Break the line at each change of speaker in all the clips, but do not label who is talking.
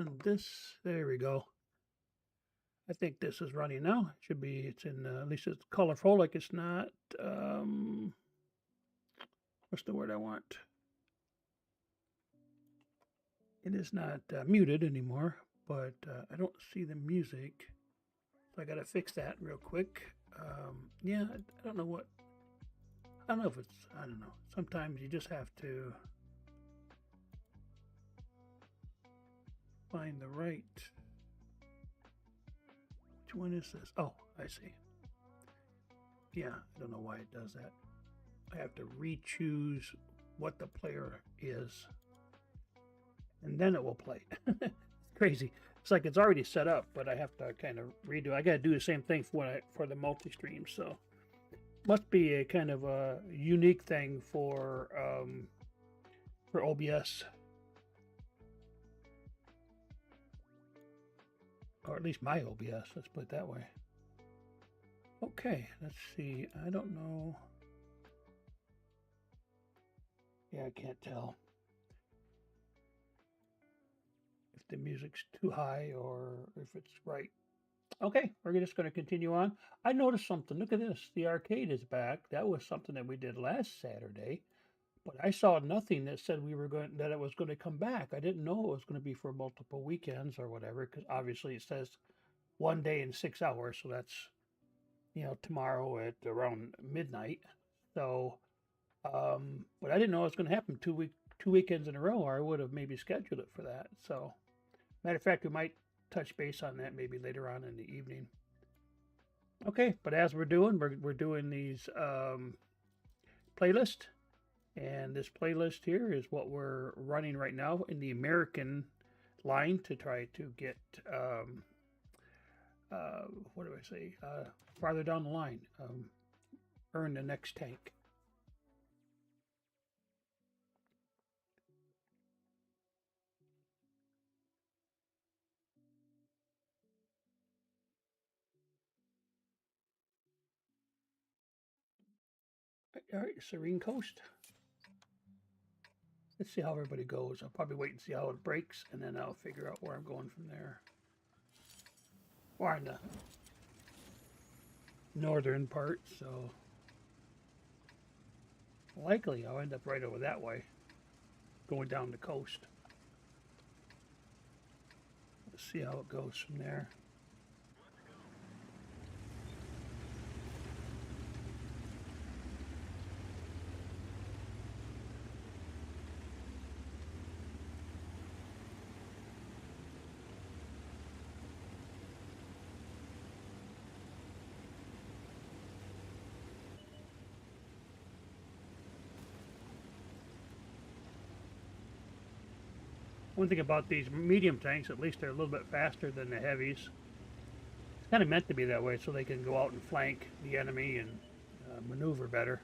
and this. There we go. I think this is running now. It should be. It's in. At least it's colorful. Like it's not. What's the word I want? It is not muted anymore, but I don't see the music. So I got to fix that real quick. Yeah, I don't know what. I don't know if it's. I don't know. Sometimes you just have to find the right. Which one is this? Oh, I see. Yeah, I don't know why it does that. I have to re-choose what the player is, and then it will play. It's crazy. It's like it's already set up, but I have to kind of redo. I got to do the same thing for the multi-stream. So must be a kind of a unique thing for OBS, or at least my OBS. Let's put it that way. Okay, let's see. I don't know. Yeah, I can't tell if the music's too high or if it's right. Okay, we're just going to continue on. I noticed something. Look at this. The arcade is back. That was something that we did last Saturday, but I saw nothing that said that it was going to come back. I didn't know it was going to be for multiple weekends or whatever, because obviously it says 1 day and 6 hours, so that's tomorrow at around midnight. So, but I didn't know it was going to happen 2 weekends in a row, or I would have maybe scheduled it for that. So, matter of fact, we might touch base on that maybe later on in the evening. Okay, but as we're doing these playlist, and this playlist here is what we're running right now in the American line to try to get what do I say, farther down the line, earn the next tank. All right, Serene Coast. Let's see how everybody goes. I'll probably wait and see how it breaks, and then I'll figure out where I'm going from there. We're in the northern part, so likely I'll end up right over that way, going down the coast. Let's see how it goes from there. One thing about these medium tanks, at least they're a little bit faster than the heavies. It's kind of meant to be that way so they can go out and flank the enemy and maneuver better.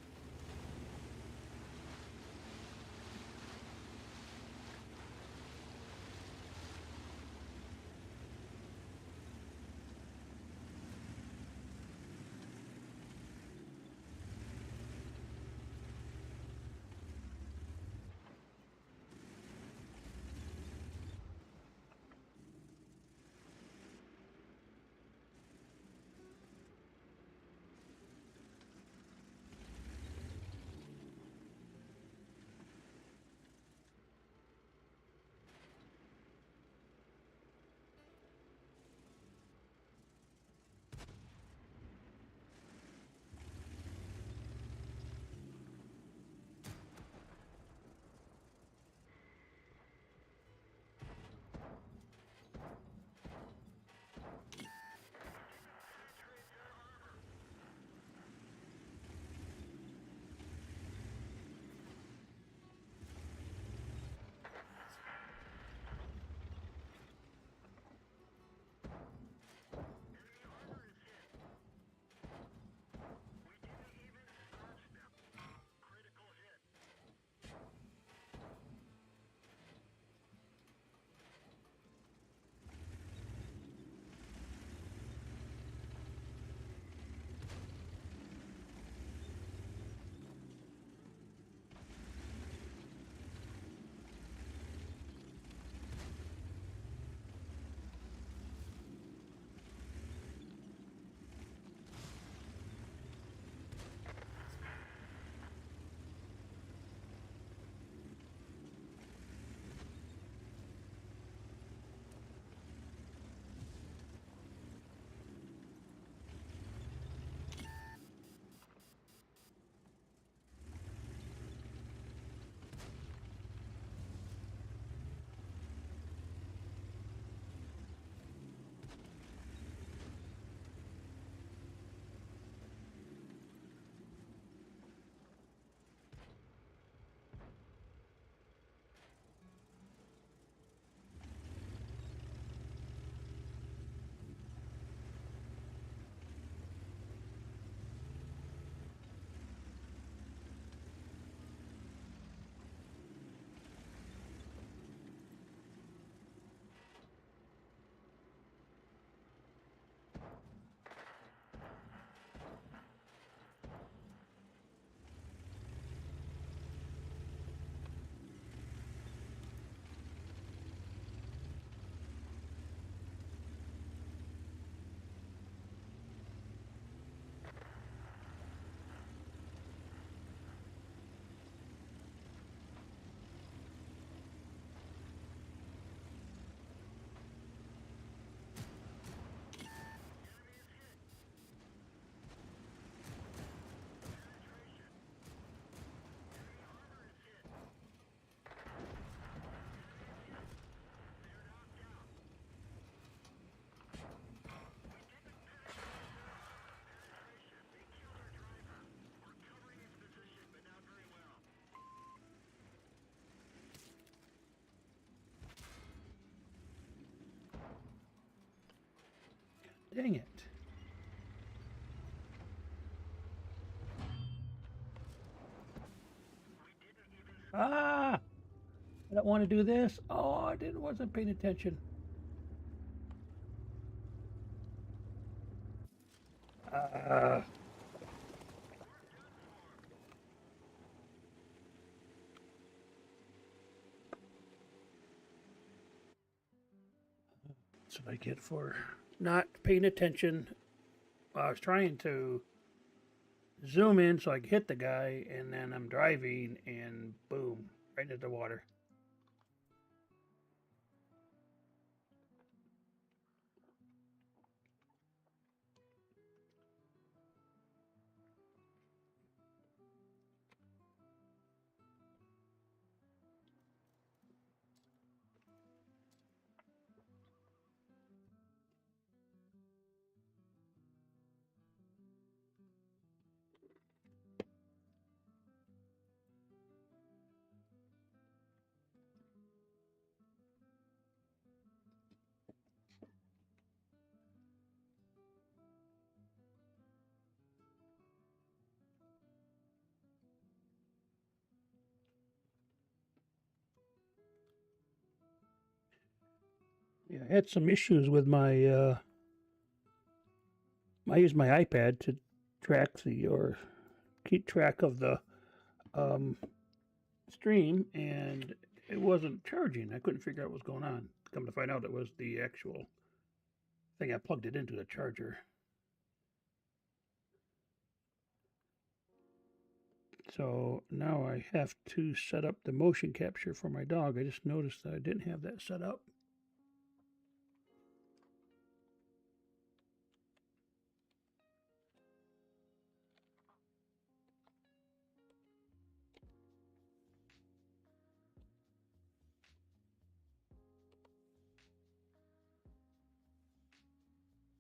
Dang it. Ah! I don't want to do this. Oh, wasn't paying attention. That's what I get for not paying attention. I was trying to zoom in so I could hit the guy, and then I'm driving, and boom, right into the water. Yeah, I had some issues with my. I use my iPad to track or keep track of the um, stream, and it wasn't charging. I couldn't figure out what was going on. Come to find out, it was the actual thing I plugged it into the charger. So now I have to set up the motion capture for my dog. I just noticed that I didn't have that set up.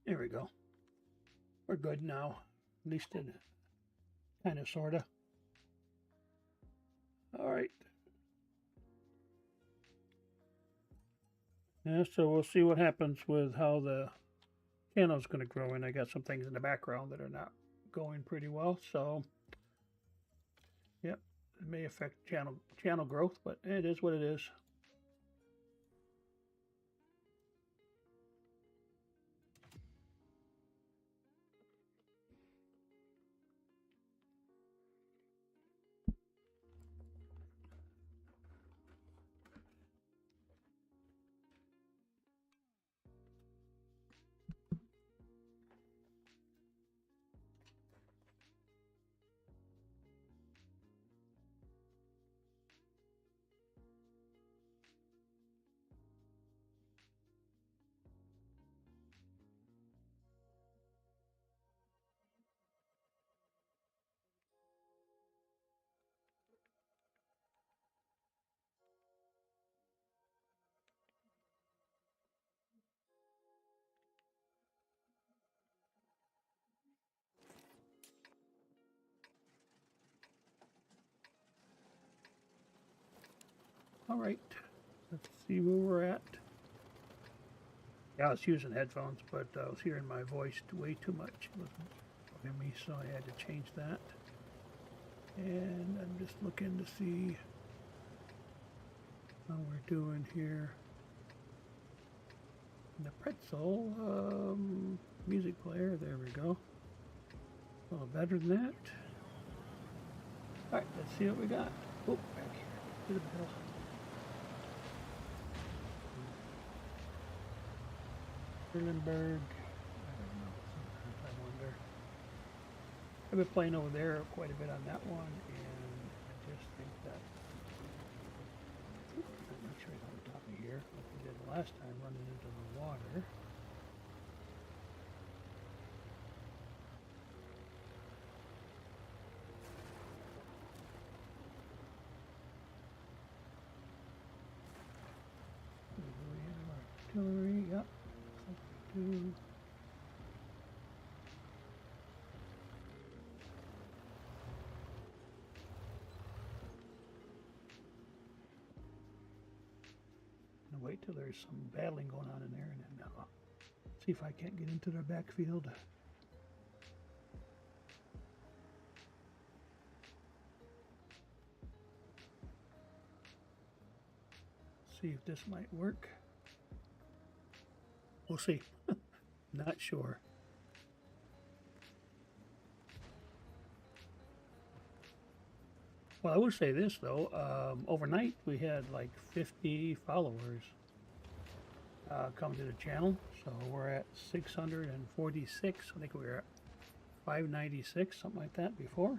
There we go. We're good now. At least it kind of, sort of. All right. Yeah, so we'll see what happens with how the channel's going to grow. And I got some things in the background that are not going pretty well. So, yep, it may affect channel growth, but it is what it is. All right, let's see where we're at. Yeah, I was using headphones, but I was hearing my voice way too much. It wasn't bugging me, so I had to change that. And I'm just looking to see how we're doing here. The pretzel music player, there we go. A little better than that. All right, let's see what we got. Oh, back here to the middle. Berlinberg. I don't know. Sometimes I wonder. I've been playing over there quite a bit on that one, and I just think that. I'm not sure it's on top of here, like we did last time, running into the water. We have artillery, yep. Looks like we do. Wait till there's some battling going on in there, and then See if I can't get into their backfield. See if this might work. We'll see. Not sure. Well, I would say this though. Overnight we had like 50 followers come to the channel, so we're at 646. I think we were at 596, something like that before.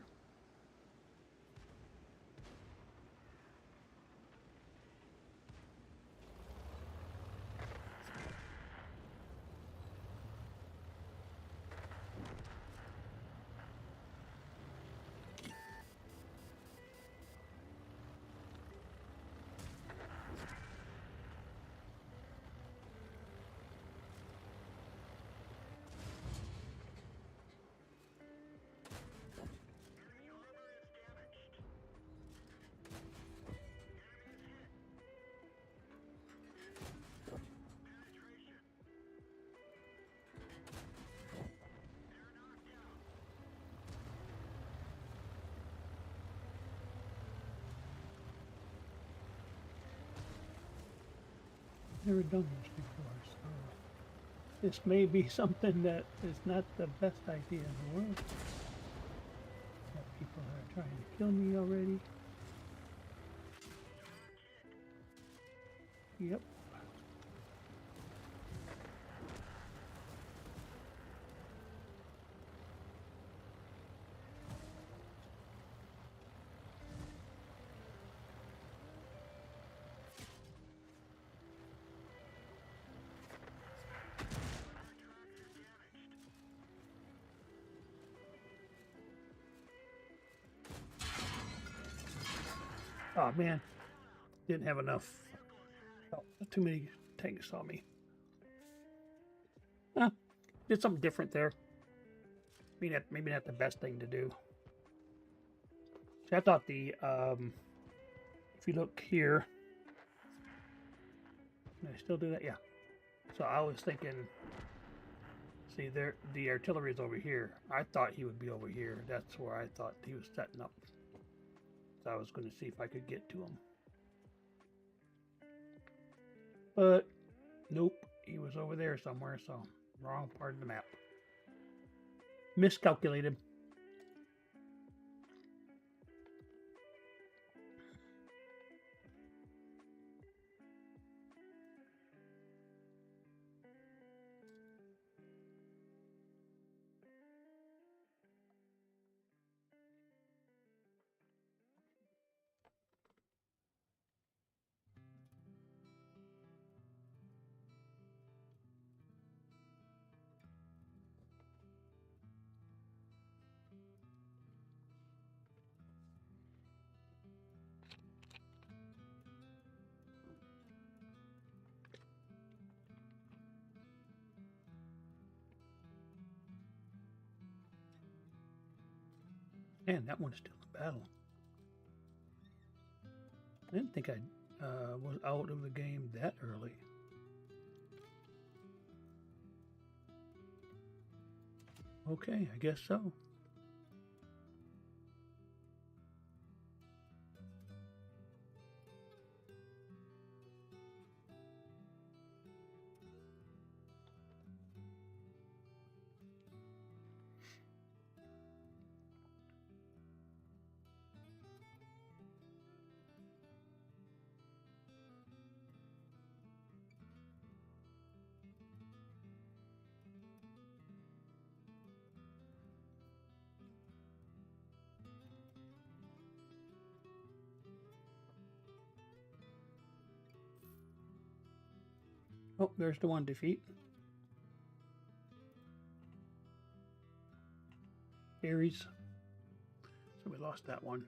Never done this before, so this may be something that is not the best idea in the world. Got people that are trying to kill me already. Yep. Oh man, didn't have enough. Oh, too many tanks on me. Did something different there. Maybe not the best thing to do. So I thought the if you look here, can I still do that? Yeah. So I was thinking, see there, the artillery is over here. I thought he would be over here. That's where I thought he was setting up. So I was going to see if I could get to him. But nope, he was over there somewhere, so wrong part of the map. Miscalculated. Man, that one's still in battle. I didn't think I was out of the game that early. Okay, I guess so. Oh, there's the one defeat. Aries. So we lost that one.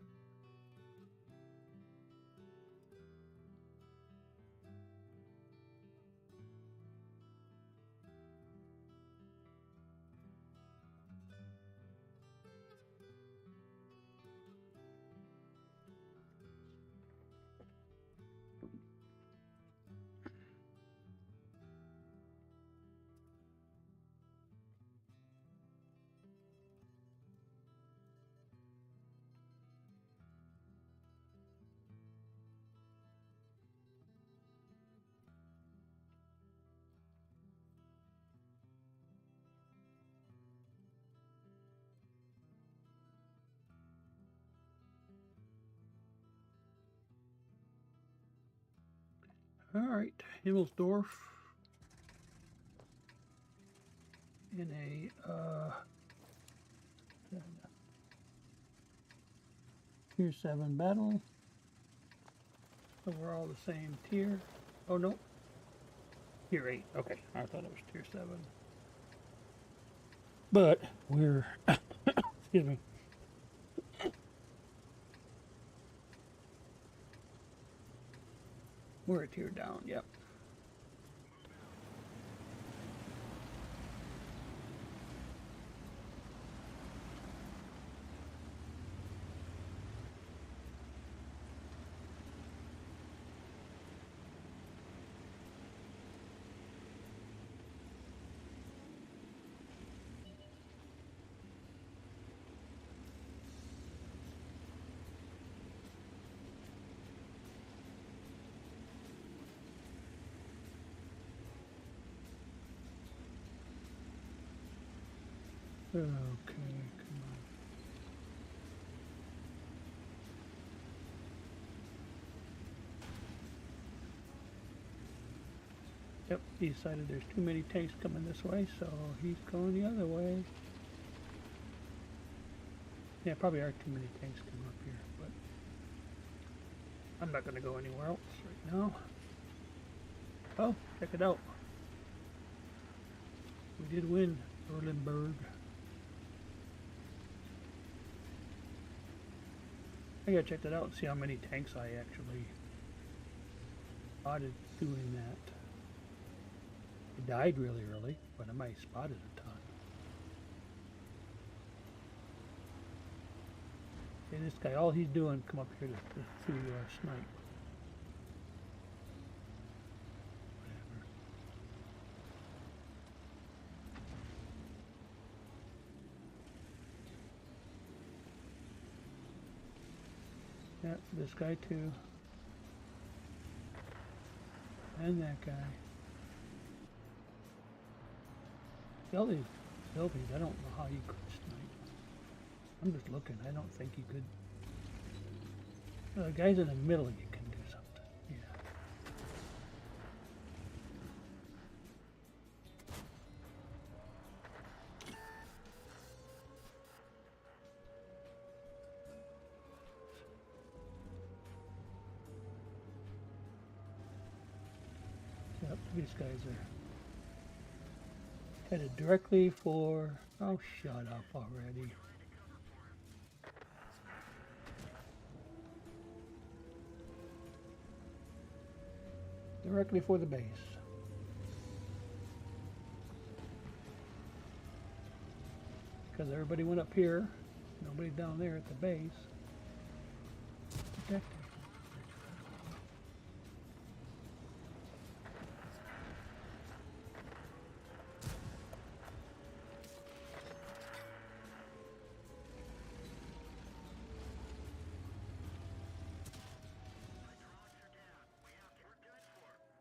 All right, Himmelsdorf in a Tier 7 battle. So we're all the same tier. Oh no, Tier 8. Okay, I thought it was Tier 7. But we're, excuse me. We're a tier down, yep. Okay, come on. Yep, he decided there's too many tanks coming this way, so he's going the other way. Yeah, probably are too many tanks coming up here, but I'm not going to go anywhere else right now. Oh, check it out. We did win Berlinburg. I gotta check that out and see how many tanks I actually spotted doing that. I died really early, but I might have spotted a ton. See this guy, all he's doing, come up here to snipe. Whatever. Yeah, this guy too. And that guy. All these buildings, I don't know how you could snipe. I'm just looking, I don't think you could. The guys in the middle, you can do something. Yeah. Yep, these guys are headed directly for... Oh, shut up already. Directly for the base. Because everybody went up here. Nobody down there at the base. Protected.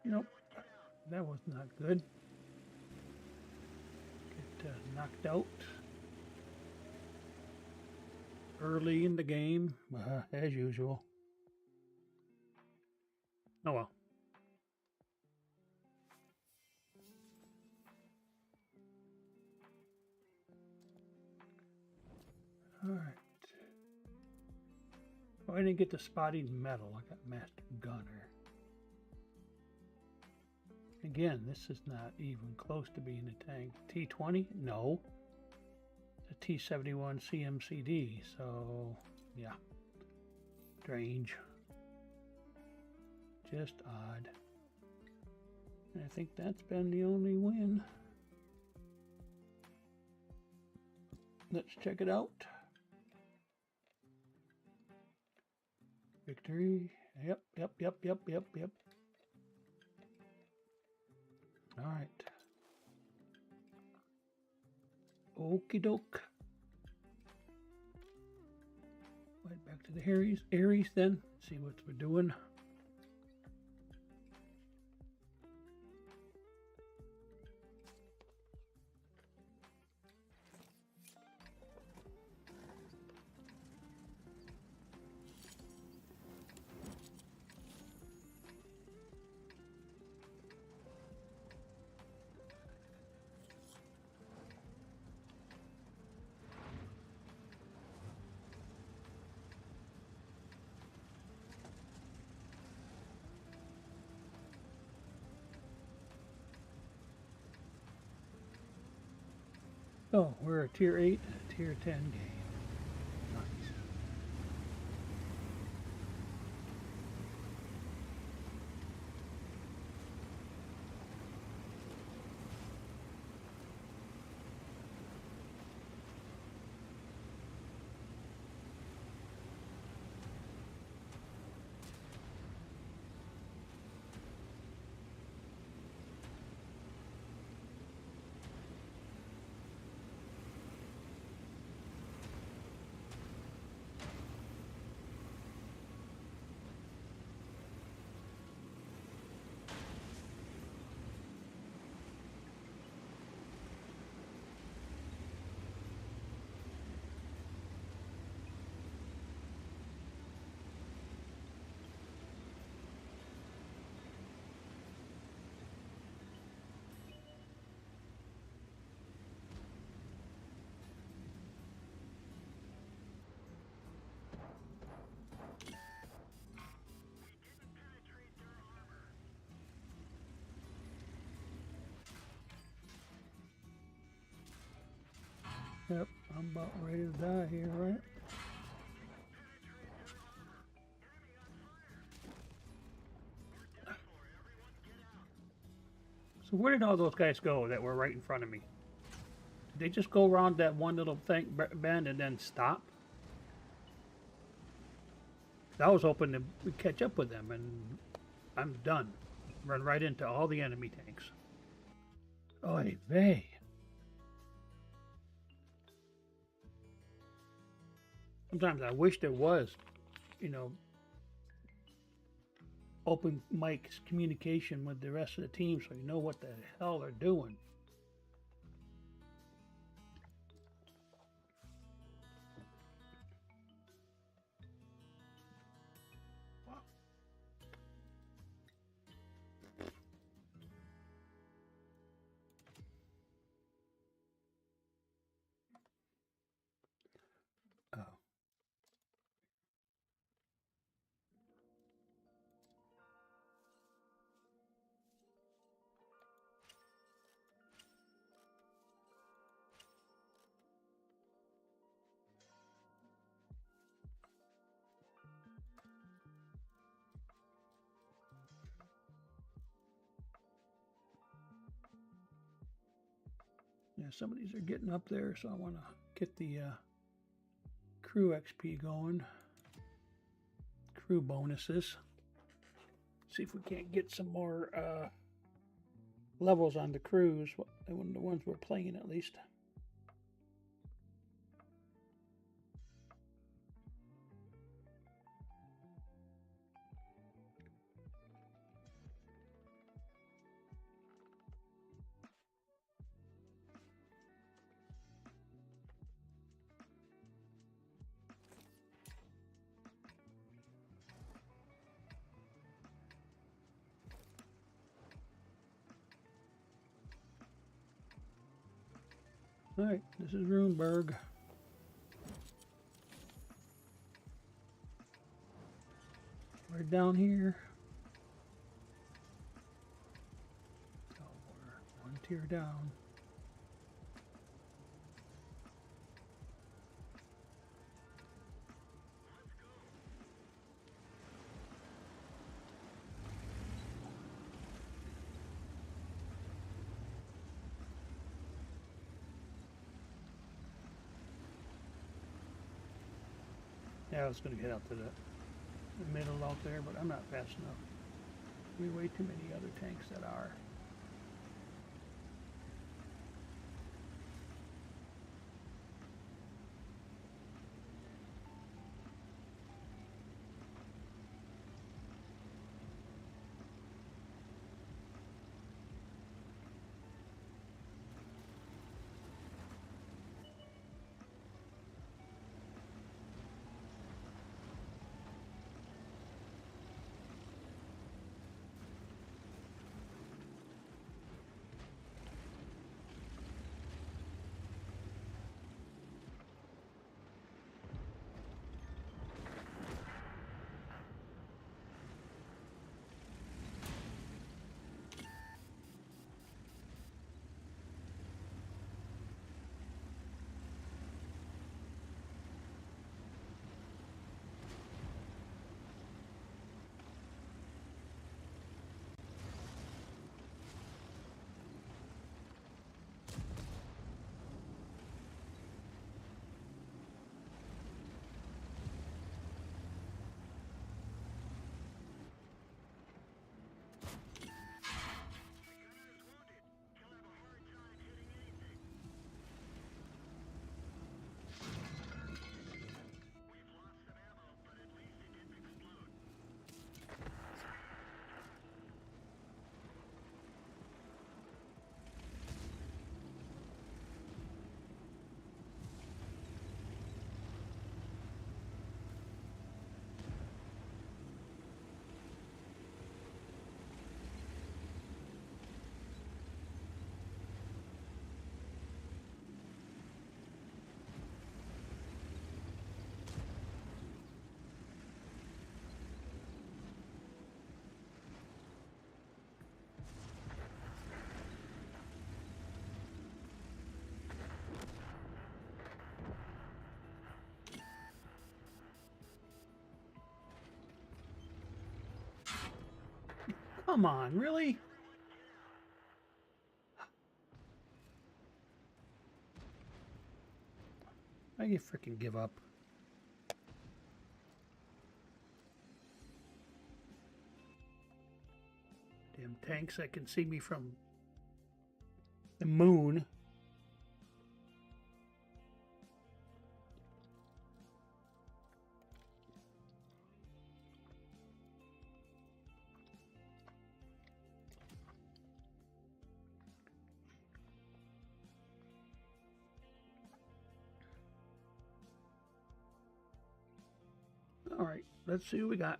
Nope, that was not good. Get knocked out early in the game, as usual. Oh well. All right. Oh, I didn't get the spotting medal. I got Master Gunner. Again, this is not even close to being a tank. T20? No. It's a T71 CMCD, so yeah. Strange. Just odd. And I think that's been the only win. Let's check it out. Victory. Yep. All right. Okie doke. Right back to the Aries then. See what we're doing. Oh, we're a tier 8 and a tier 10 game. Nice. Yep, I'm about ready to die here, right? So where did all those guys go that were right in front of me? Did they just go around that one little thing bend and then stop? I was hoping to catch up with them, and I'm done. Run right into all the enemy tanks. Oy vey. Sometimes I wish there was, you know, open mic communication with the rest of the team so you know what the hell they're doing. Oh. Yeah, some of these are getting up there, so I want to get the crew XP going. Crew bonuses. See if we can't get some more levels on the crews, the ones we're playing at least. Alright, this is Runeberg. We're down here. Oh, we're one tier down. Yeah, I was going to get out to the middle out there, but I'm not fast enough. We way too many other tanks that are. Come on, really? I can freaking give up. Damn tanks that can see me from the moon. All right, let's see what we got.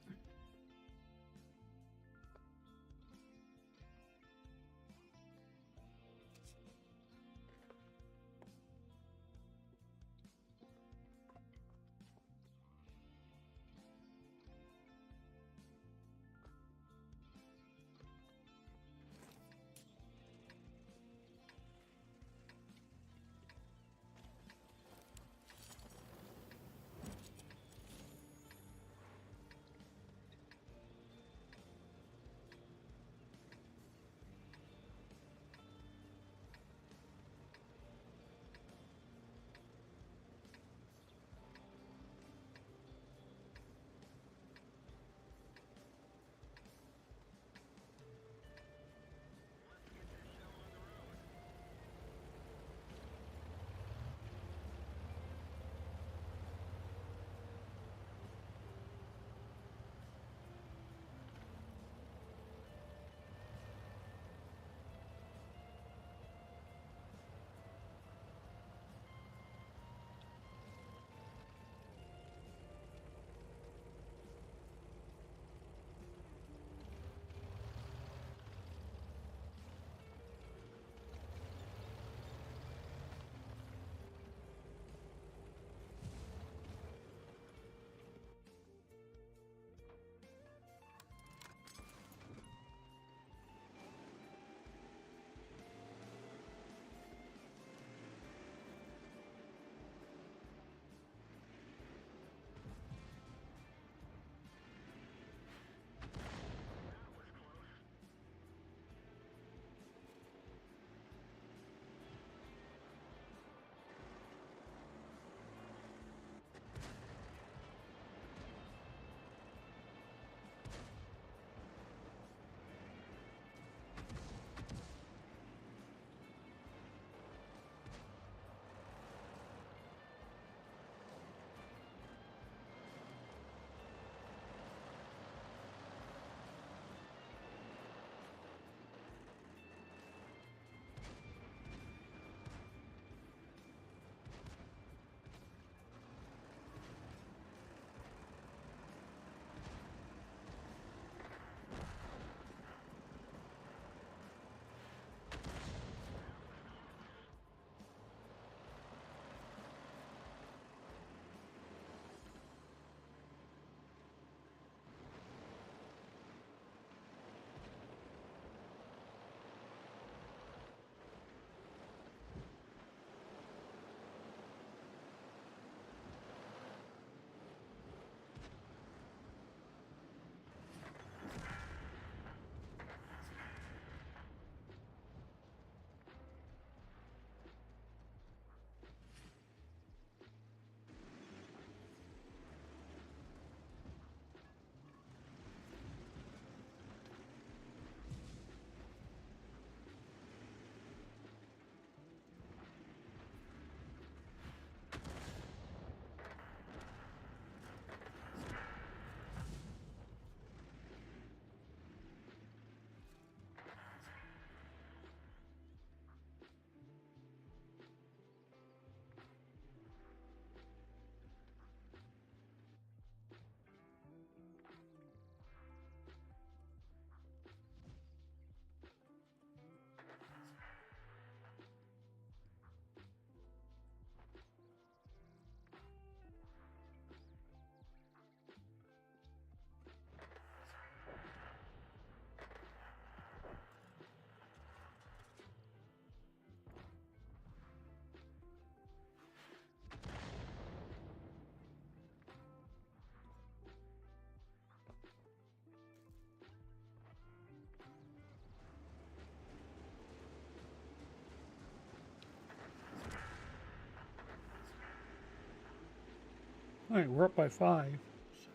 Alright, we're up by 5. So.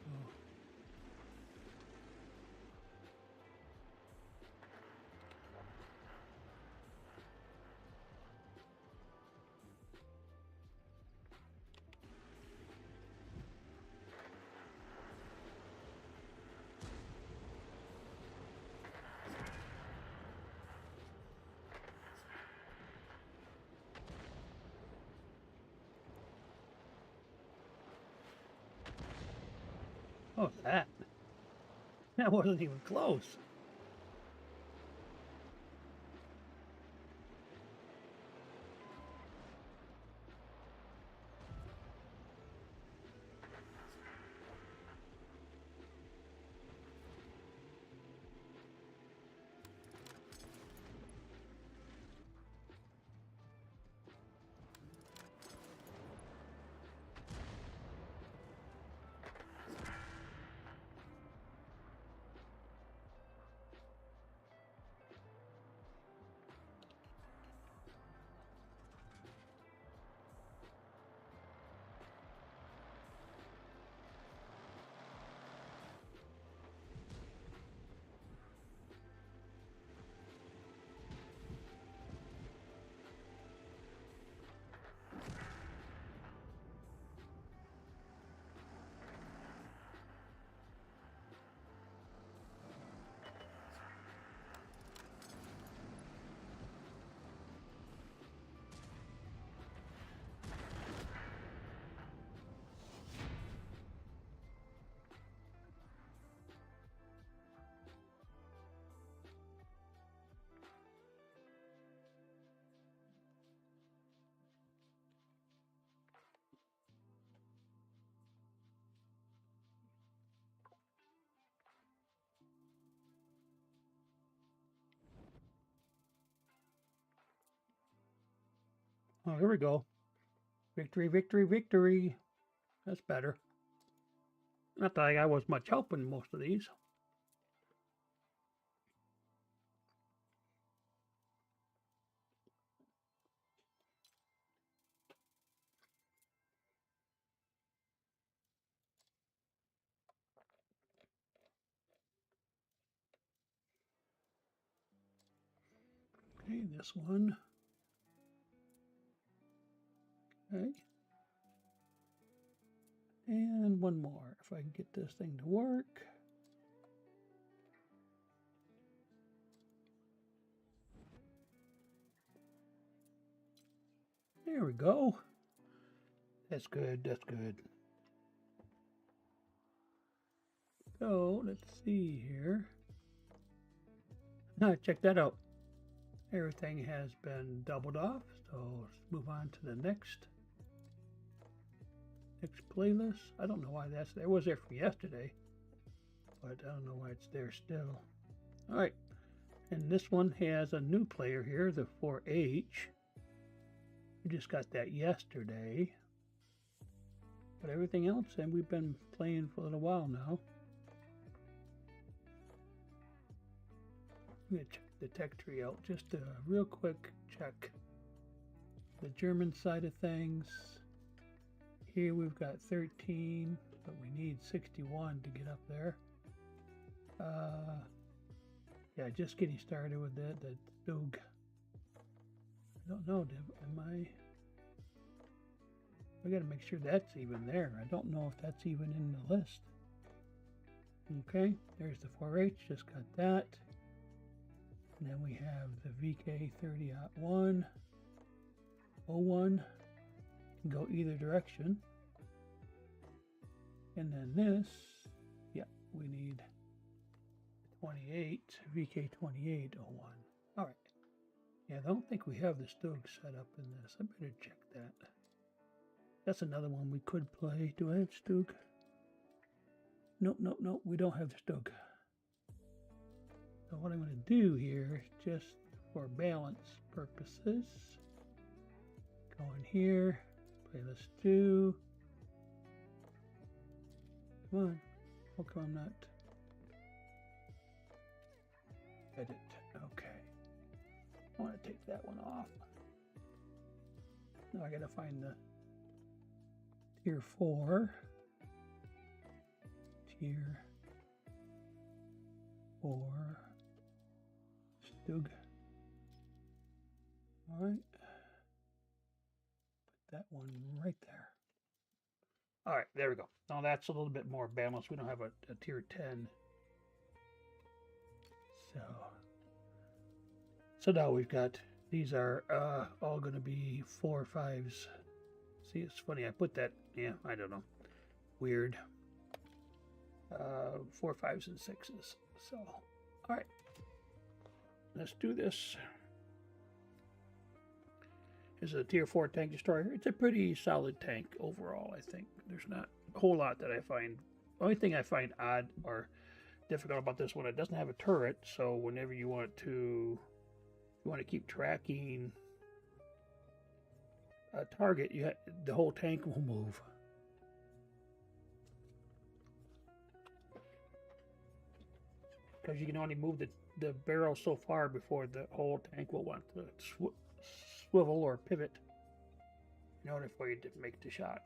Oh, that. That wasn't even close. Oh, here we go. Victory, victory, victory. That's better. Not that I was much help in most of these. Okay, this one. Okay. And one more, if I can get this thing to work. There we go. That's good, that's good. So, let's see here. Now, check that out. Everything has been doubled off, so let's move on to the next playlist. I don't know why that's there. It was there from yesterday, but I don't know why it's there still. All right, and this one has a new player here, the 4H. We just got that yesterday, but everything else, and we've been playing for a little while now. I'm gonna check the tech tree out, just a real quick check. The German side of things. Here we've got 13, but we need 61 to get up there. Yeah, just getting started with the Stug. I don't know, am I gotta make sure that's even there. I don't know if that's even in the list. Okay, there's the 4H, just got that. And then we have the VK30-1, 01, can go either direction. And then this, yeah, we need 28, VK28-01. All right. Yeah, I don't think we have the Stug set up in this. I better check that. That's another one we could play. Do I have Stug? Nope, nope, nope. We don't have the Stug. So what I'm going to do here, just for balance purposes, go in here, playlist 2. Come on. How come I'm not? Edit. Okay. I want to take that one off. Now I got to find the tier 4. here for Stug. All right. Put that one right there. All right, there we go. Now that's a little bit more balanced. We don't have a tier 10. So now we've got, these are all going to be 4 5s. See, it's funny, I put that, yeah, I don't know. Weird. 4 5s and 6s. So, all right. Let's do this. Is a tier 4 tank destroyer. It's a pretty solid tank overall, I think. There's not a whole lot that I find. The only thing I find odd or difficult about this one, it doesn't have a turret, so whenever you want to keep tracking a target, the whole tank will move. Because you can only move the barrel so far before the whole tank will want to swivel or pivot in order for you to make the shot.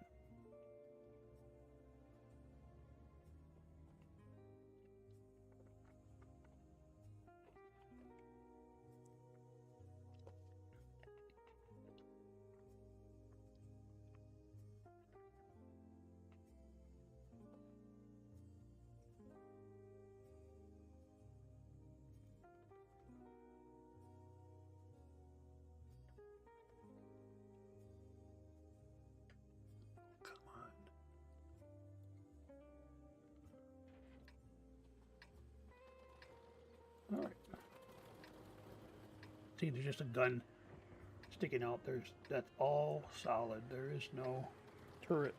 All right. See, there's just a gun sticking out. That's all solid. There is no turret.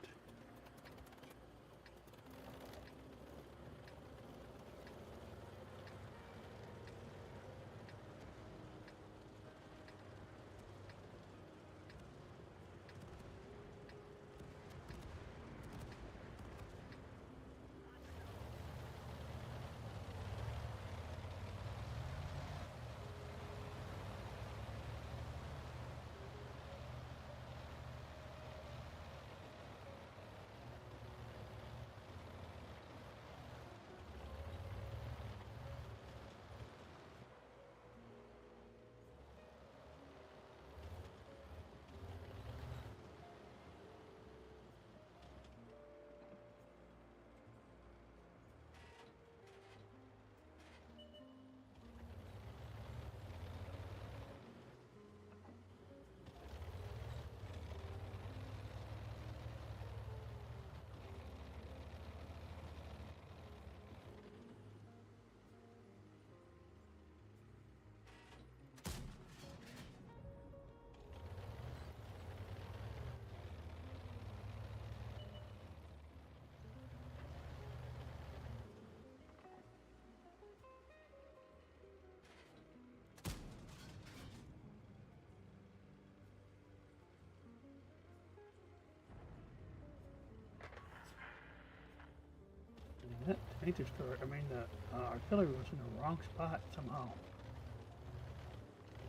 That tank destroyer, the artillery was in the wrong spot somehow.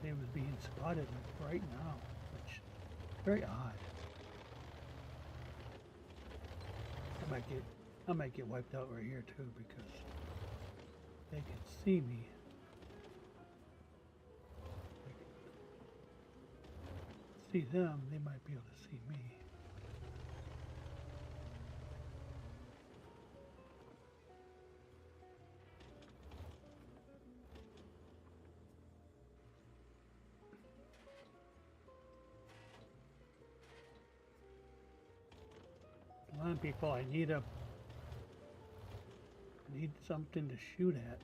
It was being spotted like right now, which is very odd. I might get wiped out right here too because they can see me. See them, they might be able to see me. Come on, people, I need something to shoot at.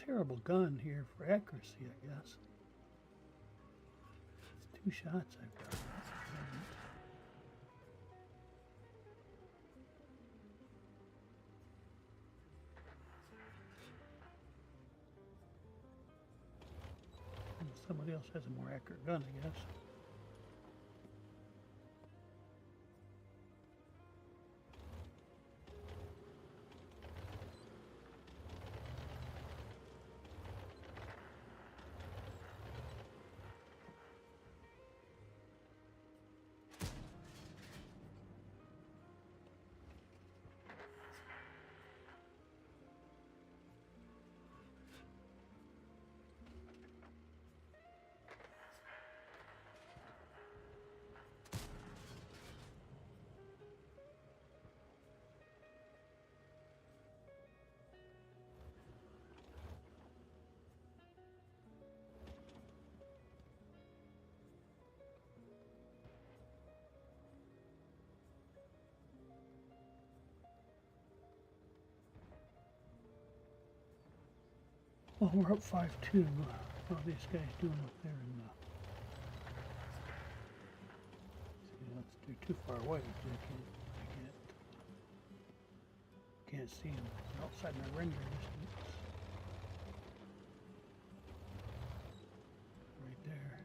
Terrible gun here for accuracy, I guess. It's 2 shots I've got. Somebody else has a more accurate gun, I guess. Oh, we're up 5-2. How are these guys doing up there in the... See, they're too far away. I can't see them. They're outside my render distance. Right there.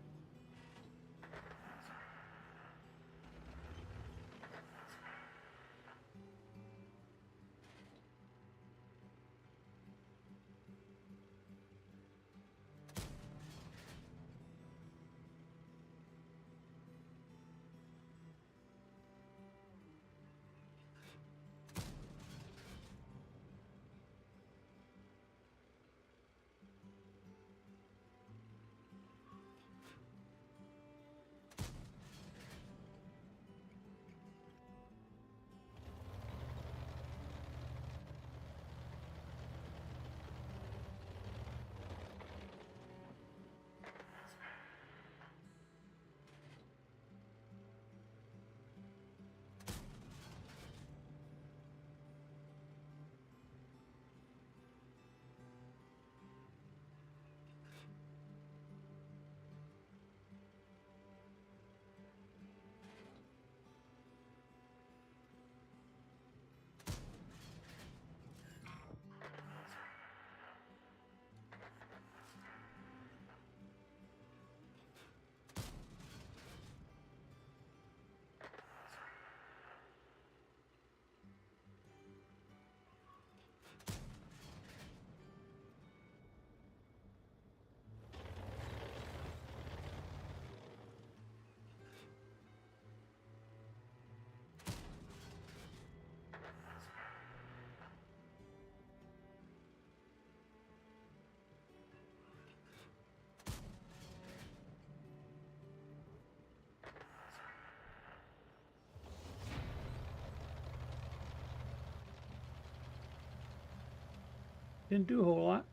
Didn't do a whole lot.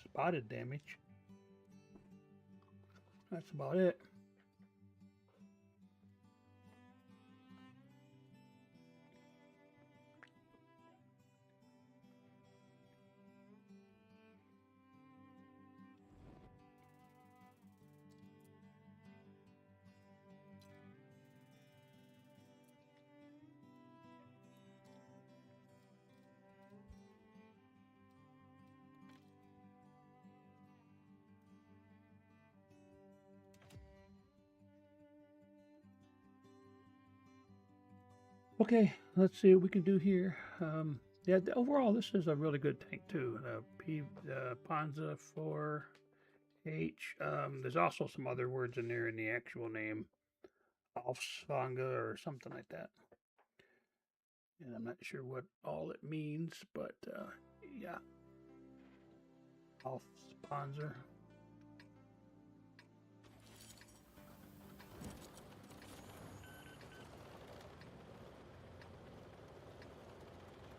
Spotted damage. That's about it. Okay, let's see what we can do here. Yeah, overall, this is a really good tank too. Panza 4H. There's also some other words in there in the actual name, Alfsvanga or something like that. And I'm not sure what all it means, but yeah, Alfspanzer.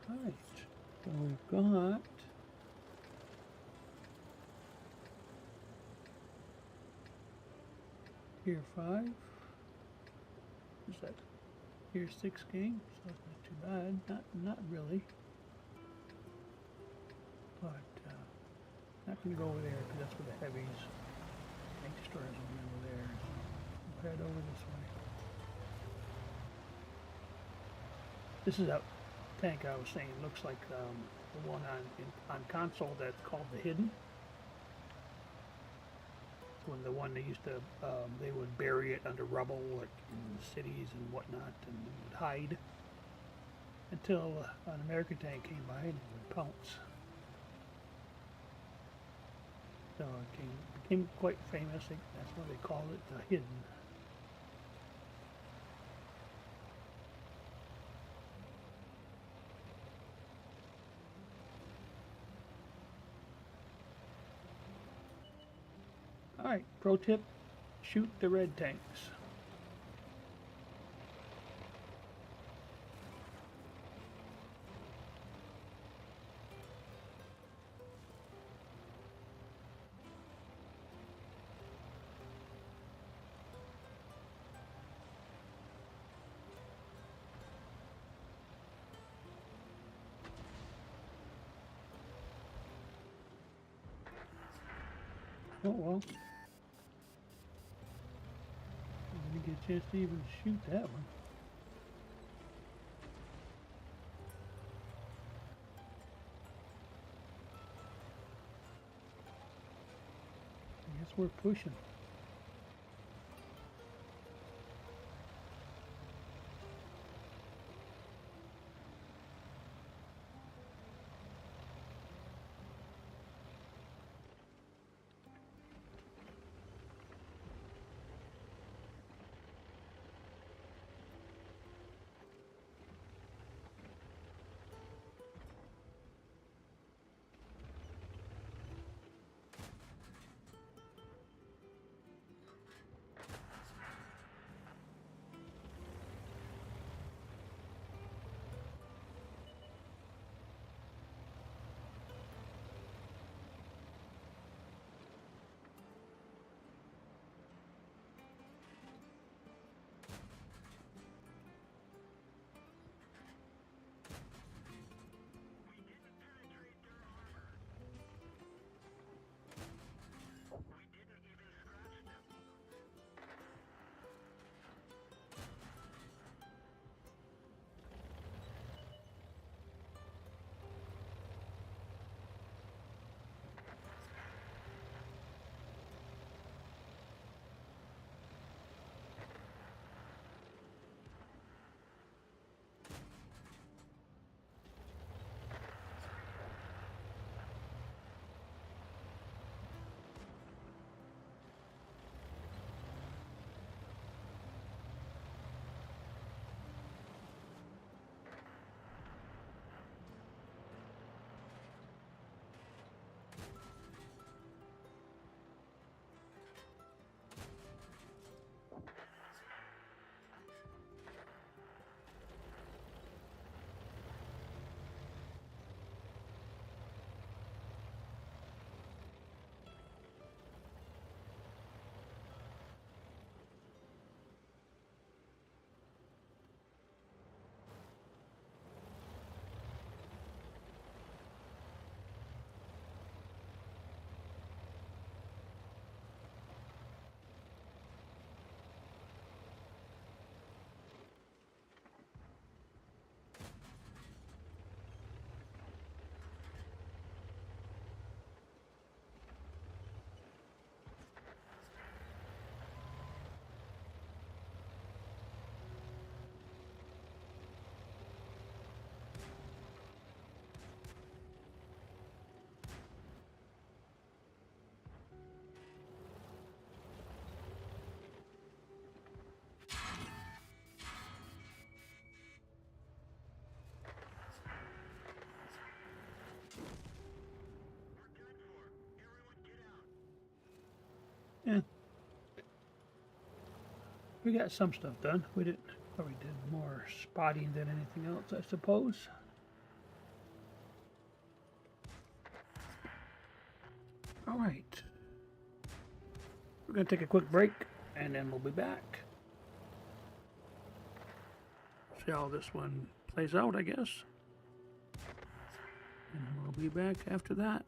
Right, so we've got Tier 5. Is that Tier 6 game? So that's not too bad. Not really. But not gonna go over there because that's where the heavies, tank destroyers will be over there. So we'll head over this way. This is a tank I was saying looks like the one on console that's called the Hidden. When the one they used to, they would bury it under rubble, like in cities and whatnot, and would hide until an American tank came by and it would pounce. So it became quite famous. That's why they call it the Hidden. Alright, pro tip, shoot the red tanks. Oh well. I didn't get a chance to even shoot that one. I guess we're pushing. Yeah, we got some stuff done. We didn't probably did more spotting than anything else, I suppose. All right. We're going to take a quick break, and then we'll be back. See how this one plays out, I guess. And we'll be back after that.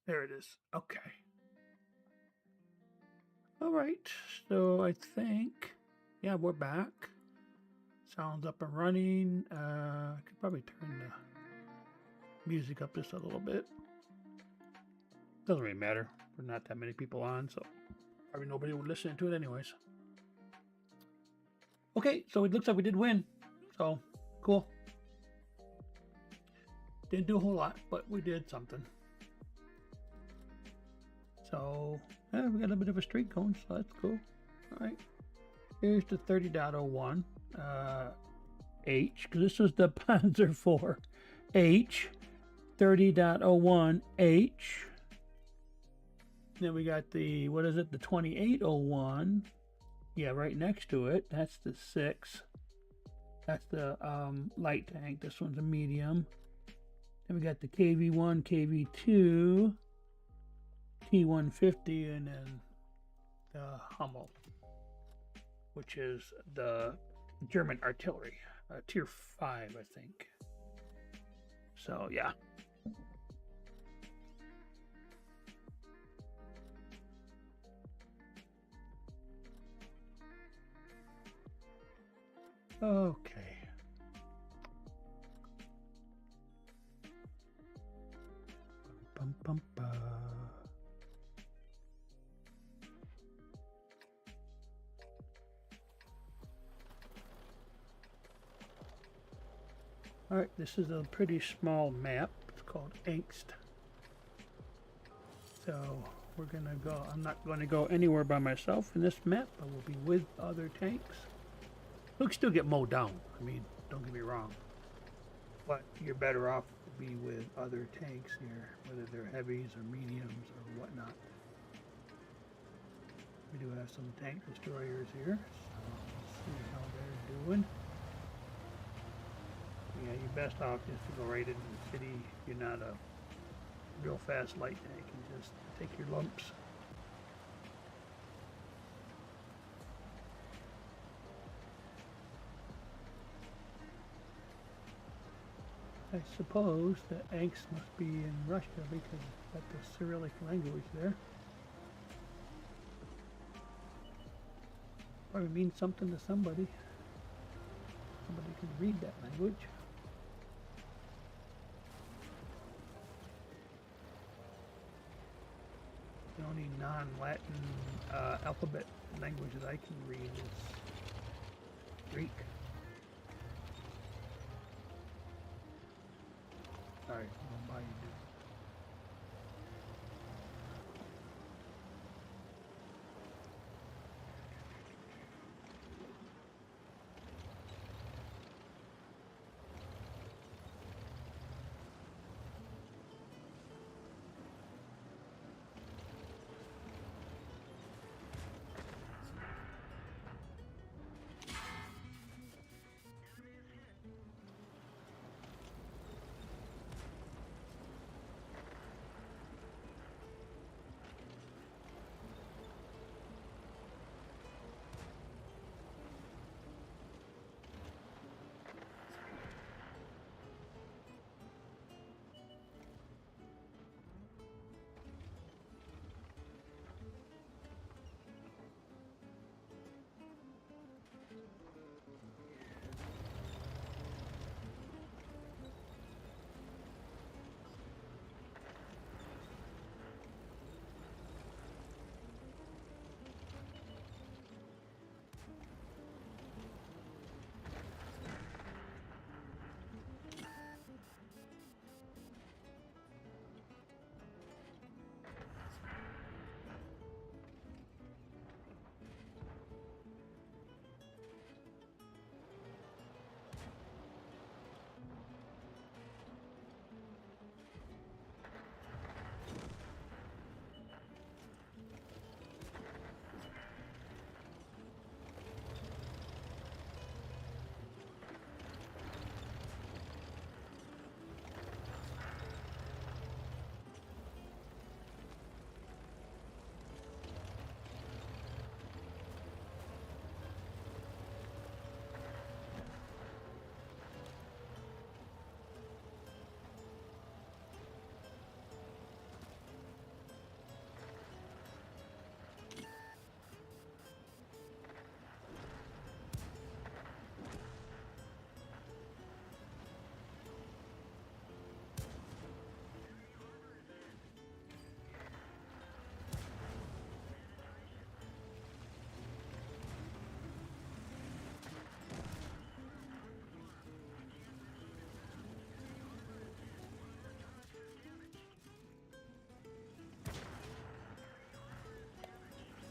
There it is. Okay. All right. So I think, yeah, we're back. Sound's up and running. I could probably turn the music up just a little bit. Doesn't really matter. There's not that many people on, so probably nobody would listen to it anyways. Okay, so it looks like we did win. So, cool. Didn't do a whole lot, but we did something. So, yeah, we got a bit of a streak going, so that's cool. All right. Here's the 30.01 H, because this was the Panzer IV H. 30.01 H. Then we got the, what is it, the 2801. Yeah, right next to it. That's the 6. That's the light tank. This one's a medium. Then we got the KV1, KV2, T150, and then the Hummel, which is the German artillery, tier 5, I think. So, yeah. Okay. Bum, bum, bum. All right, this is a pretty small map. It's called Angst. So we're gonna go, I'm not gonna go anywhere by myself in this map. I will be with other tanks. We can still get mowed down. I mean, don't get me wrong. But you're better off to be with other tanks here, whether they're heavies or mediums or whatnot. We do have some tank destroyers here, so let's see how they're doing. Yeah, you're best off just to go right into the city. You're not a real fast light tank. You just take your lumps. I suppose that Angst must be in Russia because it's got the Cyrillic language there. Probably means something to somebody. Somebody can read that language. The only non-Latin alphabet language that I can read is Greek. Sorry, I'm gonna buy you.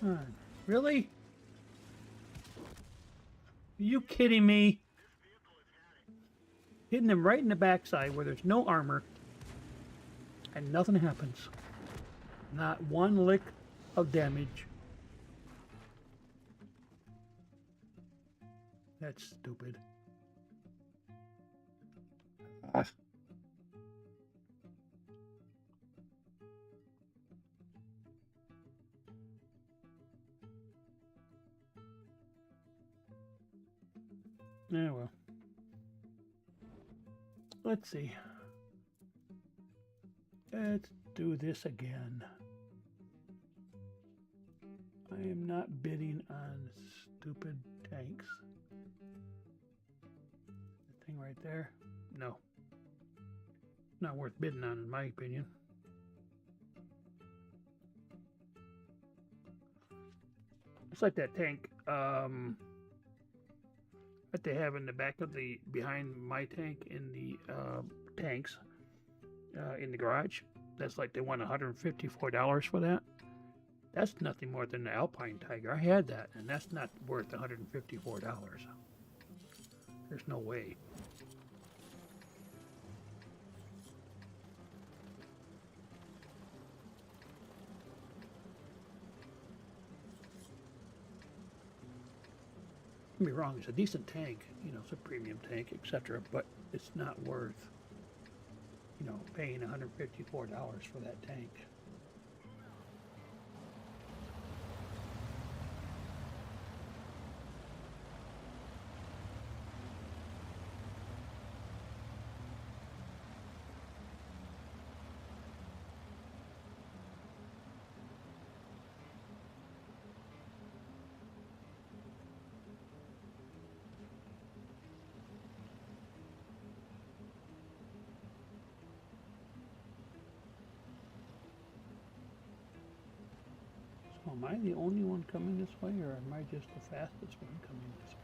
on. Really? Are you kidding me? Hitting him right in the backside where there's no armor. And nothing happens. Not one lick of damage. That's stupid. Yeah, well. Let's see. Let's do this again. I am not bidding on stupid tanks. The thing right there? No. Not worth bidding on, in my opinion. It's like that tank that they have in the back of the, behind my tank in the tanks in the garage. That's like they want $154 for that. That's nothing more than the Alpine Tiger. I had that, and that's not worth $154. There's no way. Don't get me wrong, it's a decent tank, you know, it's a premium tank, etc., but it's not worth, you know, paying $154 for that tank. So am I the only one coming this way, or am I just the fastest one coming this way?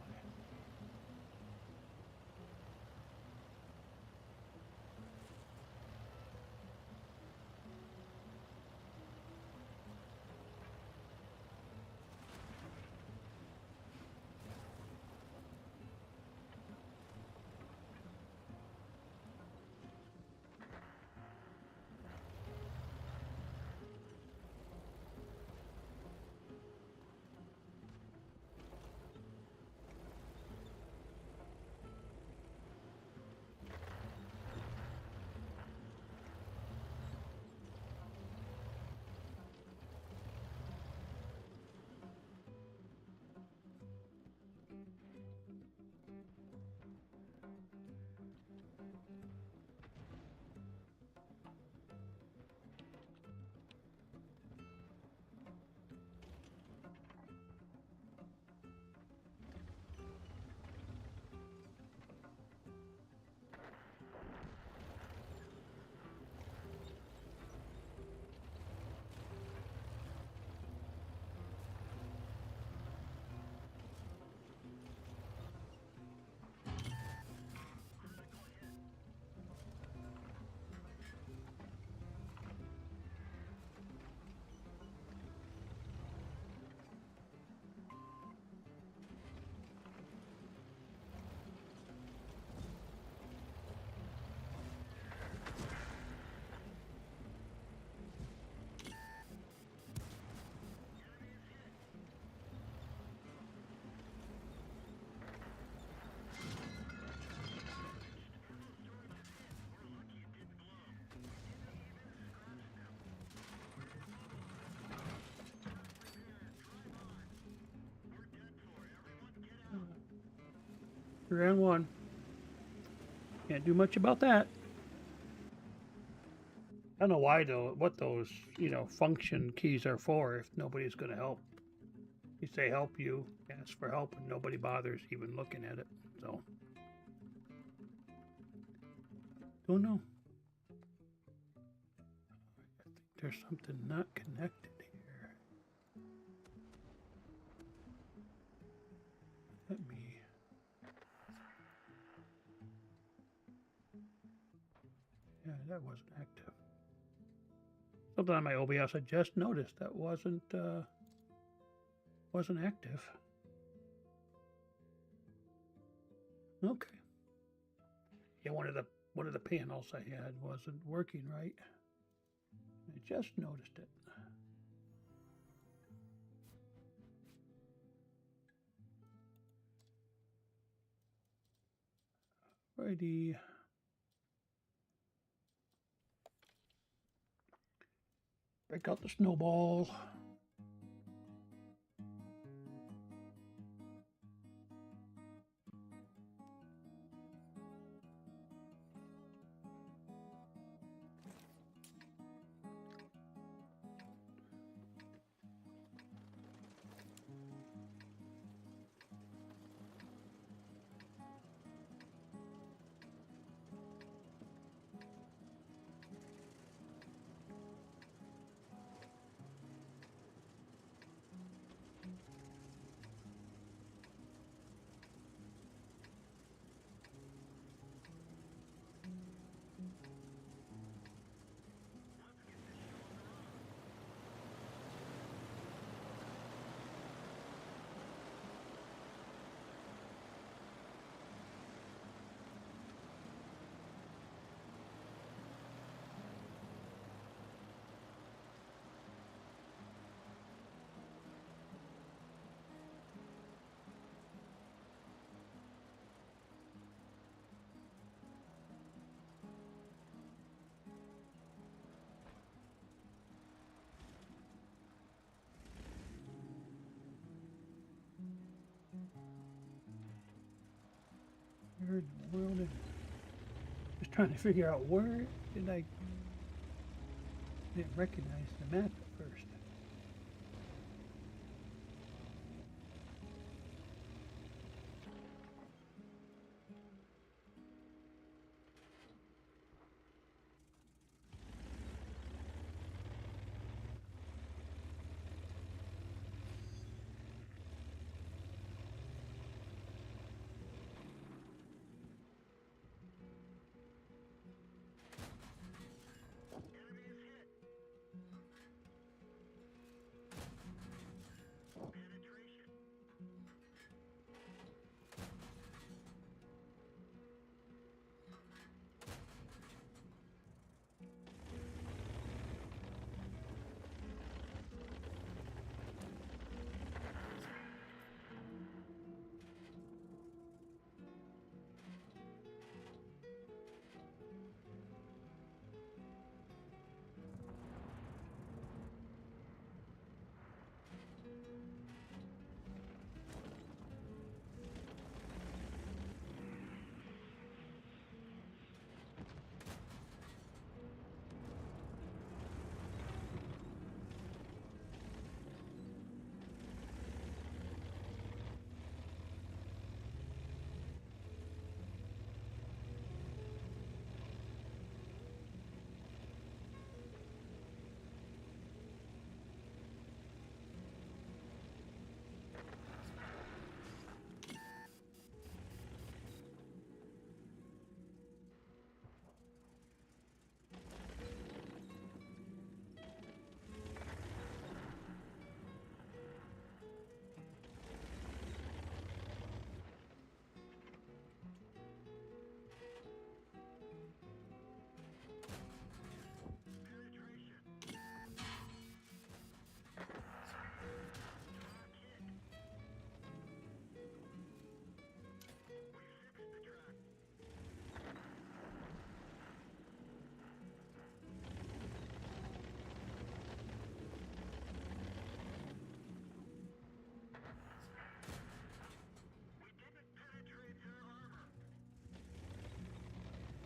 Round one. Can't do much about that. I don't know why though, what those, you know, function keys are for if nobody's going to help. You say help you, ask for help, and nobody bothers even looking at it. So, don't know. I think there's something not connected here. Let me. Yeah, that wasn't active. Something on my OBS I just noticed that wasn't wasn't active. Okay. Yeah, one of the panels I had wasn't working right. I just noticed it. Righty. Break out the snowball. Where in the world is it? Just trying to figure out where did I didn't recognize the map at first.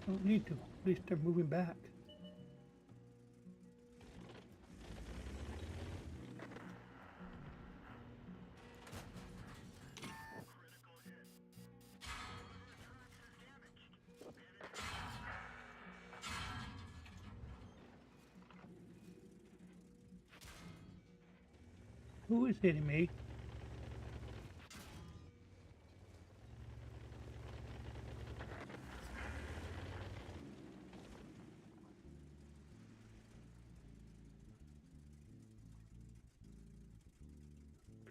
Don't need to. At least they're moving back. Who is hitting me?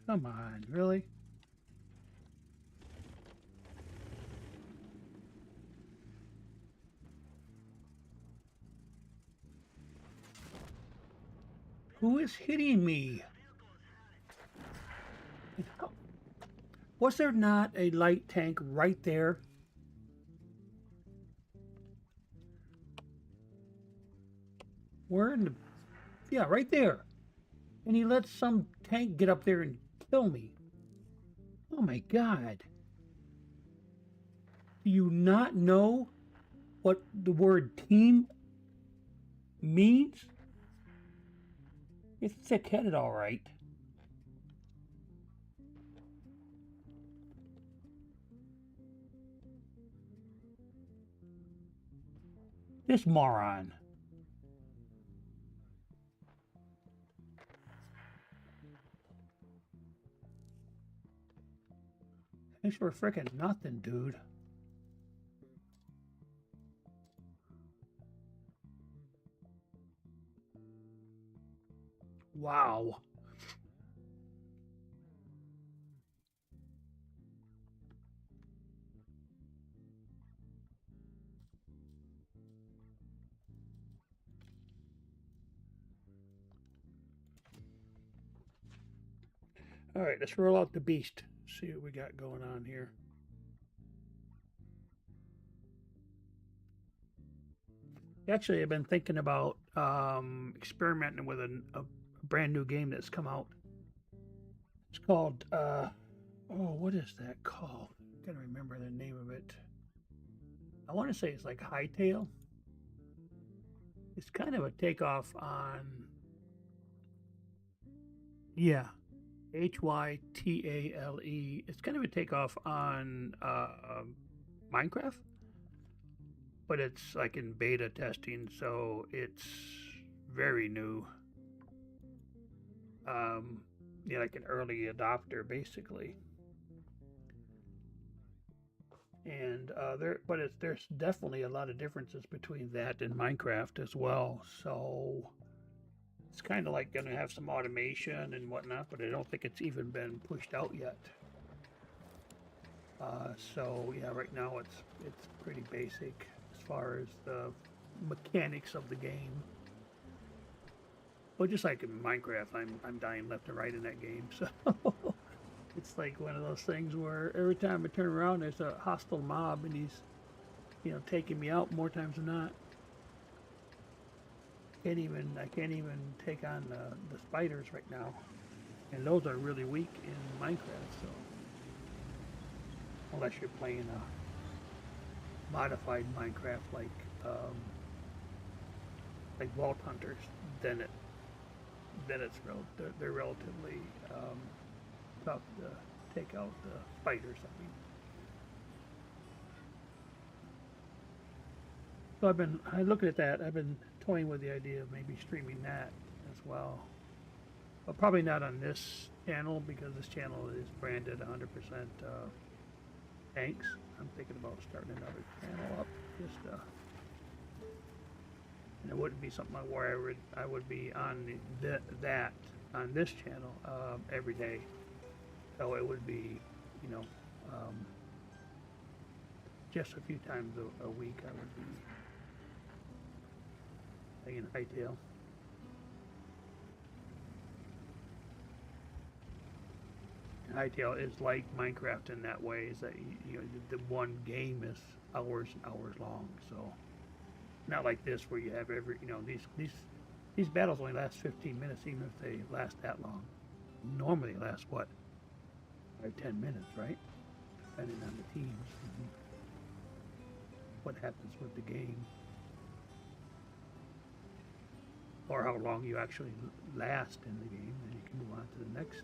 Come on, really? Who is hitting me? Was there not a light tank right there? Where in the... Yeah, right there. And he lets some tank get up there and kill me. Oh my god. Do you not know what the word team means? It's thick-headed, all right. This moron. Thanks for frickin' nothing, dude. Wow. All right, let's roll out the beast. See what we got going on here. Actually, I've been thinking about experimenting with a brand new game that's come out. It's called, oh, what is that called? I can't remember the name of it. I want to say it's like Hightail. It's kind of a takeoff on, yeah, Hytale. It's kind of a takeoff on Minecraft, but it's like in beta testing, so it's very new. Yeah, like an early adopter, basically. And there's definitely a lot of differences between that and Minecraft as well. So it's kind of like going to have some automation and whatnot, but I don't think it's even been pushed out yet. So yeah, right now it's pretty basic as far as the mechanics of the game. Well, just like in Minecraft, I'm dying left and right in that game, so it's like one of those things where every time I turn around, there's a hostile mob, and he's, taking me out more times than not. I can't even take on the spiders right now, and those are really weak in Minecraft. So unless you're playing a modified Minecraft like Vault Hunters, then they're relatively tough to take out the spiders. I mean, so I looking at that. I've been toying with the idea of maybe streaming that as well, but probably not on this channel because this channel is branded 100% tanks. I'm thinking about starting another channel up, just and it wouldn't be something where I would be on that on this channel every day. So it would be, you know, um, just a few times a week I would be playing Hightail. Hightail is like Minecraft in that way, is that the one game is hours and hours long. So not like this where you have these battles only last 15 minutes, even if they last that long. Normally it lasts what, 5-10 minutes, right? Depending on the teams and what happens with the game, or how long you actually last in the game. Then you can move on to the next.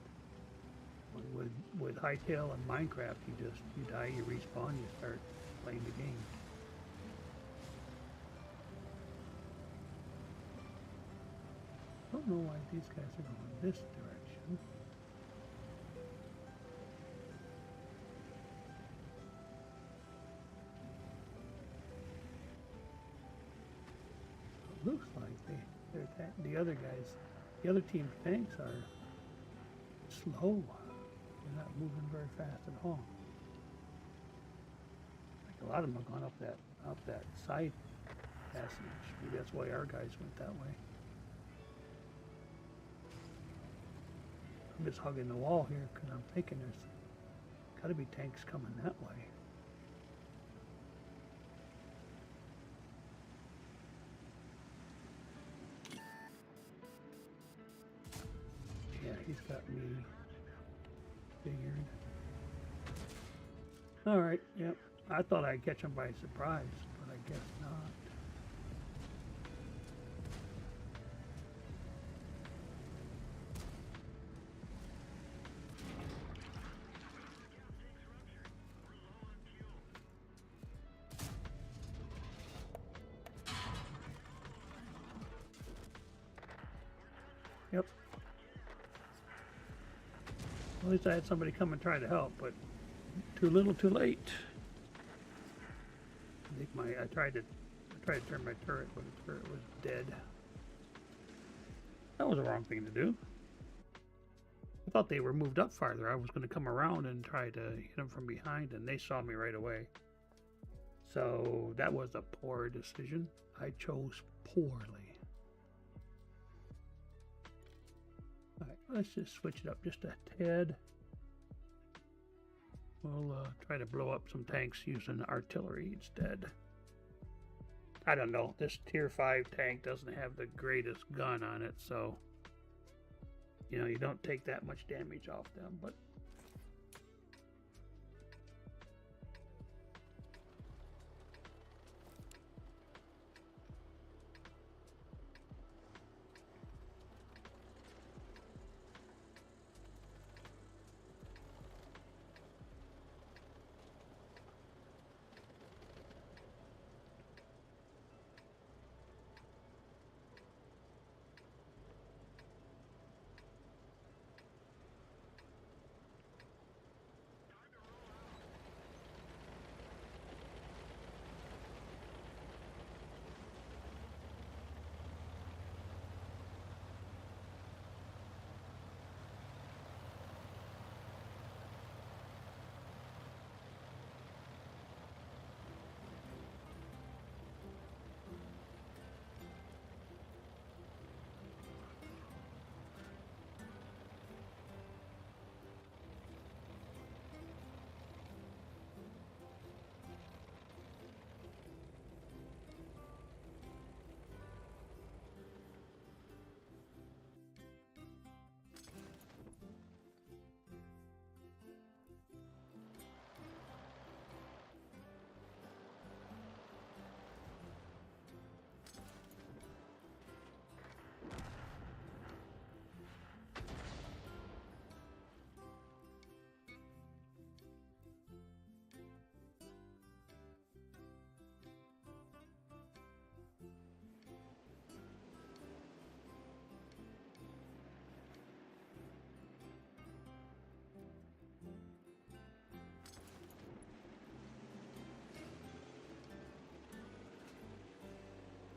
With Hightail and Minecraft, you die, you respawn, you start playing the game. I don't know why these guys are going this direction. It looks like the other guys, the other team's tanks are slow. They're not moving very fast at all. Like a lot of them have gone up that side passage. Maybe that's why our guys went that way. I'm just hugging the wall here because I'm thinking there's got to be tanks coming that way. Yeah, he's got me figured. All right, yep. I thought I'd catch him by surprise, but I guess not. Yep. At least I had somebody come and try to help, but too little, too late. I think I tried to turn my turret, but the turret was dead. That was the wrong thing to do. I thought they were moved up farther. I was going to come around and try to hit them from behind, and they saw me right away. So that was a poor decision. I chose poorly. Alright, let's just switch it up just a tad. We'll try to blow up some tanks using artillery instead. I don't know, this tier 5 tank doesn't have the greatest gun on it, so you know, you don't take that much damage off them, but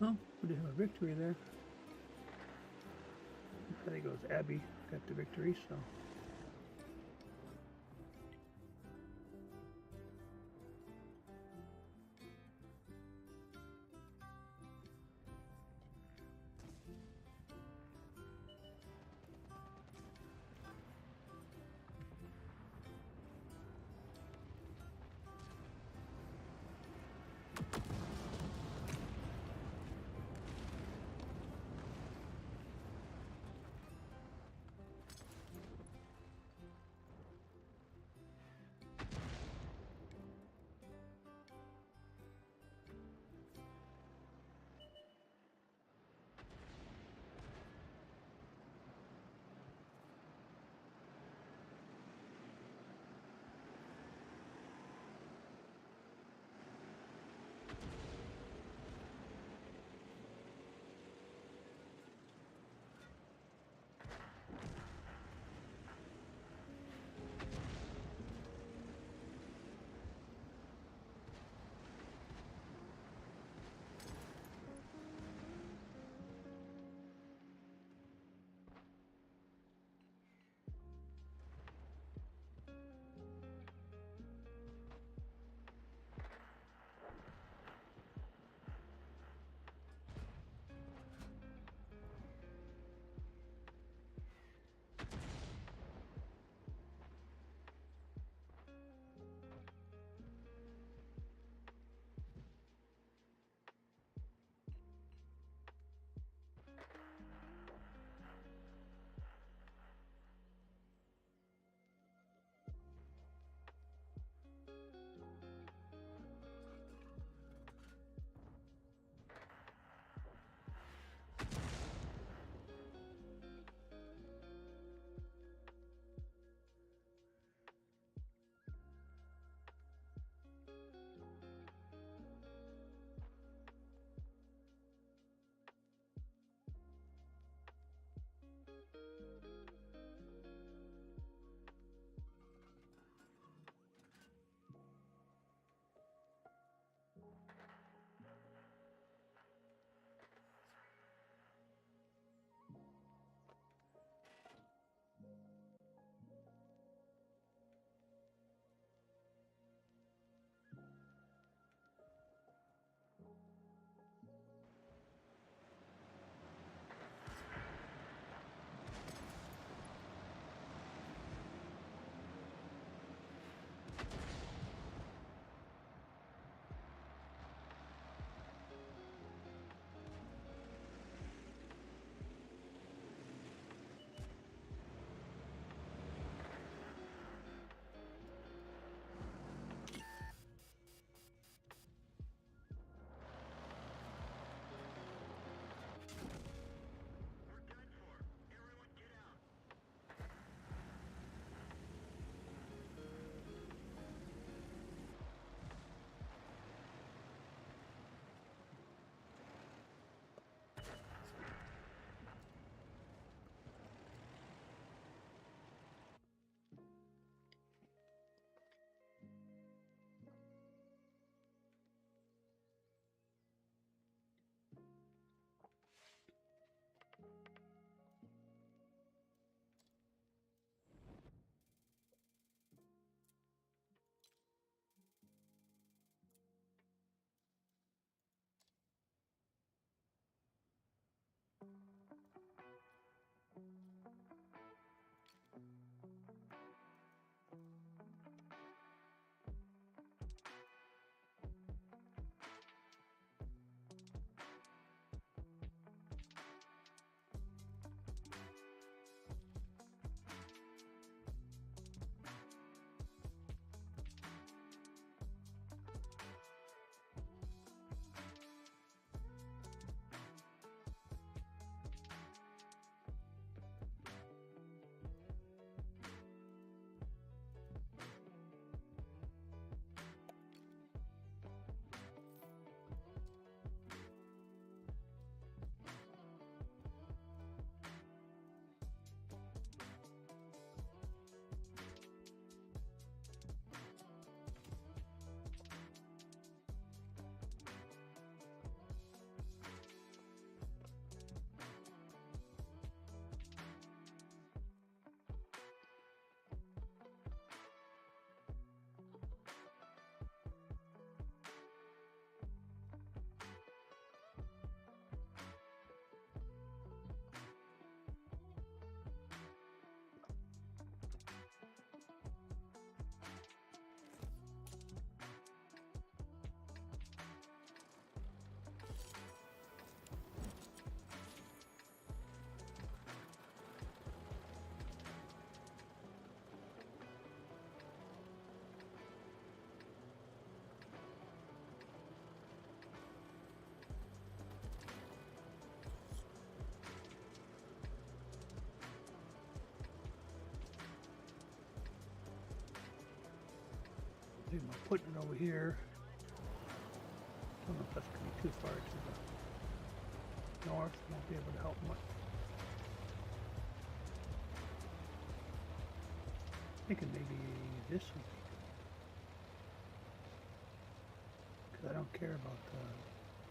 well, we did have a victory there. I think it was Abby got the victory, so. thinking about putting it over here. Don't know if that's going to be too far to the north. Won't be able to help much. Thinking maybe this would be good. Because I don't care about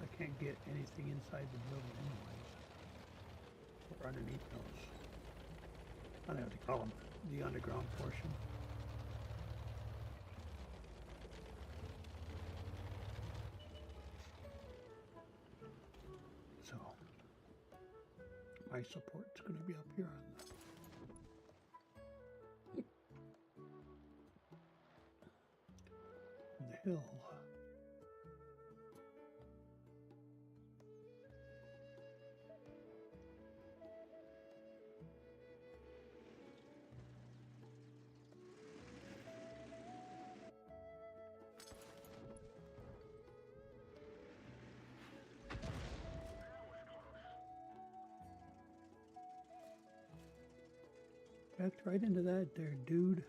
I can't get anything inside the building anyways. Or underneath those. I don't know what to call them. The underground portion. So, my support's going to be up here on the hill. Backed right into that there, dude.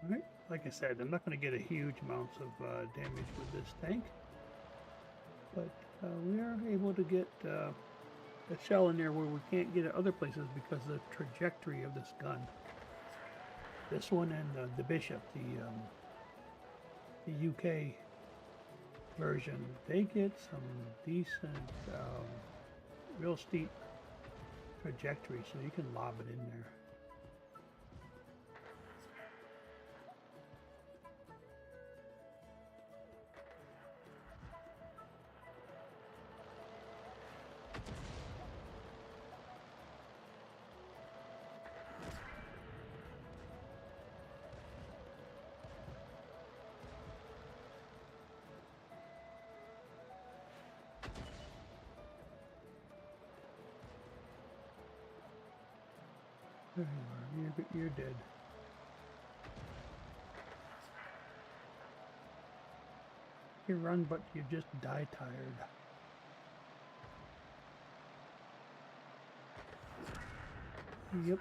Alright, like I said, I'm not going to get a huge amounts of damage with this tank, but we are able to get a shell in there where we can't get it other places because of the trajectory of this gun. This one and the Bishop, the UK version, they get some decent, real steep trajectory, so you can lob it in there. There you are. You're dead. You run, but you just die tired. Yep.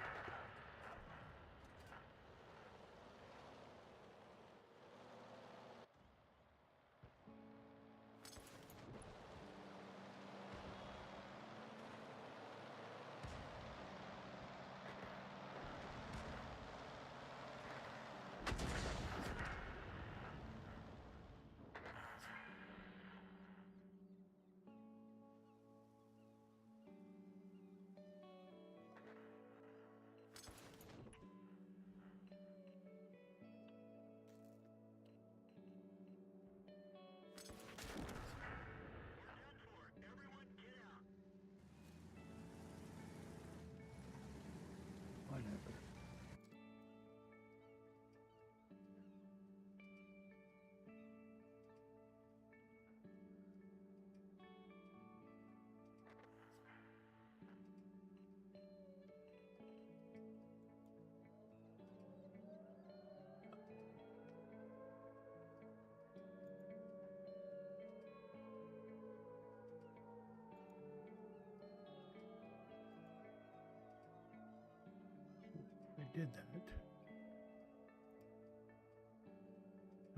did that.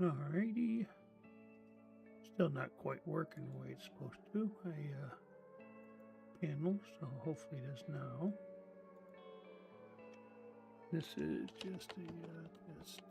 Alrighty. Still not quite working the way it's supposed to. Panel, so hopefully it is now. This is just a test.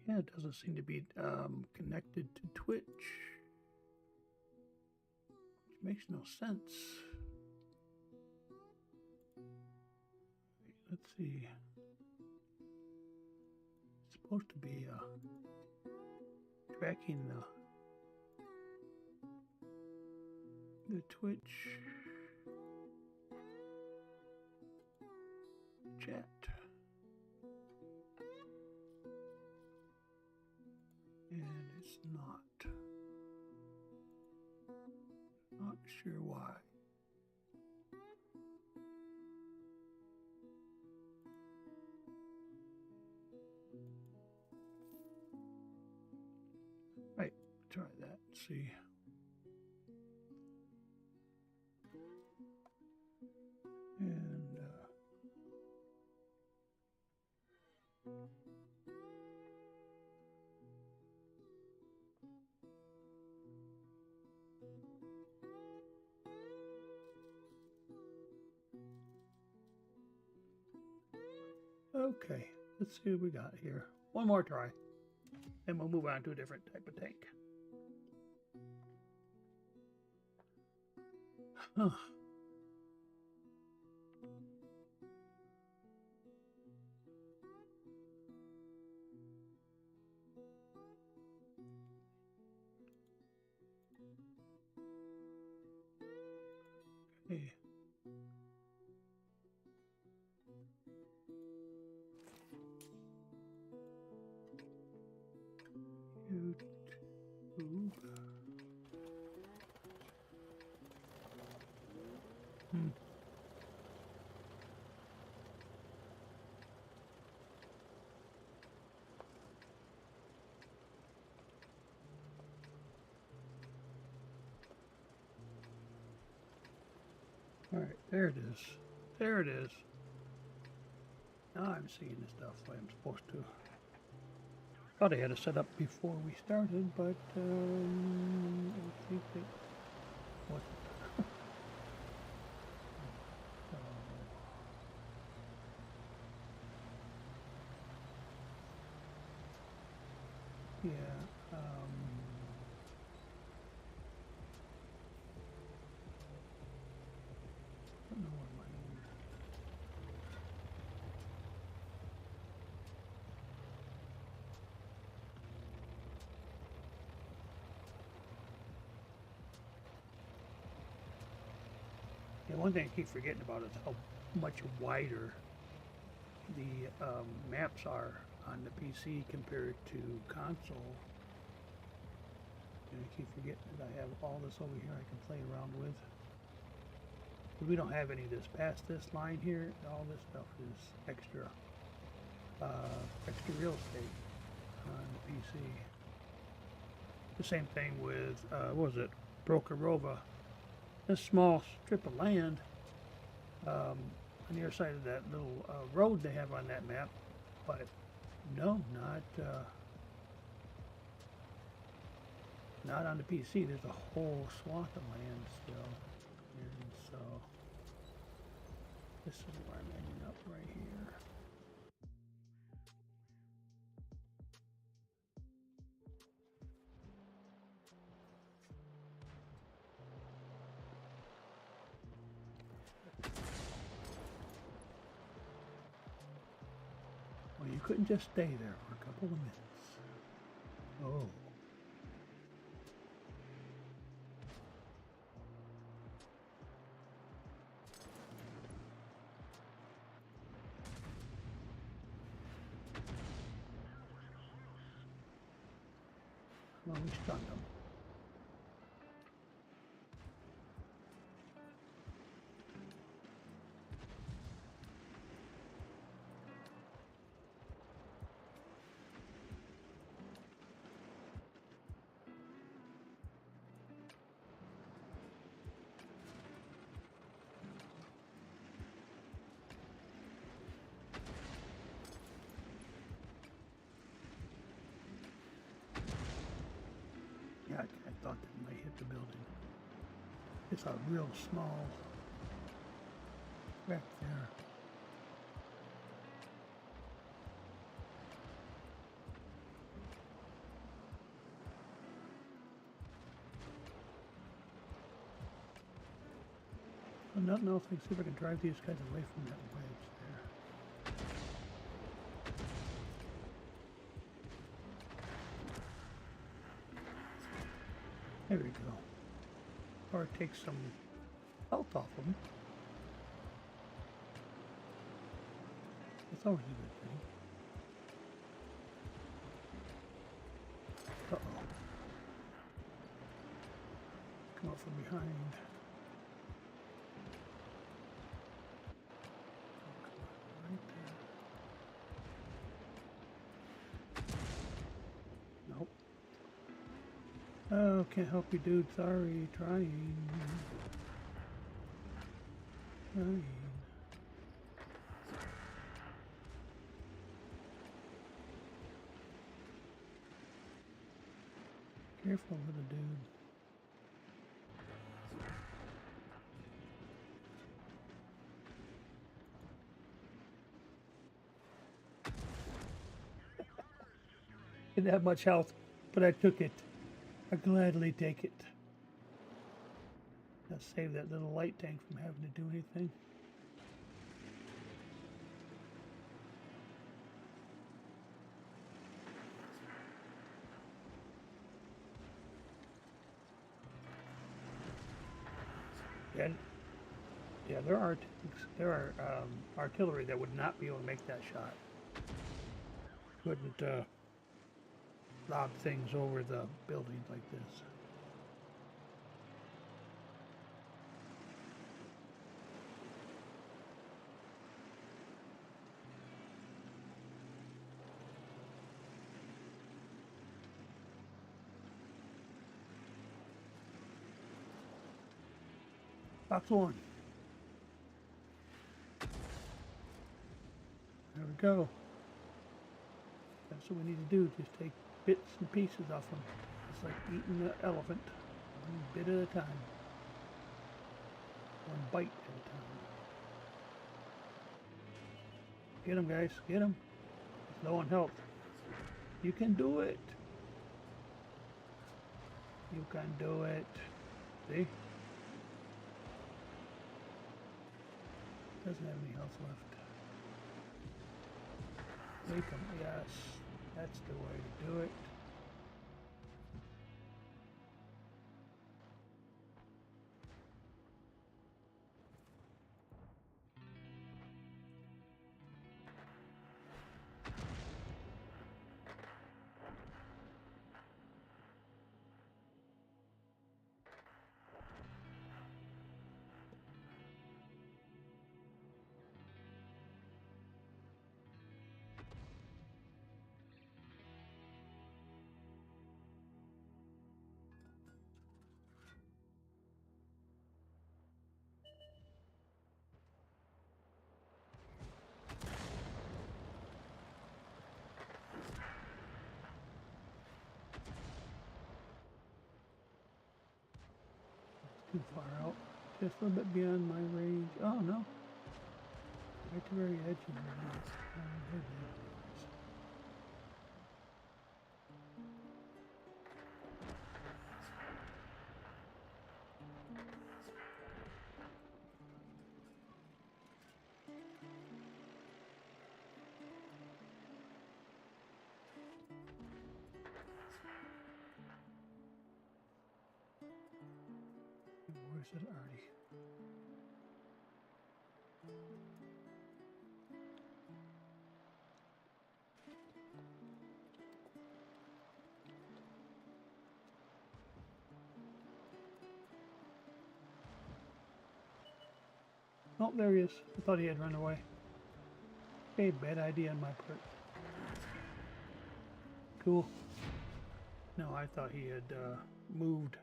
Yeah, it doesn't seem to be connected to Twitch, which makes no sense. Wait, let's see. It's supposed to be tracking the Twitch chat. And it's not. Not sure why. Right, try that, see. And okay, let's see what we got here. One more try, and we'll move on to a different type of tank. Huh. Okay. YouTube. All right, there it is. There it is. Now I'm seeing the stuff the way I'm supposed to. Thought I had it set up before we started, but I think it wasn't. Yeah. I don't know what my Yeah, one thing I keep forgetting about is how much wider the maps are on the PC compared to console. And I keep forgetting that I have all this over here I can play around with. But we don't have any of this past this line here. All this stuff is extra real estate on the PC. The same thing with what was it, Brokarova. This small strip of land on the other side of that little road they have on that map, but no, not on the PC. There's a whole swath of land still, and so this is where I'm ending up right here. couldn't just stay there for a couple of minutes. Oh. Well, we stunned him. Yeah, I thought that might hit the building. It's a real small crack there. Well, nothing else. Let's see if I can drive these guys away from that wedge there. There we go. Or take some health off them. That's always a good thing. Uh-oh. Come up from behind. Right there. Nope. Oh, can't help you, dude. Sorry. Trying. Careful, little dude. Didn't have much health, but I took it. I gladly take it. I'll save that little light tank from having to do anything. And yeah, there are artillery that would not be able to make that shot. Couldn't lob things over the buildings like this. Box one. There we go. That's what we need to do. Just take bits and pieces off them. It's like eating an elephant, one bit at a time. One bite at a time. Get them, guys. Get them. It's low on health. You can do it. You can do it. See? Doesn't have any health left. Make them, yes. That's the way to do it. Too far out. Just a little bit beyond my range. Oh no. Right to the very edge of the range. is it already? Oh, there he is. I thought he had run away. Okay, bad idea on my part. Cool. No, I thought he had moved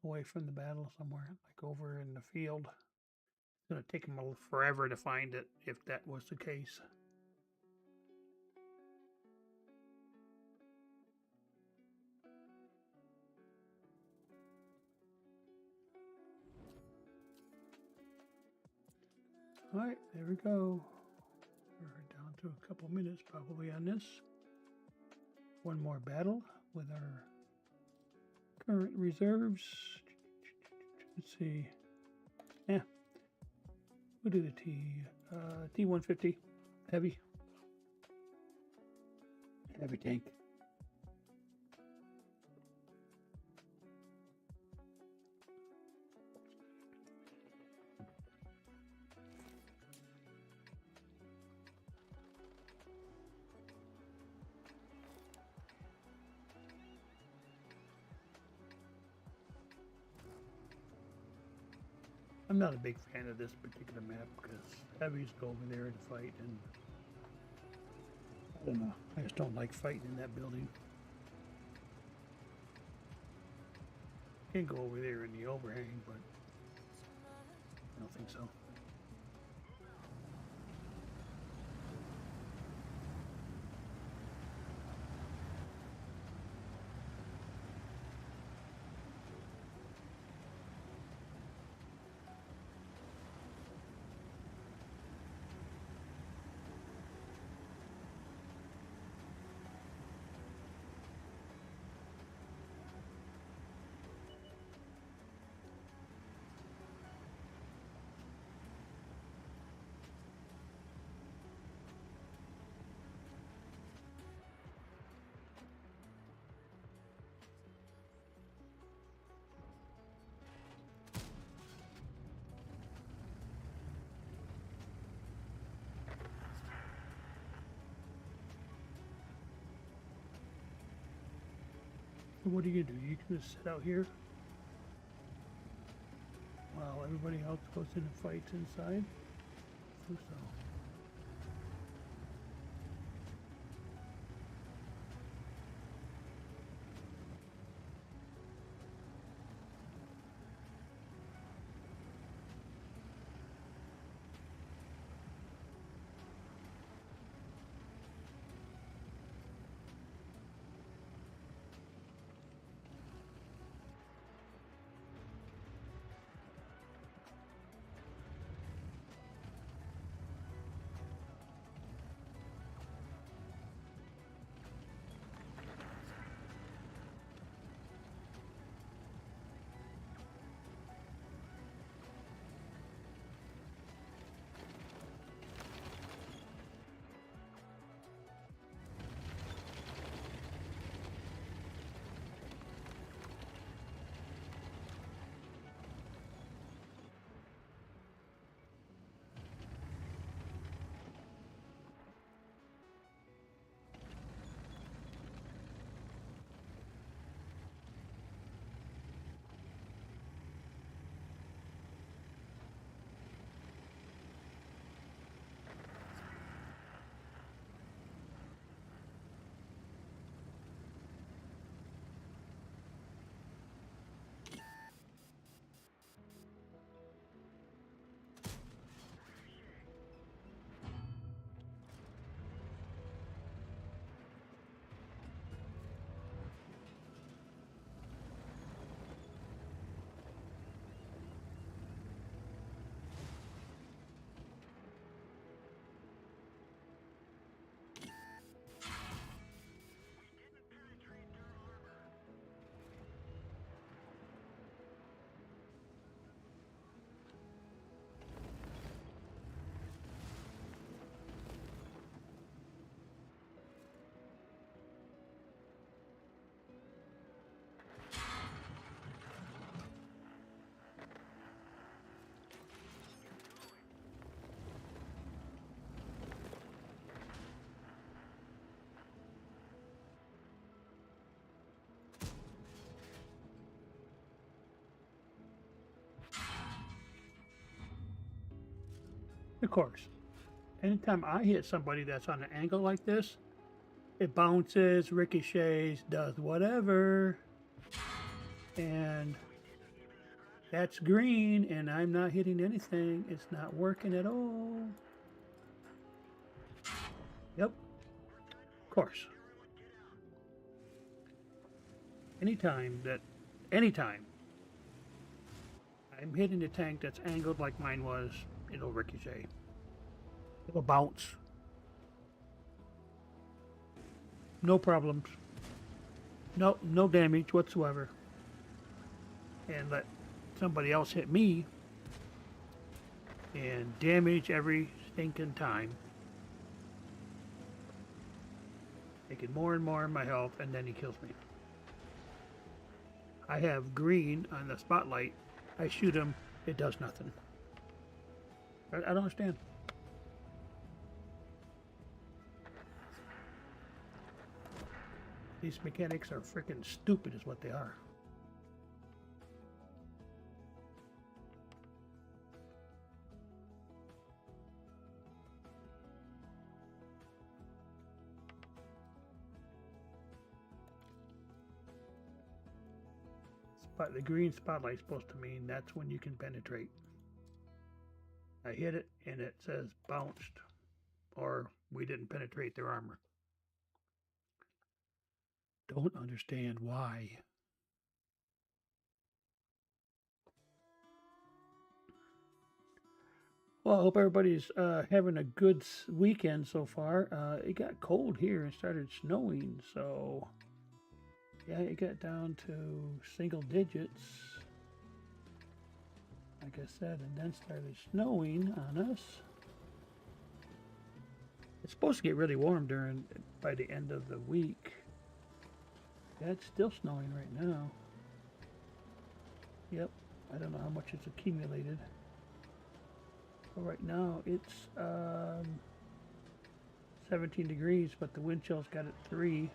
away from the battle somewhere, like over in the field. It's going to take him forever to find it, if that was the case. Alright, there we go. We're down to a couple minutes probably on this. One more battle with our current reserves. Let's see. Yeah. We'll do the T-150 heavy. Heavy tank. I'm not a big fan of this particular map because heavies go over there to fight, and I don't know. I just don't like fighting in that building. Can't go over there in the overhang, but I don't think so. So what do? You can just sit out here while everybody else goes in and fights inside. So. Of course, anytime I hit somebody that's on an angle like this, it bounces, ricochets, does whatever, and that's green, and I'm not hitting anything. It's not working at all. Yep, of course. Anytime I'm hitting a tank that's angled like mine was, it'll ricochet. It'll bounce. No problems. No damage whatsoever. And let somebody else hit me and damage every stinking time. Making more and more of my health, and then he kills me. I have green on the spotlight. I shoot him, it does nothing. I don't understand. These mechanics are freaking stupid is what they are. But the green spotlight's supposed to mean that's when you can penetrate. I hit it and it says bounced, or we didn't penetrate their armor. Don't understand why. Well, I hope everybody's having a good weekend so far. It got cold here and started snowing, so yeah, it got down to single digits, like I said, and then started snowing on us. It's supposed to get really warm by the end of the week. Yeah, it's still snowing right now. Yep, I don't know how much it's accumulated. But right now it's 17 degrees, but the wind chill's got it 3.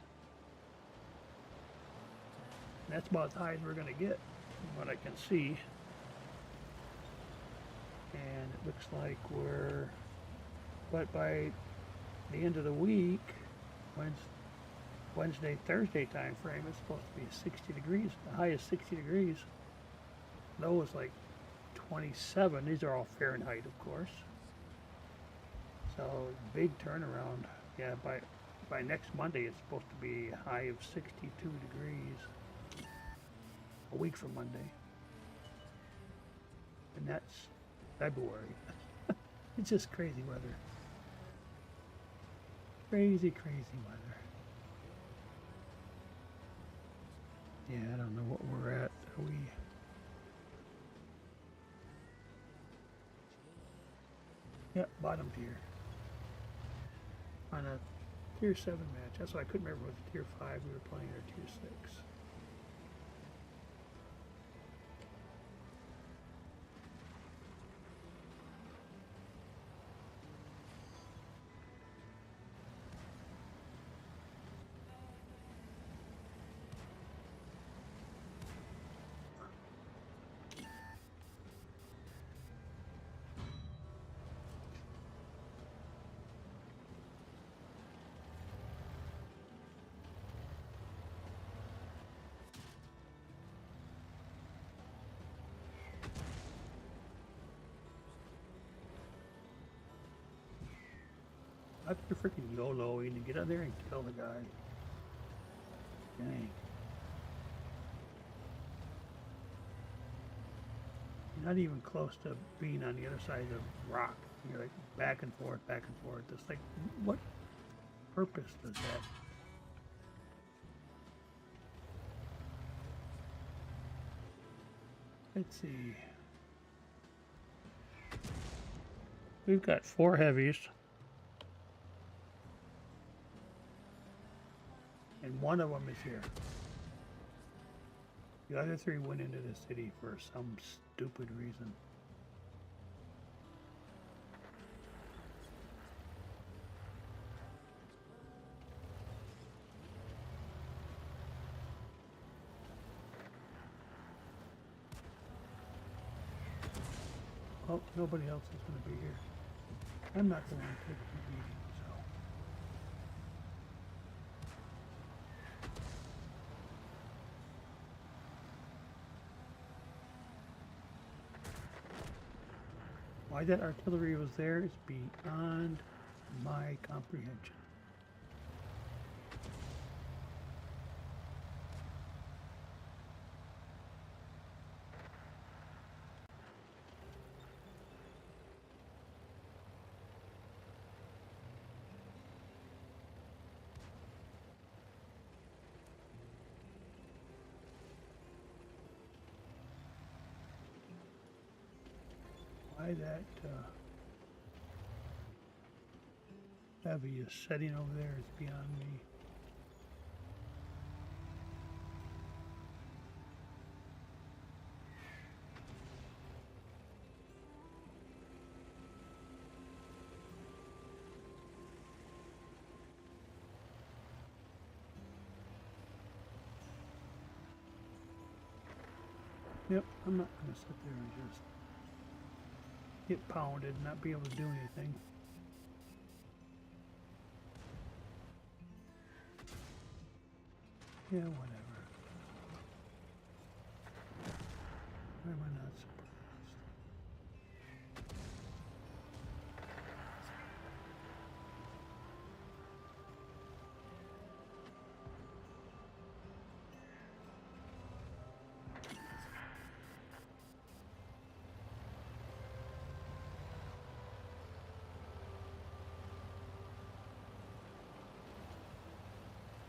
That's about as high as we're going to get, from what I can see. And it looks like but by the end of the week, Wednesday, Thursday time frame, it's supposed to be 60 degrees. The high is 60 degrees. Low is like 27. These are all Fahrenheit, of course. So big turnaround. Yeah, by next Monday, it's supposed to be a high of 62 degrees. A week from Monday. And that's February. It's just crazy weather. Crazy weather. Yeah, I don't know what we're at. Are we... Yep, bottom tier. On a tier 7 match. That's why I couldn't remember if it was tier 5 we were playing or tier 6. After freaking YOLOing and get out there and kill the guy. Dang. You're not even close to being on the other side of the rock. You're like back and forth. It's like, what purpose does that? Let's see. We've got 4 heavies. And one of them is here. The other 3 went into the city for some stupid reason. Oh, nobody else is going to be here. I'm not the one taking the beating, so. Why that artillery was there is beyond my comprehension. Why that heavy is setting over there is beyond me. Yep, I'm not going to sit there and just get pounded and not be able to do anything. Yeah, whatever. Why am I not surprised?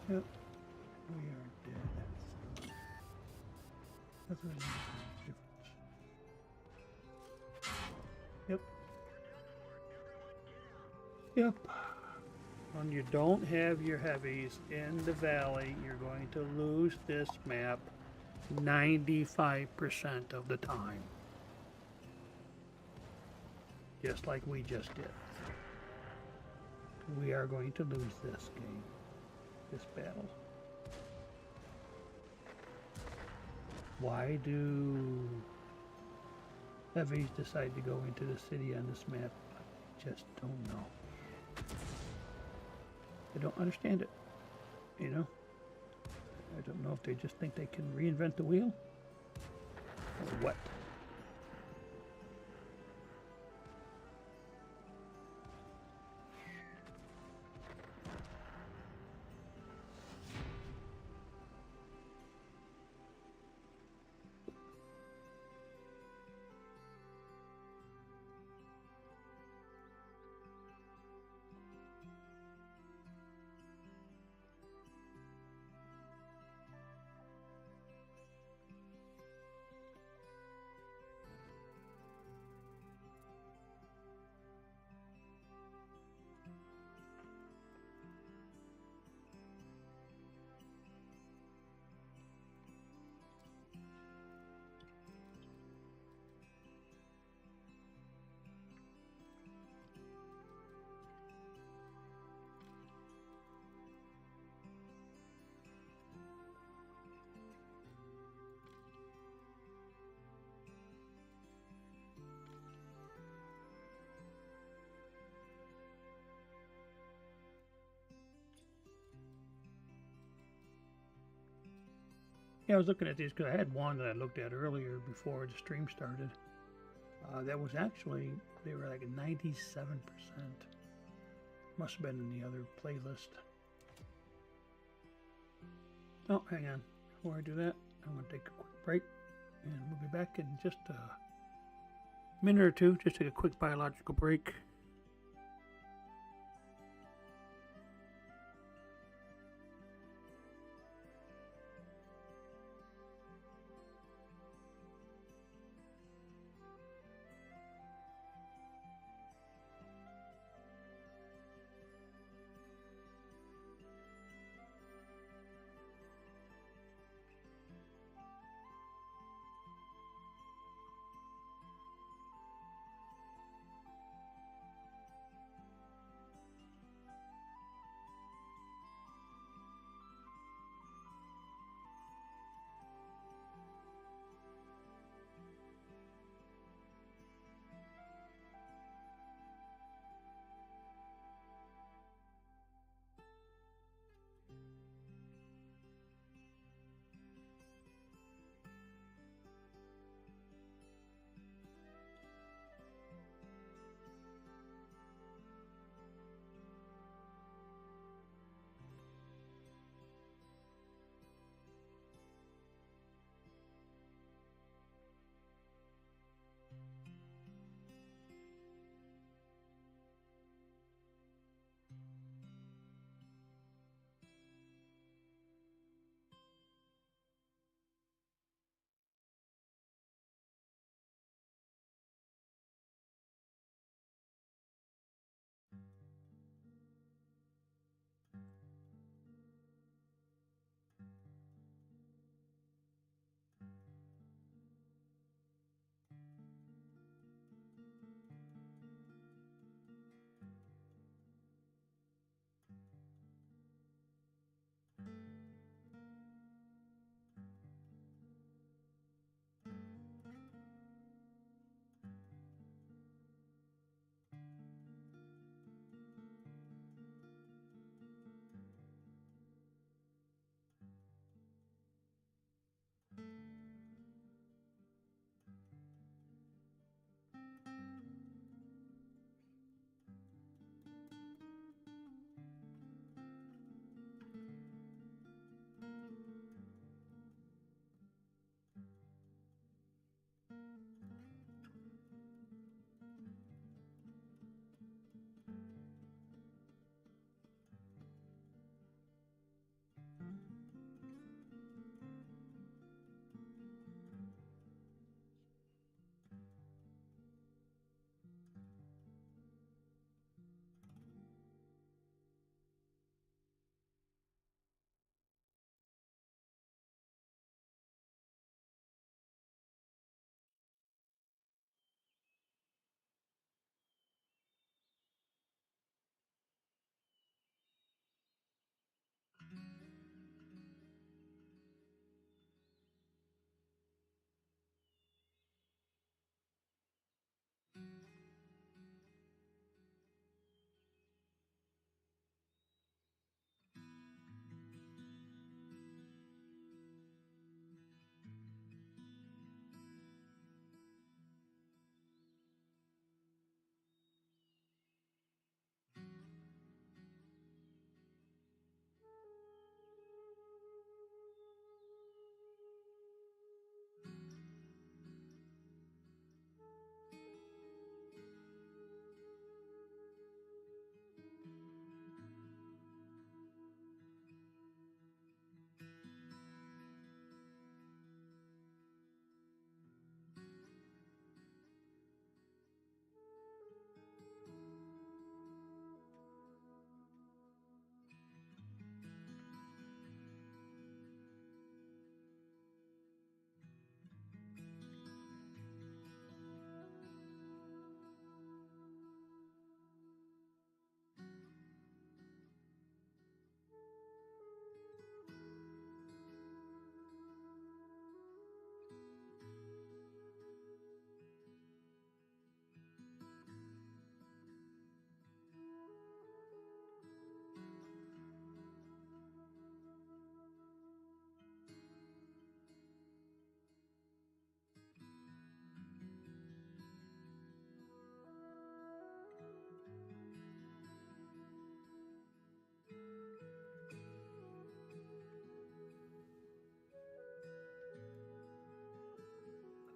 Yep, we are dead. Doesn't really make any difference. Yep. Yep. When you don't have your heavies in the valley, you're going to lose this map 95% of the time. Just like we just did. We are going to lose this game. This battle. Why do heavies decide to go into the city on this map? I just don't know. I don't understand it, you know? I don't know if they just think they can reinvent the wheel or what. Yeah, I was looking at these because I had one that I looked at earlier before the stream started. That was actually, they were like 97%. Must have been in the other playlist. Oh, hang on. Before I do that, I'm going to take a quick break. And we'll be back in just a minute or two. Just take a quick biological break.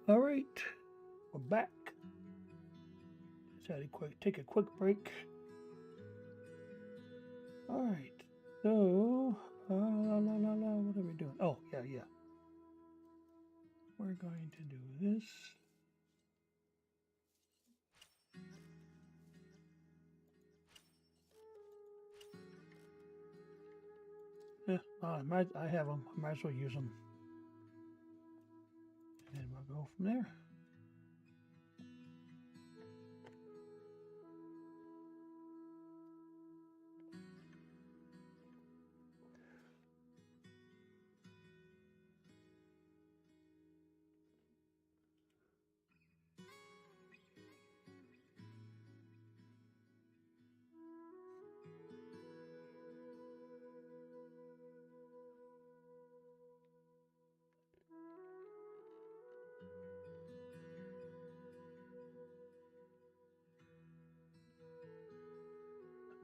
All right, we're back. Just had to take a quick break. All right, so what are we doing? Oh, yeah. We're going to do this. Yeah, I have them. I might as well use them. And we'll go from there.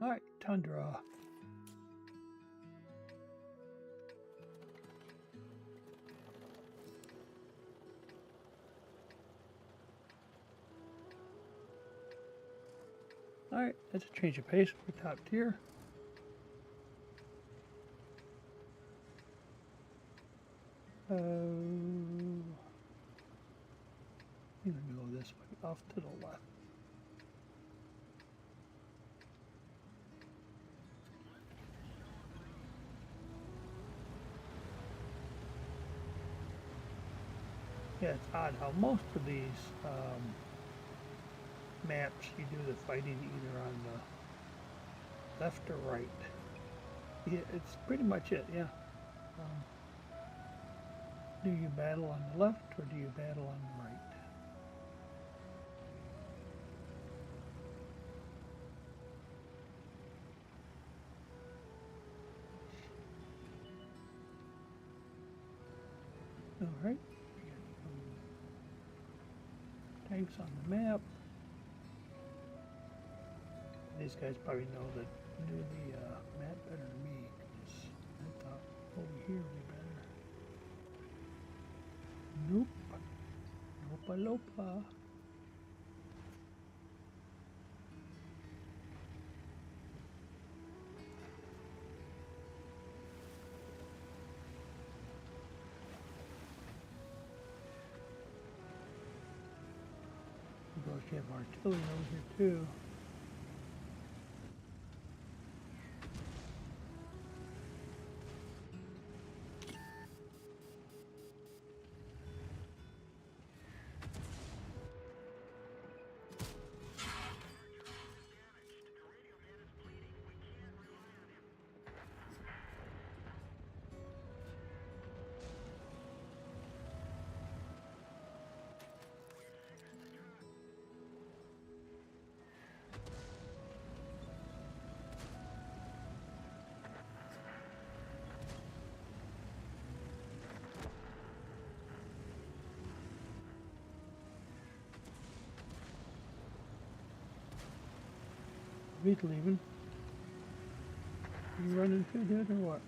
All right, Tundra. All right, that's a change of pace for top tier. I'm gonna go this way, off to the left. Yeah, it's odd how most of these maps you do the fighting either on the left or right. Yeah, it's pretty much it, yeah. Do you battle on the left or do you battle on the right? All right. Tanks on the map. These guys probably know the map better than me, because I thought over here would be better. Nope. Nopa lopa. Of course, you have artillery over here too. He's leaving. You running too good or what?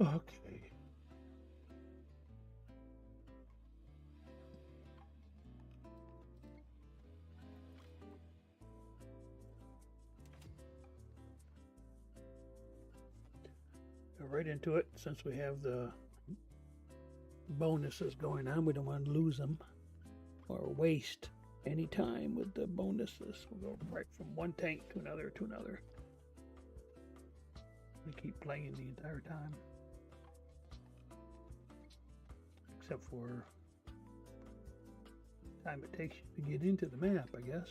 Okay. Go right into it. Since we have the bonuses going on, we don't want to lose them or waste any time with the bonuses. We'll go right from one tank to another to another. We keep playing the entire time, except for time it takes you to get into the map, I guess.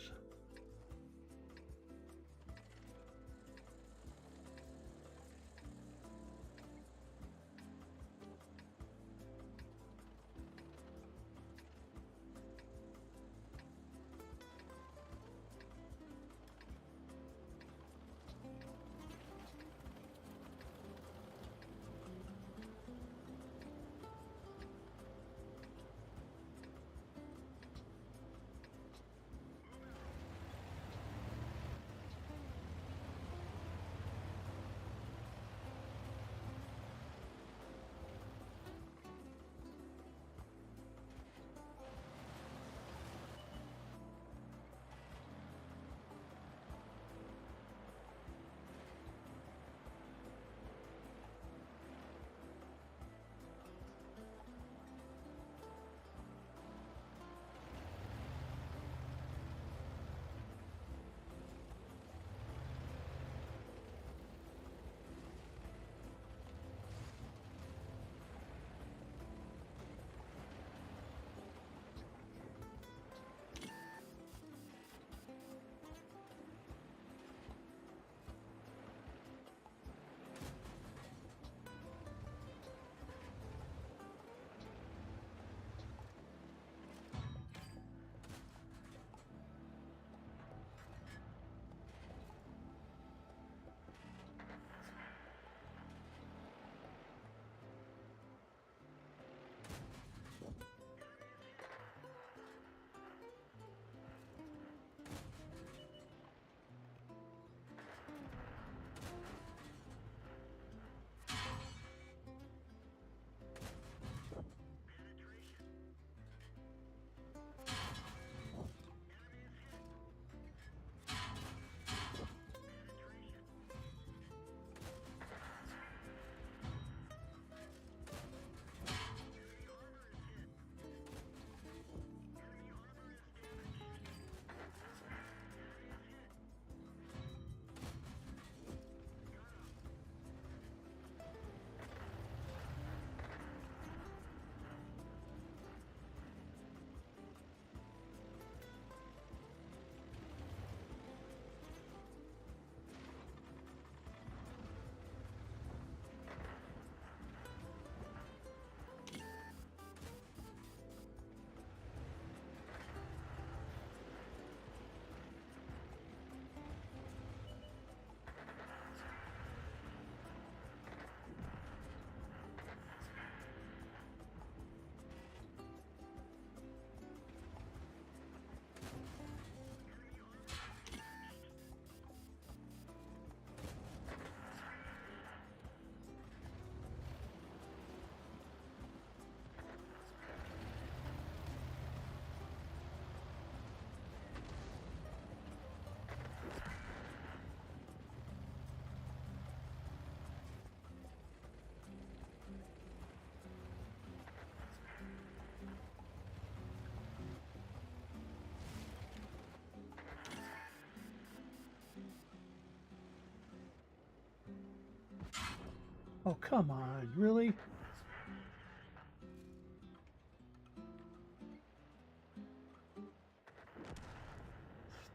Oh, come on, really?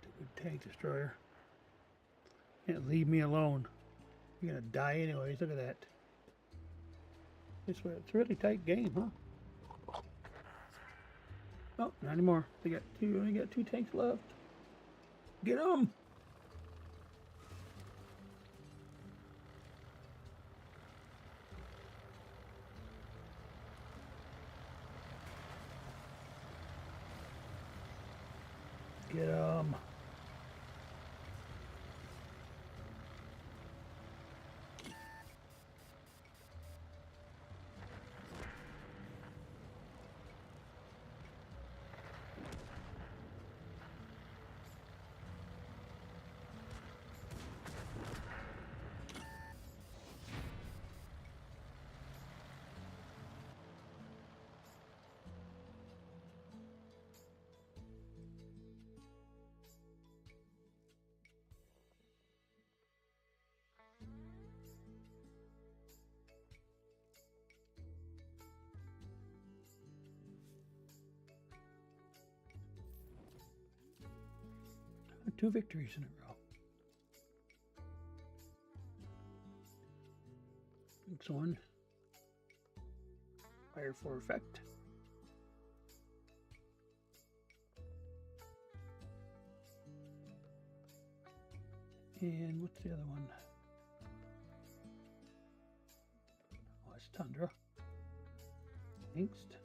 Stupid tank destroyer. Can't leave me alone. You're gonna die anyways. Look at that. It's a really tight game, huh? Oh, not anymore. They got two. Only got two tanks left. Get them! Get them! 2 victories in a row. Next one. Fire for effect. And what's the other one? Oh, it's Tundra. Angst.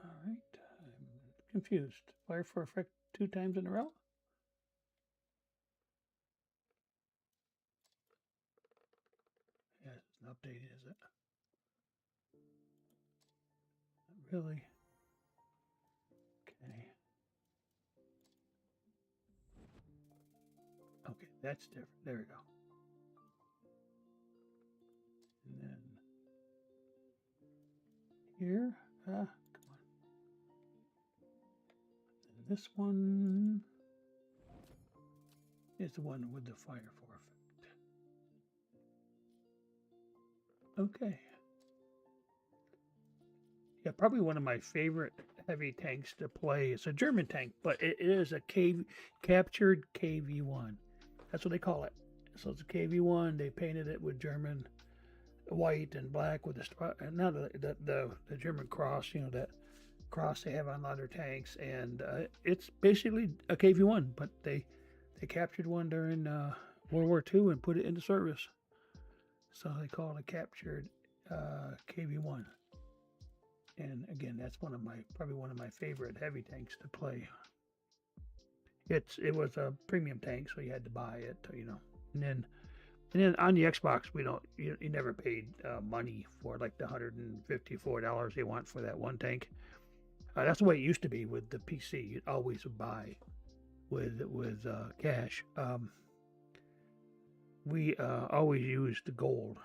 All right. I'm confused. Fire for effect 2 times in a row? Yeah, it's not updated, is it? Not really. Okay. Okay, that's different. There we go. And then here, come on. And this one is the one with the fire for effect. Okay. Yeah, probably one of my favorite heavy tanks to play. It's a German tank, but it is a captured KV-1. That's what they call it. So it's a KV-1. They painted it with German white and black with now the German cross, you know, that cross they have on a lot of their tanks, and it's basically a KV-1, but they captured one during World War II and put it into service. So they call it a captured KV-1. And again, that's probably one of my favorite heavy tanks to play. It was a premium tank, so you had to buy it, you know. And then on the Xbox, you never paid money for like the $154 they want for that one tank. That's the way it used to be with the PC. You'd always buy with cash. We always used the gold,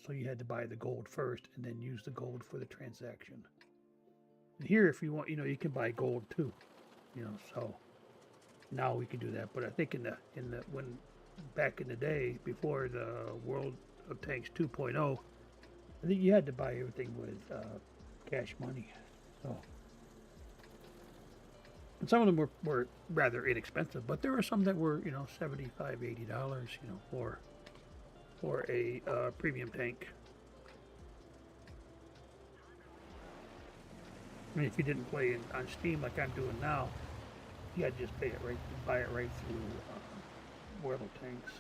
so you had to buy the gold first and then use the gold for the transaction. And here, if you want, you know, you can buy gold too, you know. So now we can do that. But I think back in the day, before the World of Tanks 2.0, I think you had to buy everything with cash money. So, and some of them were rather inexpensive, but there were some that were, you know, $75, $80, you know, for a premium tank. I mean, if you didn't play on Steam like I'm doing now, you had to just buy it right through World of Tanks.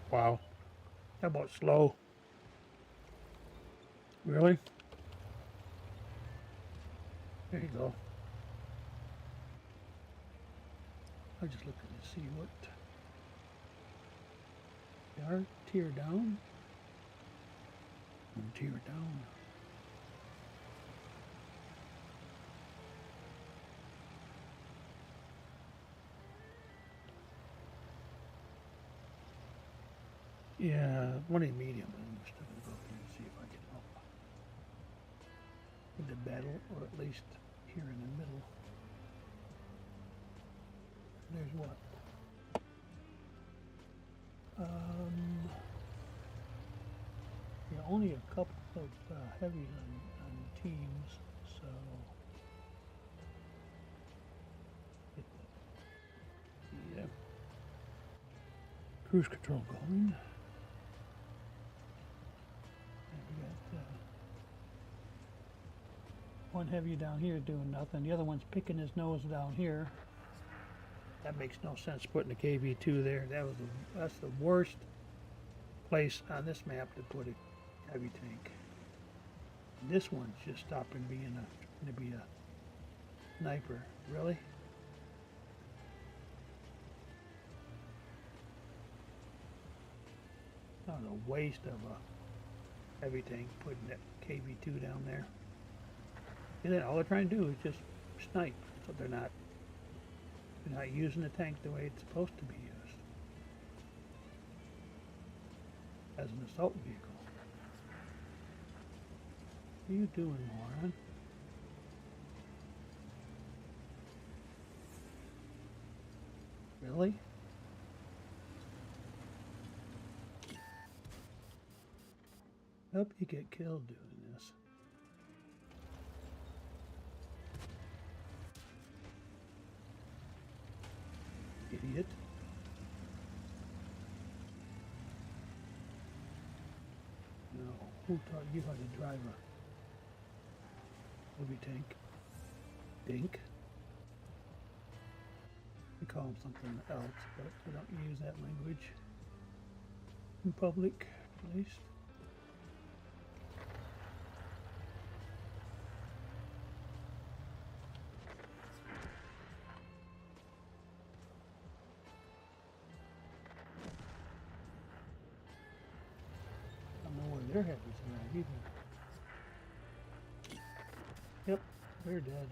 Wow. How about slow? Really? There you go. I just looking to see what they are. Tear down. Tear down. Yeah, one in medium. I'm just going to go through and see if I can help with the battle, or at least here in the middle. There's what? Yeah, only a couple of heavies on teams, so yeah. Cruise control going. And we got one heavy down here doing nothing. The other one's picking his nose down here. That makes no sense putting a KV-2 there. That's the worst place on this map to put a heavy tank. And this one's just stopping being going to be a sniper. Really? That was a waste of a heavy tank putting that KV-2 down there. And then all they're trying to do is just snipe. So they're not using the tank the way it's supposed to be used as an assault vehicle. What are you doing, moron? Really? Hope you get killed doing this. Idiot. No, who taught you how to drive a heavy tank? Dink? We call them something else, but we don't use that language in public, at least. I don't know where their heavies are at either. Yep, they're dead.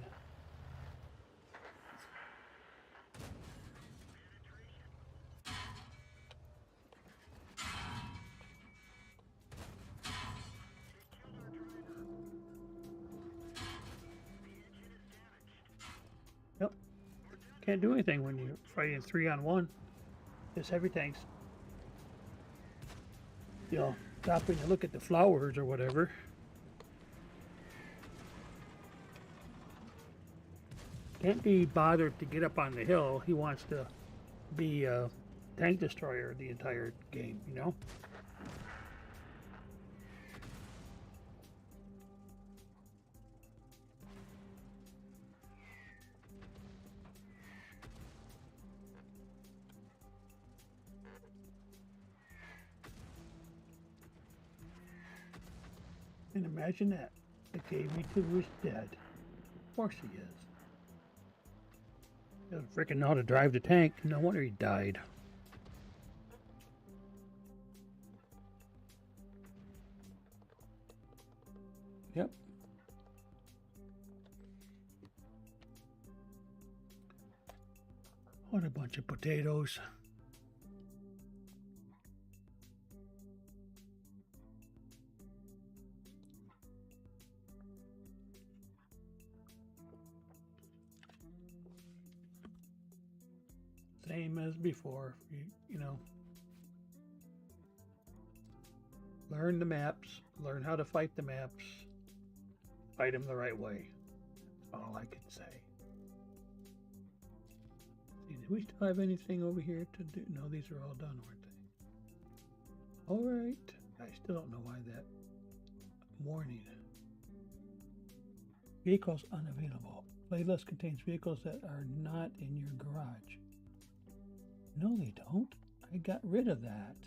Yep. Can't do anything when you're fighting 3-on-1. This heavy tanks, you know, stopping to look at the flowers or whatever. Can't be bothered to get up on the hill. He wants to be a tank destroyer the entire game, you know? And imagine that. The KV-2 is dead. Of course he is. He doesn't freaking know how to drive the tank. No wonder he died. Yep. What a bunch of potatoes. Same as before, you know. Learn the maps, learn how to fight the maps, fight them the right way. That's all I can say. See, do we still have anything over here to do? No, these are all done, aren't they? Alright. I still don't know why that warning. Vehicles unavailable. Playlist contains vehicles that are not in your garage. No, they don't. I got rid of that.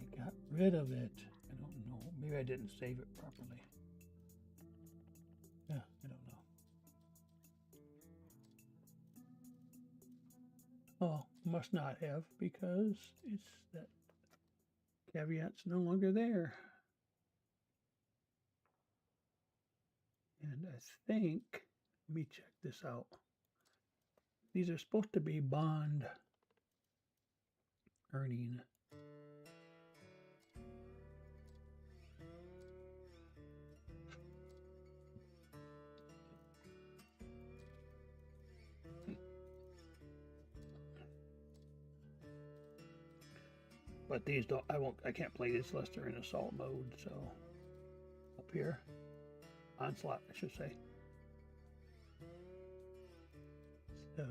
I got rid of it. I don't know. Maybe I didn't save it properly. Yeah, I don't know. Oh, must not have because it's that caveat's no longer there. And I think, let me check this out. These are supposed to be bond earning. But these don't, I can't play these unless they're in assault mode, so up here. Onslaught, I should say. So,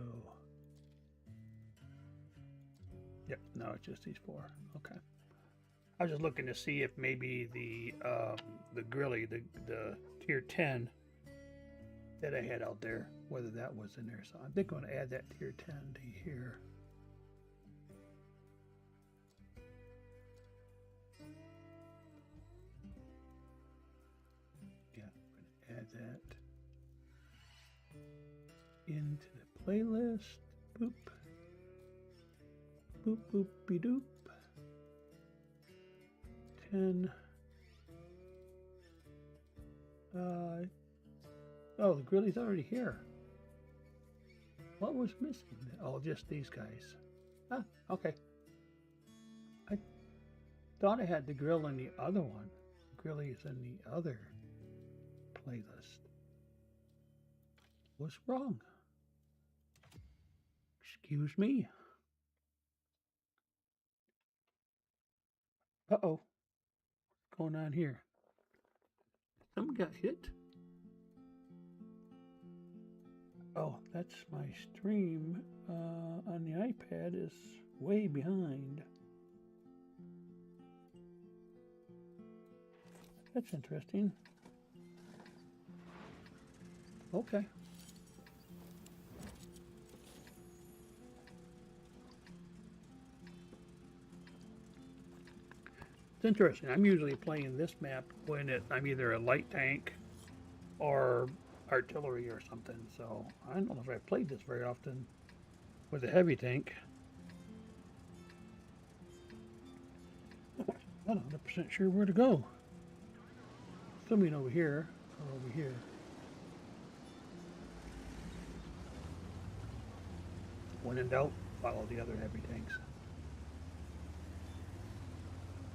yep, no, it's just these four. Okay. I was just looking to see if maybe the Grilly, the tier 10 that I had out there, whether that was in there. So I think I'm going to add that tier 10 to here. Yeah, I'm going to add that into the playlist. Boop. Boop, boopy doop. 10. Oh, the Grilly's already here. What was missing? Oh, just these guys. Ah, okay. I thought I had the grill in the other one. The Grilly is in the other playlist. Was wrong. Excuse me. Uh-oh. What's going on here? Something got hit? Oh, that's my stream on the iPad is way behind. That's interesting. Okay. It's interesting. I'm usually playing this map when I'm either a light tank or artillery or something. So I don't know if I've played this very often with a heavy tank. Not 100% sure where to go. Assuming over here or over here. When in doubt, follow the other heavy tanks.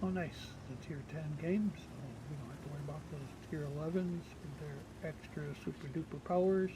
Oh, nice. It's a tier 10 game, so we don't have to worry about those tier 11s with their extra super duper powers.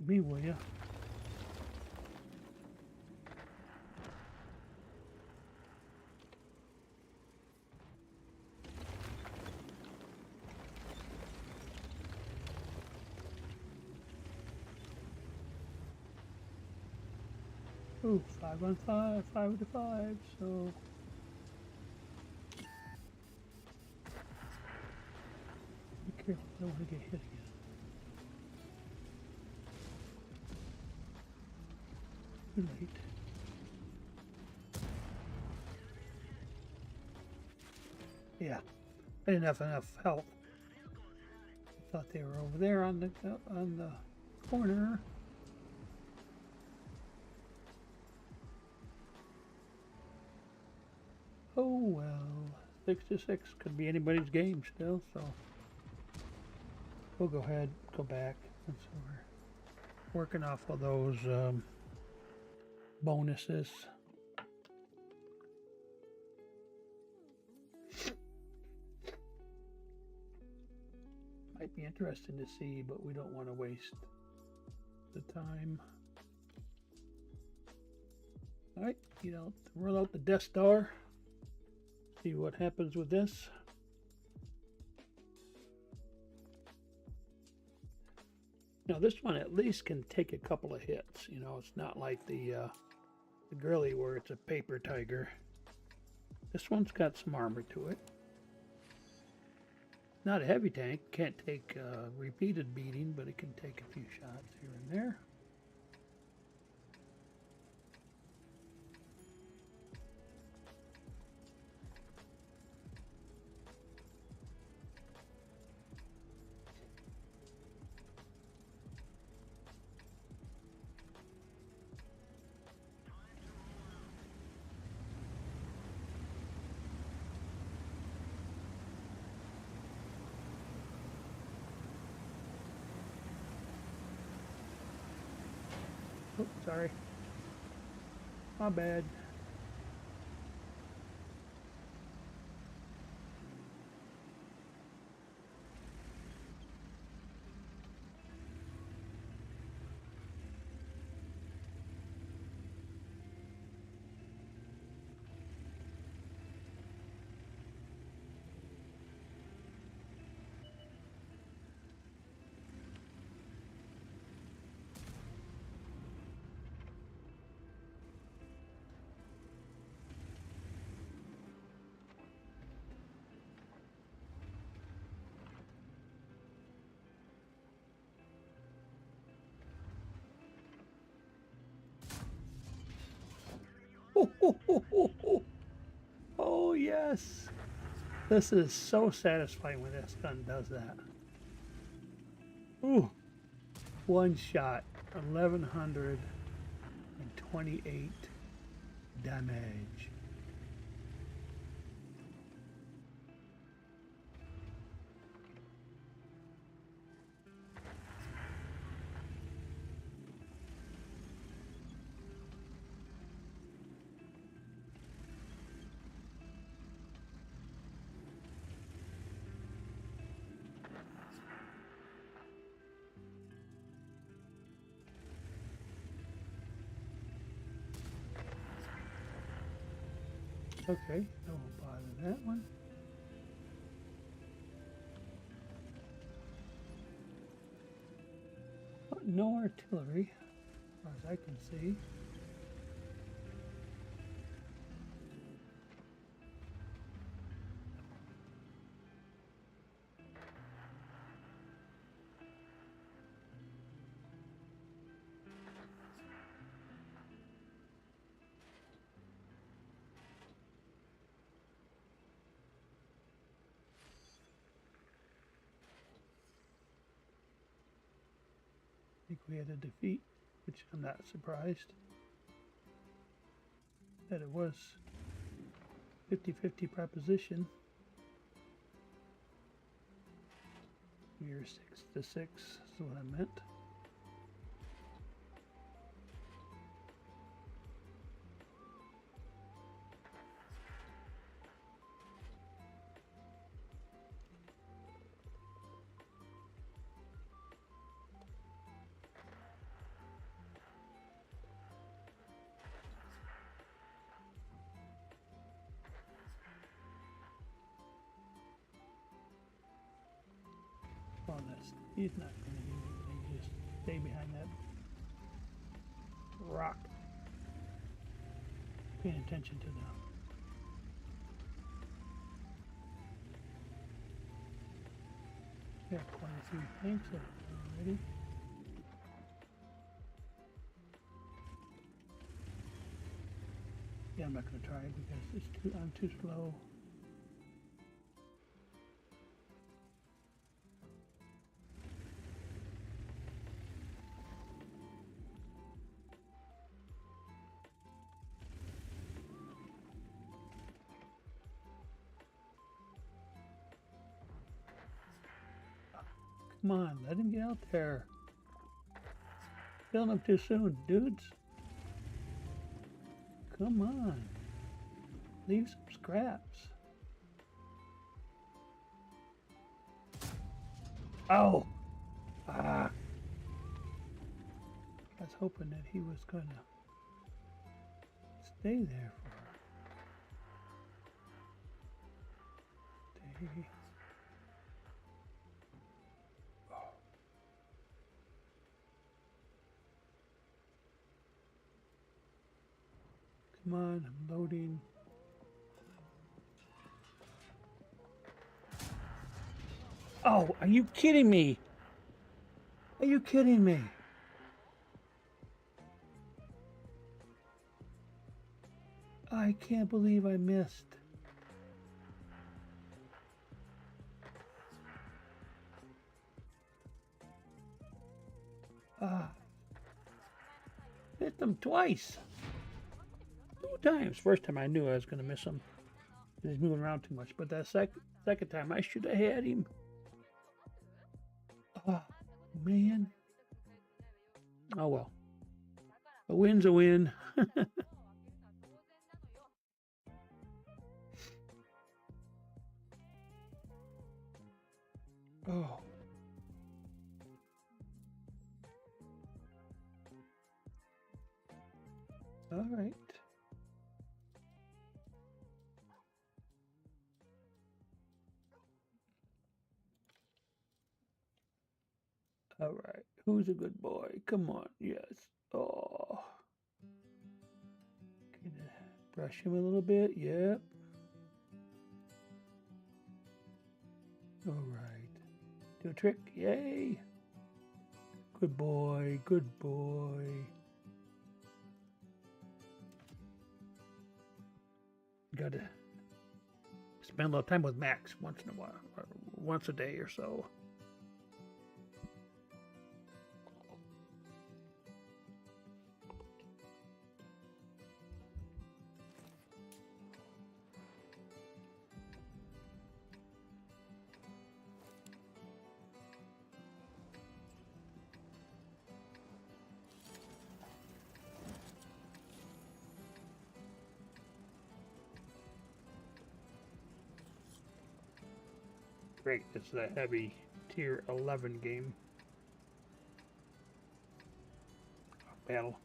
Me, will ya? Ooh, 5-on-5, 5-to-5, so... Be careful, I don't want to get hit again. Too late. Yeah, I didn't have enough health. I thought they were over there on the corner. Oh well, 6-6 could be anybody's game still, so we'll go ahead, go back, and so we're working off of those bonuses. Might be interesting to see, but we don't want to waste the time. All right, roll out the Death Star. See what happens with this. Now this one at least can take a couple of hits. It's not like the girly where it's a paper tiger. This one's got some armor to it. Not a heavy tank, can't take repeated beating, but it can take a few shots here and there. Oh, sorry. My bad. Oh, yes. This is so satisfying when this gun does that. Ooh. One shot. 1,128 damage. Okay, I won't bother that one. Oh, no artillery, as far as I can see. I think we had a defeat, which I'm not surprised that it was 50-50 proposition. You're 6-6 is what I meant. Well, he's not going to do anything. Just stay behind that rock. Paying attention to them. There are 23 tanks already. Yeah, I'm not going to try it because I'm too slow. Come on, let him get out there. Killing him too soon, dudes. Come on. Leave some scraps. Oh! Ah! I was hoping that he was gonna stay there for a day. Come on, I'm loading. Oh, are you kidding me? Are you kidding me? I can't believe I missed. Ah. Hit them twice. 2 times. First time I knew I was going to miss him. He's moving around too much. But that second time I should have had him. Oh, man. Oh, well. A win's a win. Oh. All right. All right. Who's a good boy? Come on. Yes. Oh. Gonna brush him a little bit. Yep. All right. Do a trick. Yay. Good boy. Good boy. Gotta spend a little time with Max once in a while, or once a day or so. Great, it's a heavy tier 11 game. Battle.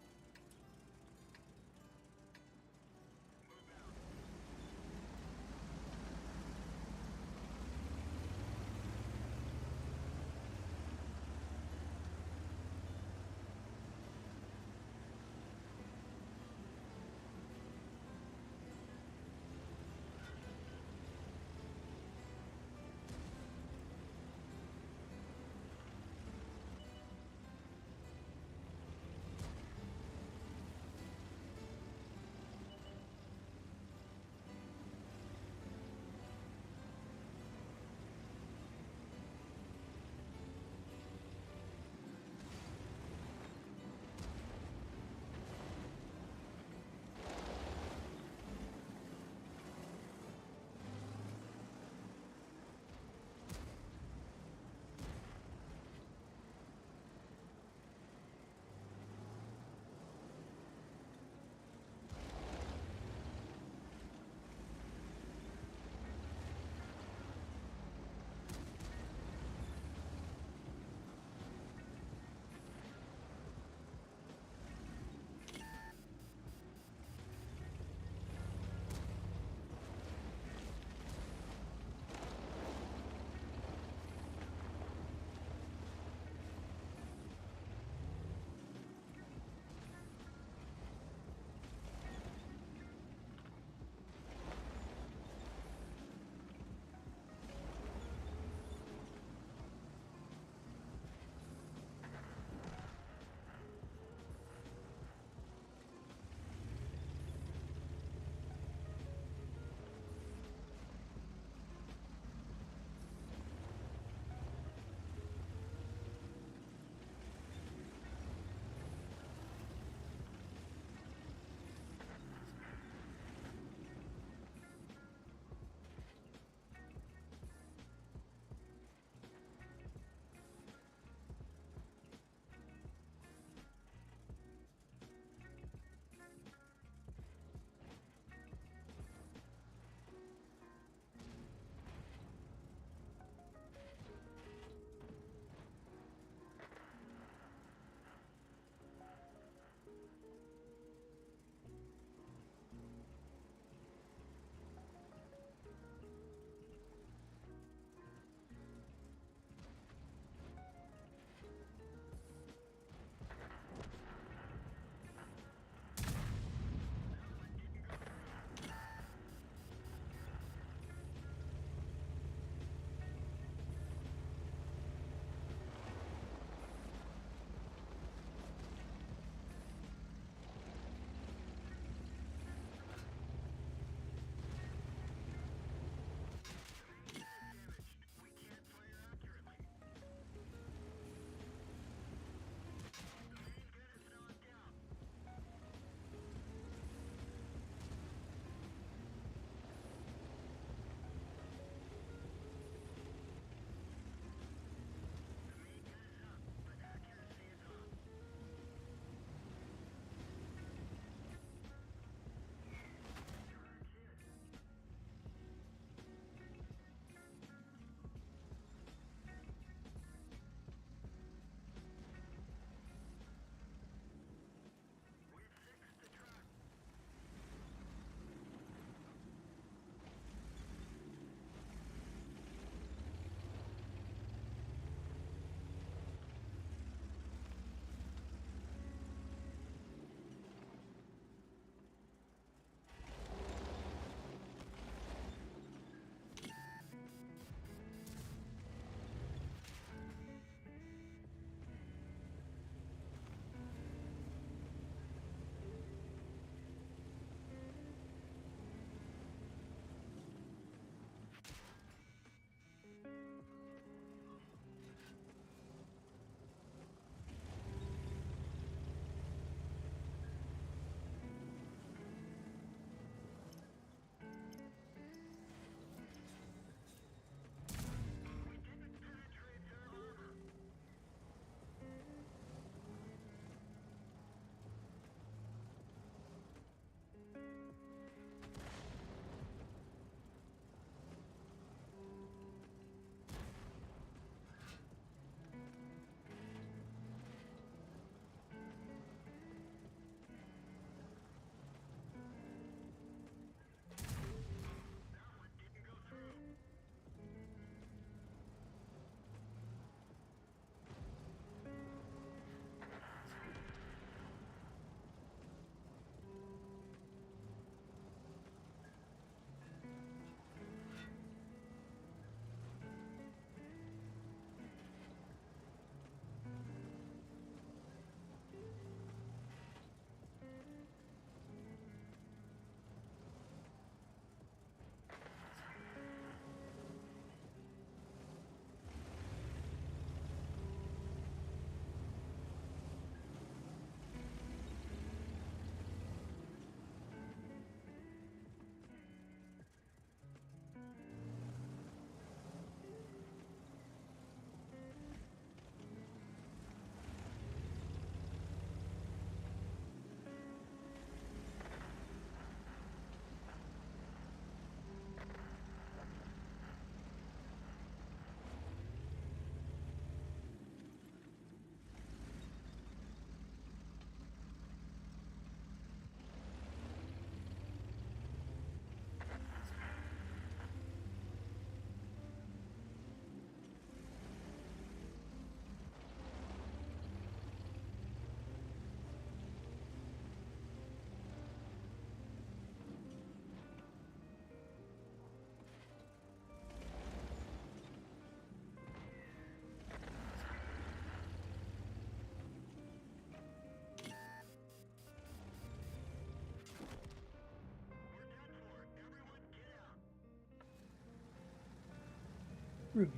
Review.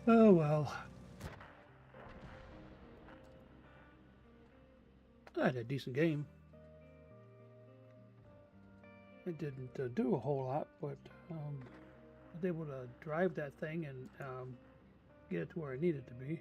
Oh well. I had a decent game. I didn't do a whole lot, but I was able to drive that thing and get it to where I needed to be.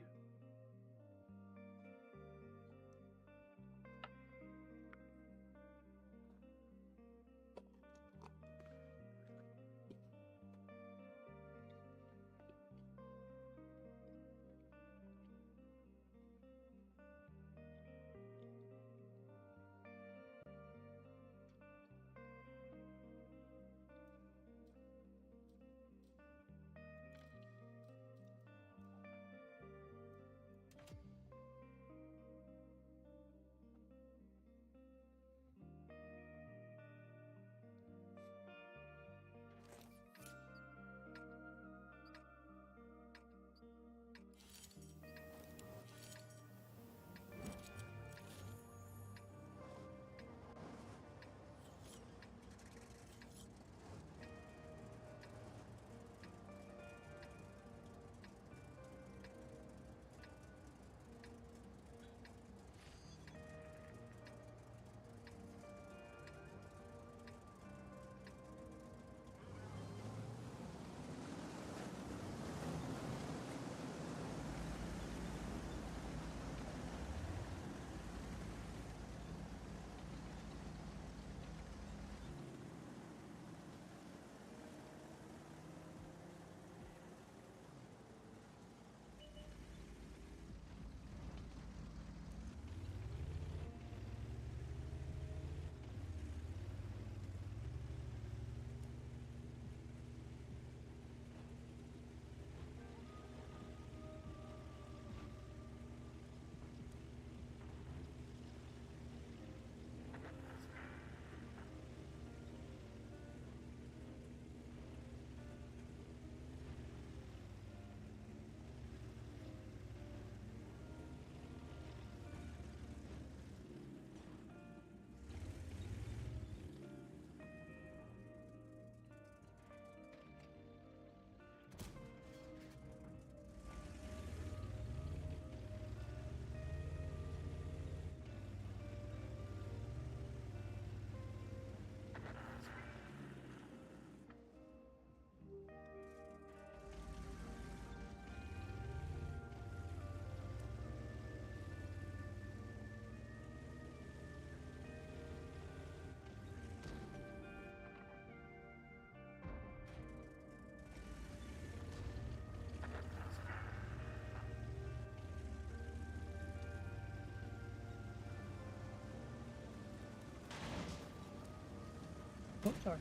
Oh, sorry.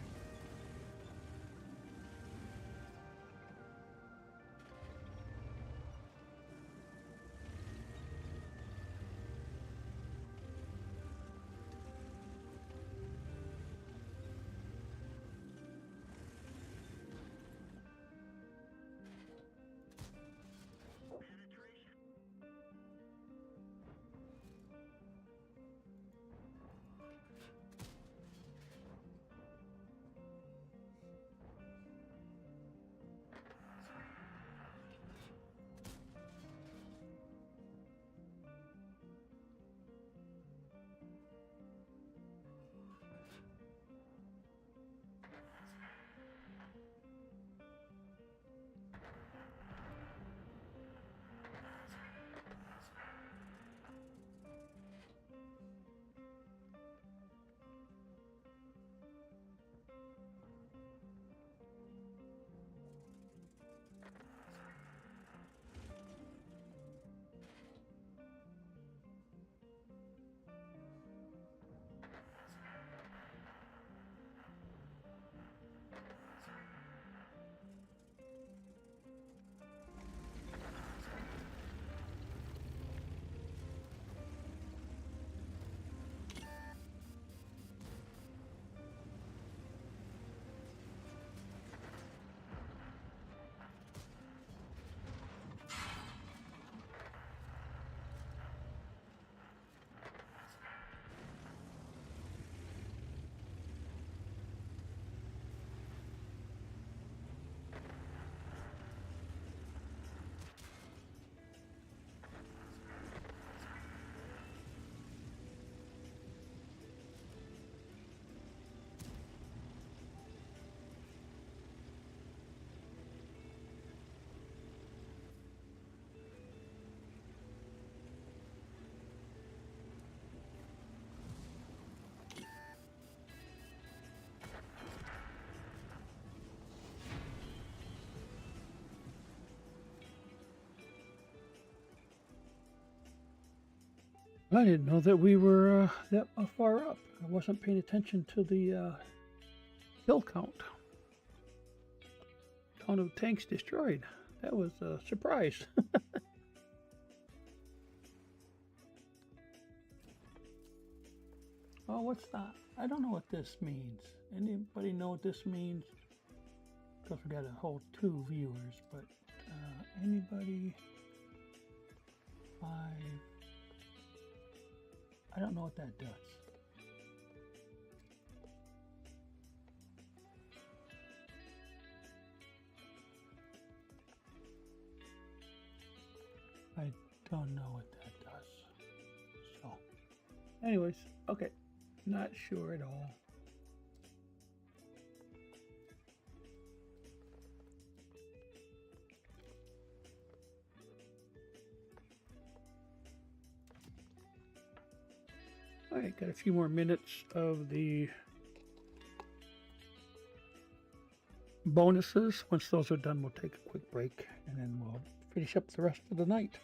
I didn't know that we were that far up. I wasn't paying attention to the kill count. Count of tanks destroyed. That was a surprise. Oh, what's that? I don't know what this means. Anybody know what this means? Because we got a whole 2 viewers, but anybody? 5. I don't know what that does. I don't know what that does. So, anyways, okay. Not sure at all. All right, got a few more minutes of the bonuses. Once those are done, we'll take a quick break and then we'll finish up the rest of the night.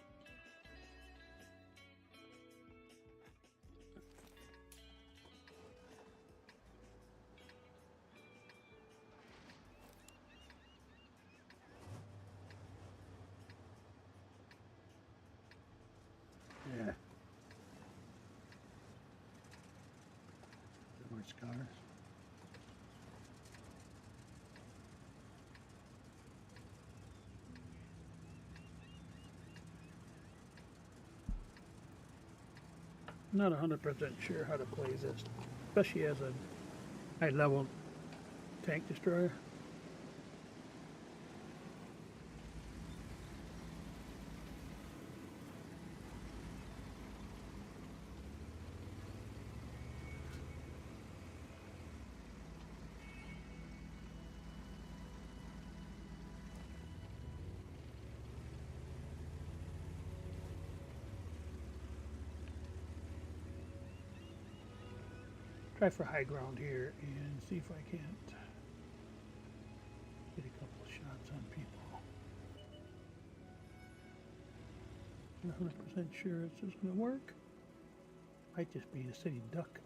Yeah. More scars. Not 100% sure how to play this, especially as a high-level tank destroyer. Try for high ground here and see if I can't get a couple of shots on people. Not 100% sure this is going to work. Might just be a city duck.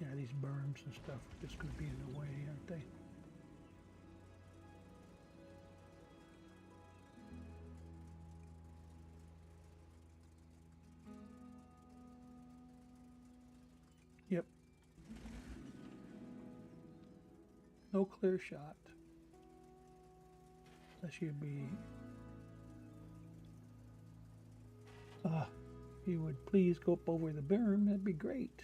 Yeah, these berms and stuff are just going to be in the way, aren't they? Yep. No clear shot. Unless you'd be... if you would please go up over the berm, that'd be great.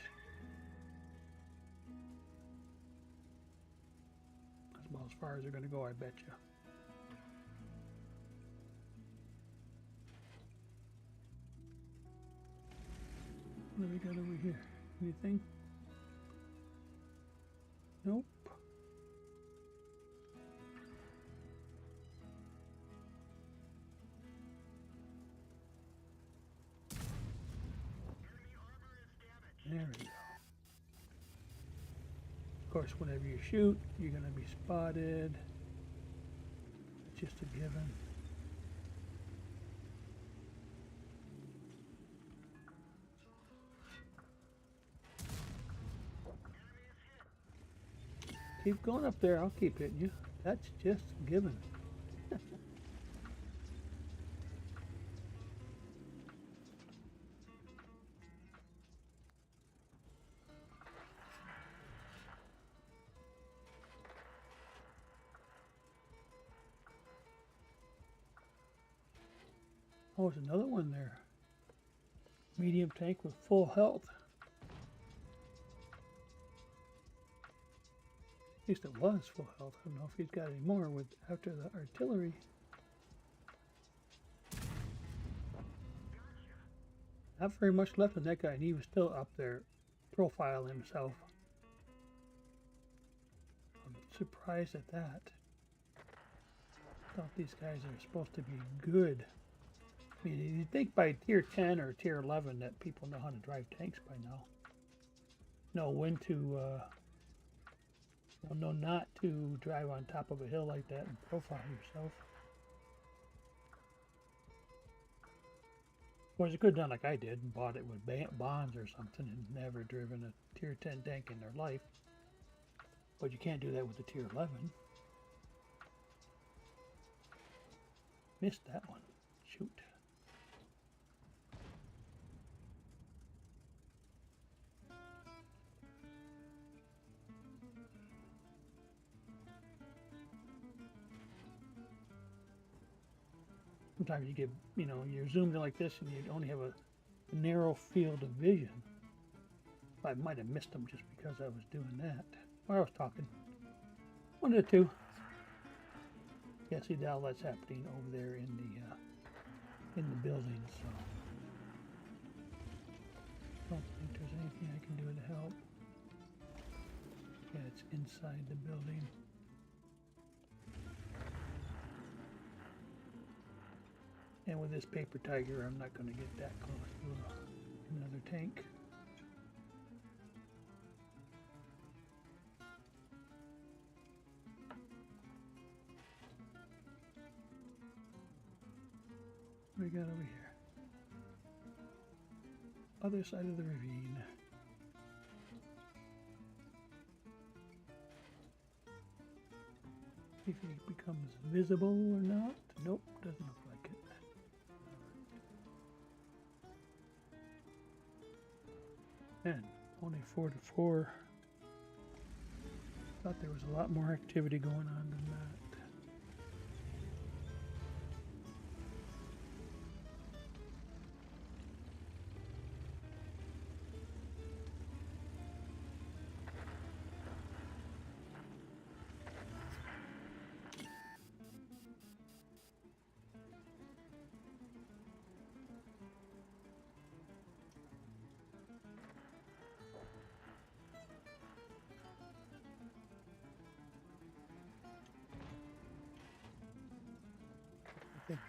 That's about as far as they're going to go, I bet you. What do we got over here? Anything? Nope. There we go. Of course, whenever you shoot, you're going to be spotted. It's just a given. Keep going up there, I'll keep hitting you. That's just a given. Oh, there's another one there. Medium tank with full health. At least it was full health. I don't know if he's got any more with after the artillery. Not very much left in that guy, and he was still up there profiling himself. I'm surprised at that. I thought these guys are supposed to be good. I mean, you'd think by tier 10 or tier 11 that people know how to drive tanks by now. Know when to You'll know not to drive on top of a hill like that and profile yourself. Of course, you could have done like I did and bought it with bonds or something and never driven a tier 10 tank in their life. But you can't do that with a tier 11. Missed that one. Shoot. Sometimes you get, you're zoomed in like this and you only have a narrow field of vision. I might have missed them just because I was doing that. Or I was talking. One of the two. Yeah, see now that's happening over there in the building, so I don't think there's anything I can do to help. Yeah, it's inside the building. And with this paper tiger, I'm not going to get that close to another tank. What do we got over here? Other side of the ravine. If he becomes visible or not. Nope, doesn't look like it. Man, only 4 to 4. Thought there was a lot more activity going on than that. I think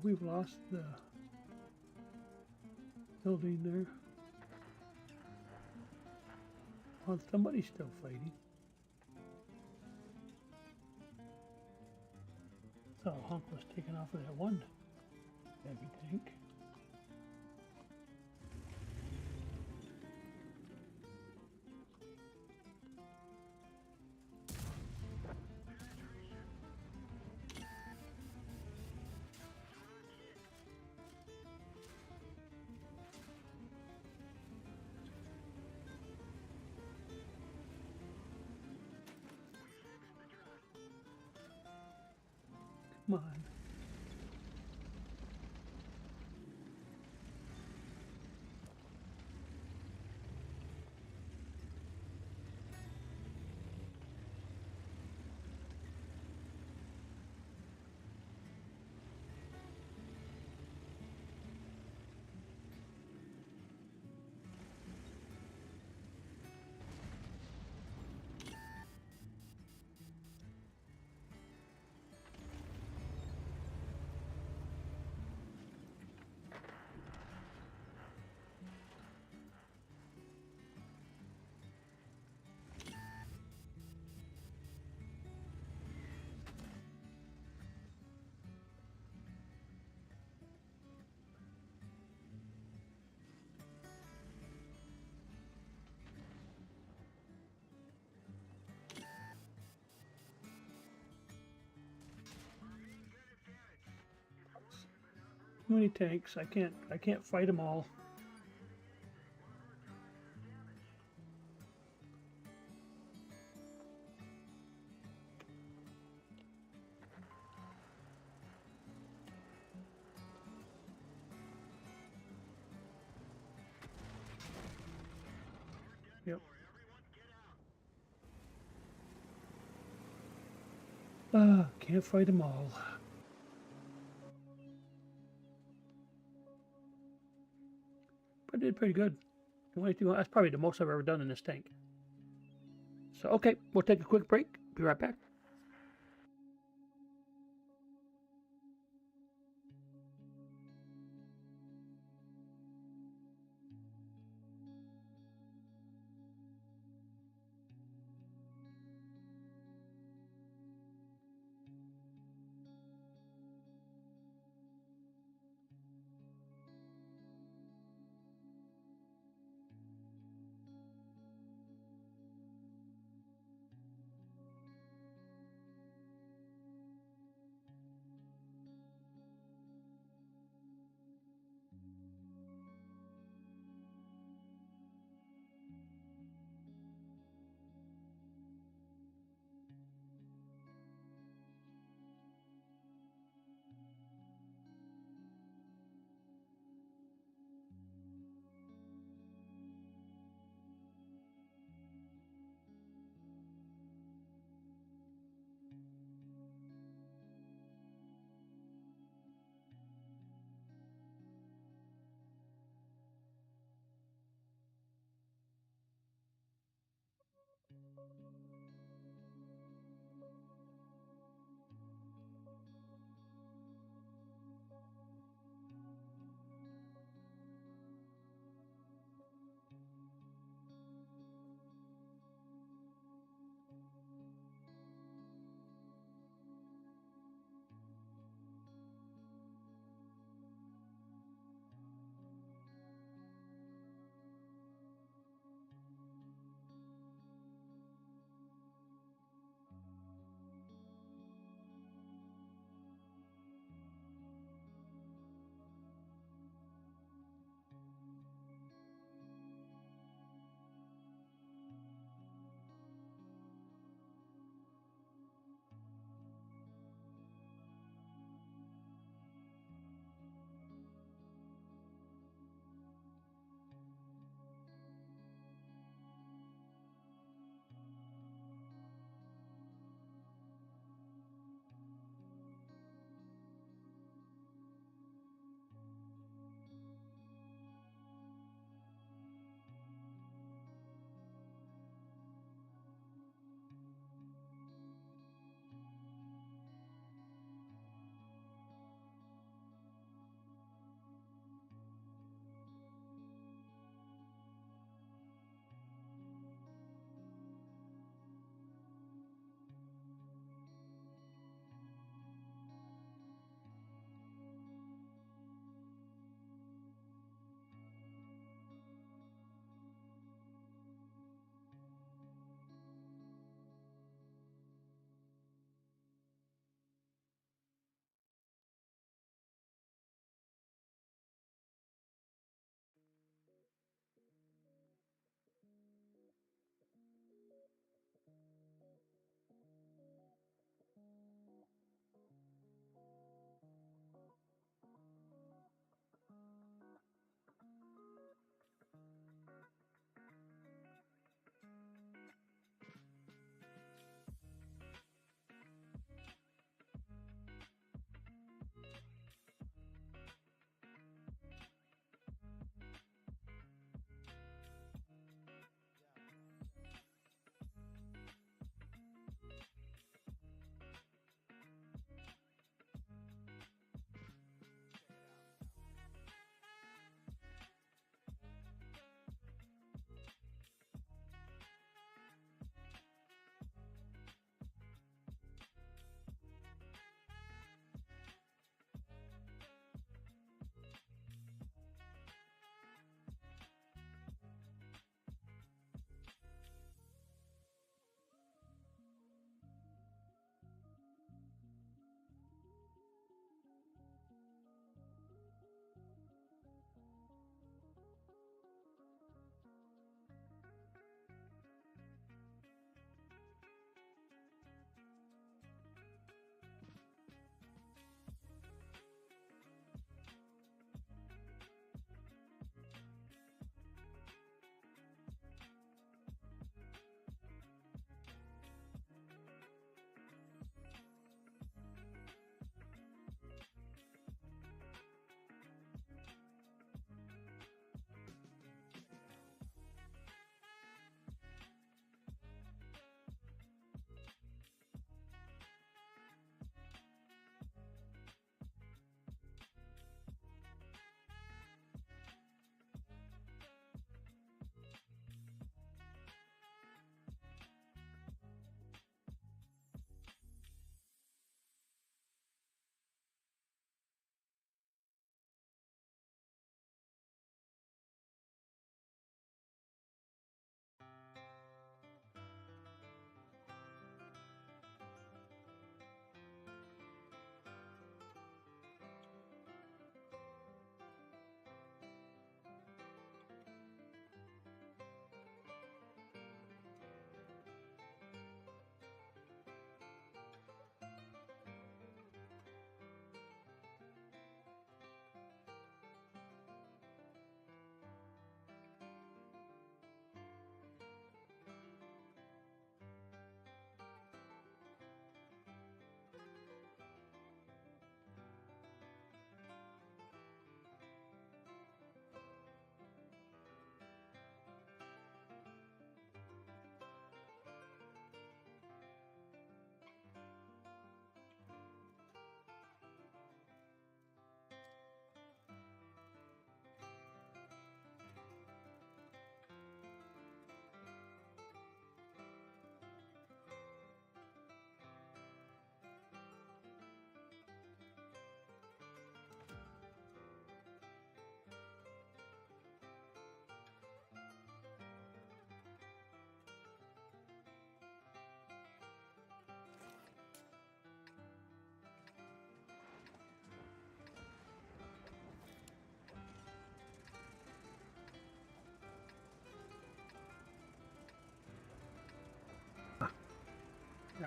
we've lost the building there. Oh, somebody's still fighting. So Hunk was taken off of that one heavy tank. Come on. Too many tanks. I can't fight them all. Yep. Can't fight them all. But I did pretty good. That's probably the most I've ever done in this tank. So, okay, we'll take a quick break. Be right back.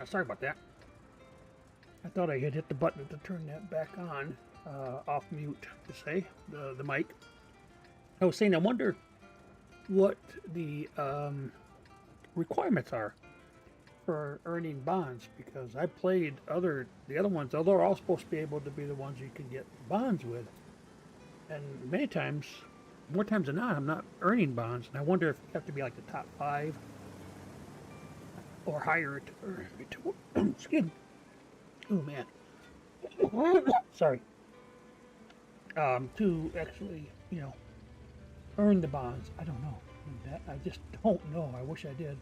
Sorry about that. I thought I had hit the button to turn that back on, off mute to say, the mic. I was saying, I wonder what the requirements are for earning bonds, because I played the other ones, although they're all supposed to be able to be the ones you can get bonds with. And many times, more times than not, I'm not earning bonds, and I wonder if you have to be like the top 5 or higher to excuse me. Oh man. Sorry. To actually, earn the bonds. I don't know. I just don't know. I wish I did.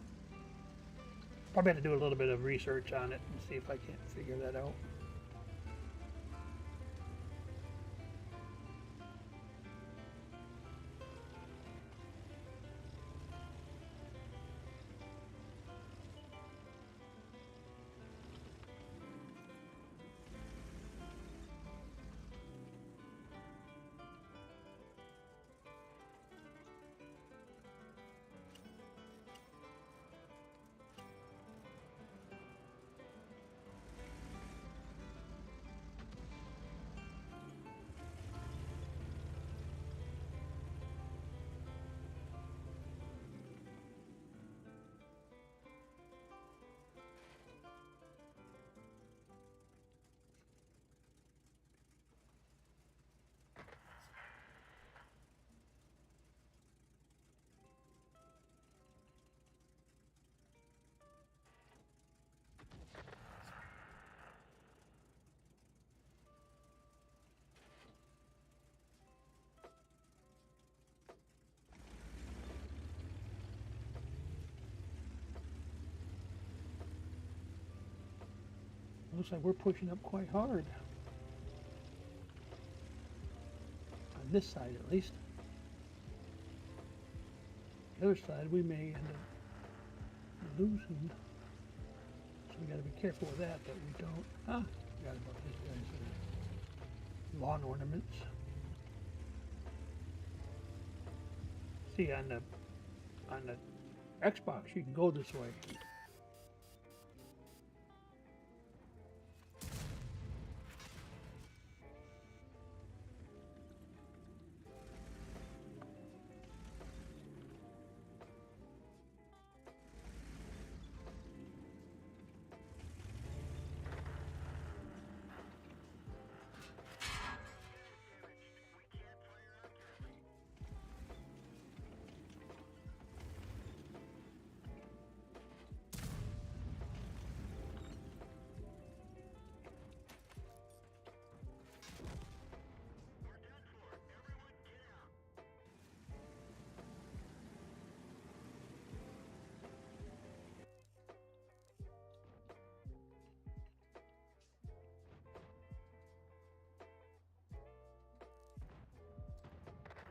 Probably have to do a little bit of research on it and see if I can't figure that out. Looks like we're pushing up quite hard. On this side, at least. The other side, we may end up losing. So we got to be careful with that we don't. Forgot about these guys. Lawn ornaments. See, on the Xbox, you can go this way.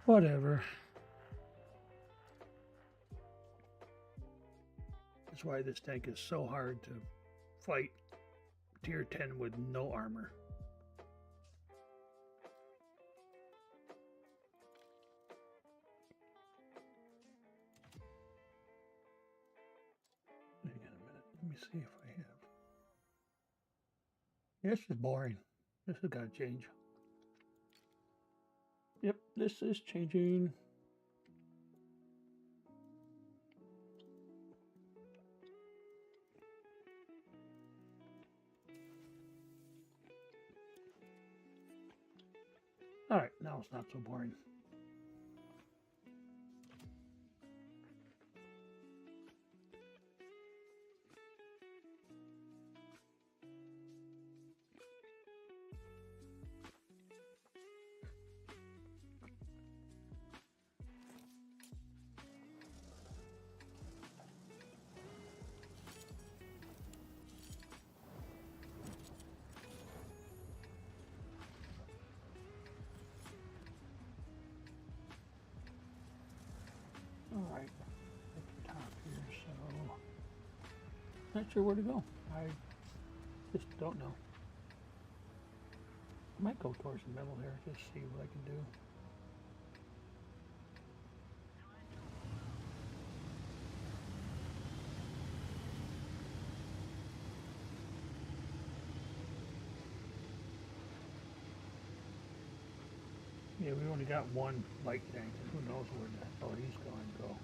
Whatever. That's why this tank is so hard to fight tier 10 with no armor. Hang on a minute. Let me see if I have. Yeah, this is boring. This has got to change. Yep, this is changing. All right, now it's not so boring. All right, at the top here, so not sure where to go. I just don't know. I might go towards the middle here, just see what I can do. Yeah, we only got one light tank. Who knows where the hell he's going to go.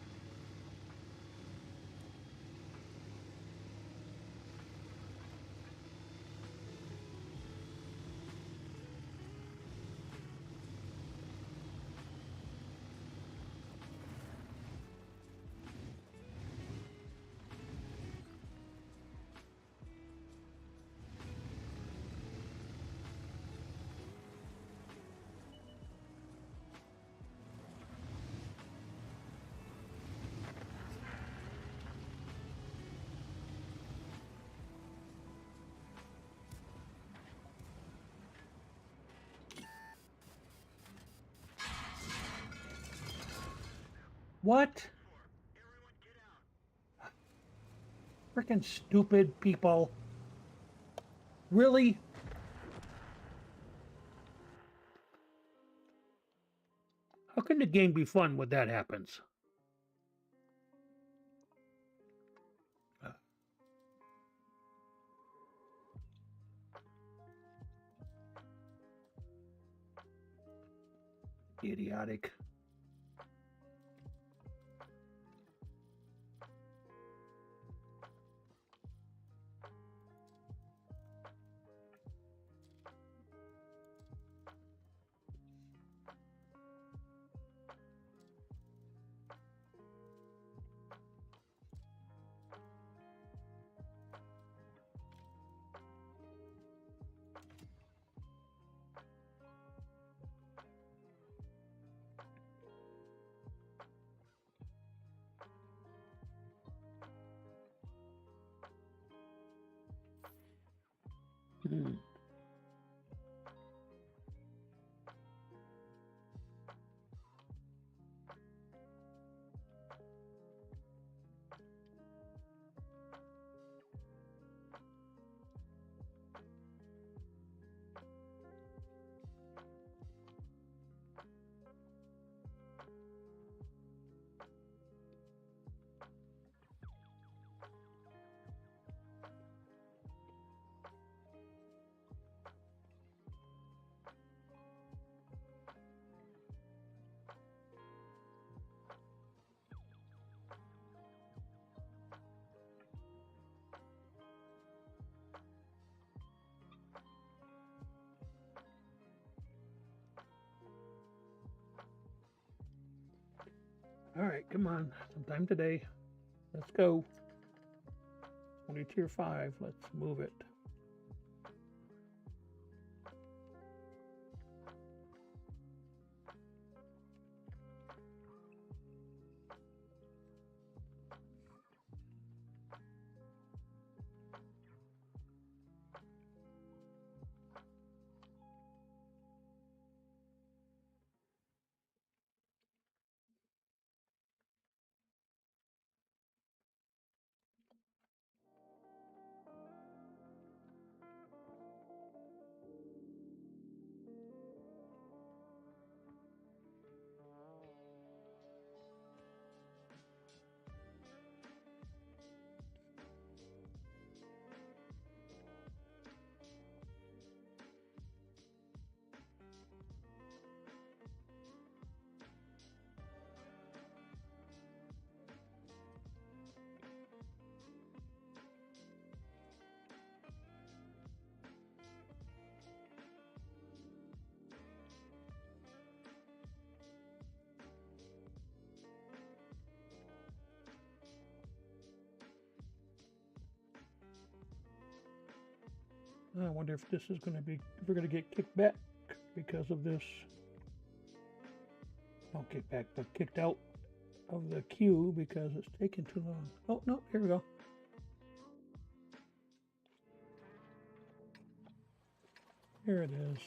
What? Freaking stupid people. Really? How can the game be fun when that happens? Idiotic. Hmm. All right, come on. Sometime today. Let's go. Only tier 5. Let's move it. I wonder if this is going to be, if we're going to get kicked back because of this. Not kicked back, but kicked out of the queue because it's taking too long. Oh, no, here we go. Here it is.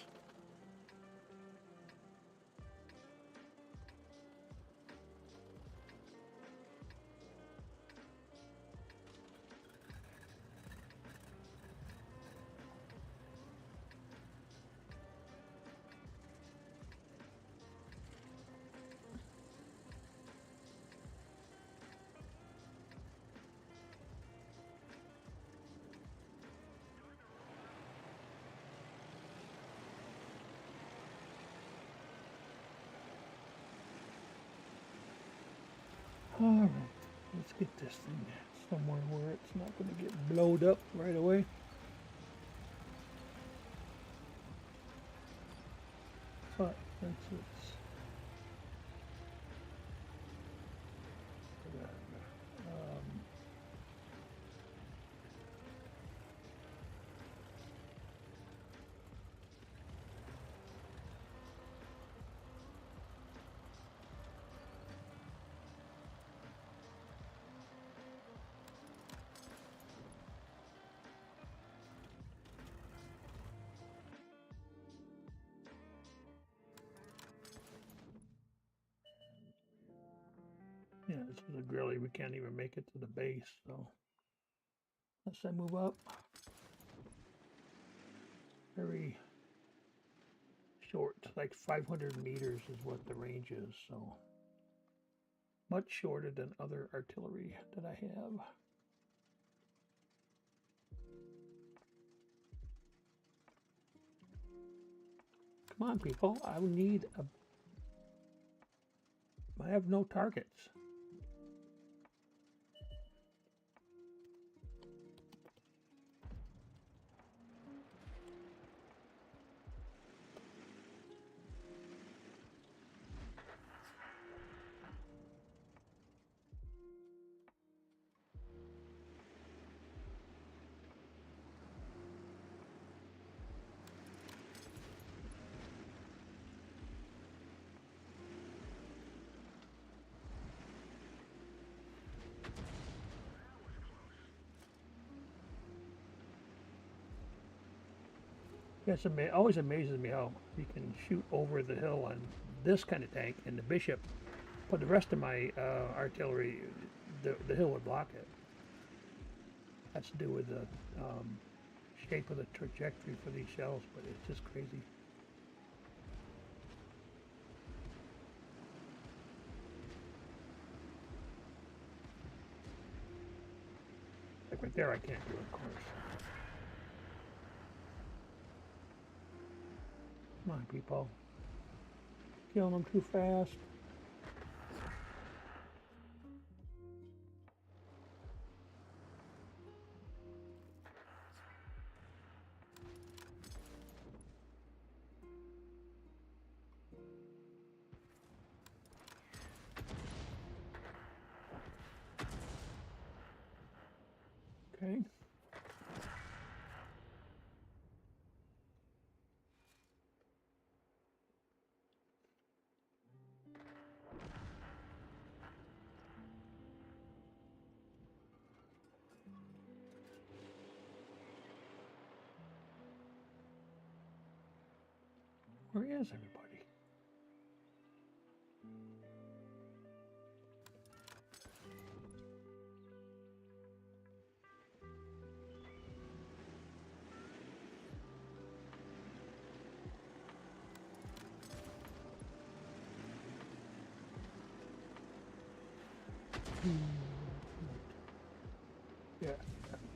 All right, let's get this thing somewhere where it's not going to get blowed up right away. But since it's yeah, this is a grilly. We can't even make it to the base, so unless I move up. Very short, like 500 meters is what the range is, so much shorter than other artillery that I have. Come on, people, I need a... I have no targets. Yes, it always amazes me how you can shoot over the hill on this kind of tank and the Bishop, but the rest of my artillery, the hill would block it. That's to do with the shape of the trajectory for these shells, but it's just crazy. Like right there, I can't do it, of course. Come on, people. Killing them too fast. Okay. Where is everybody? Yeah,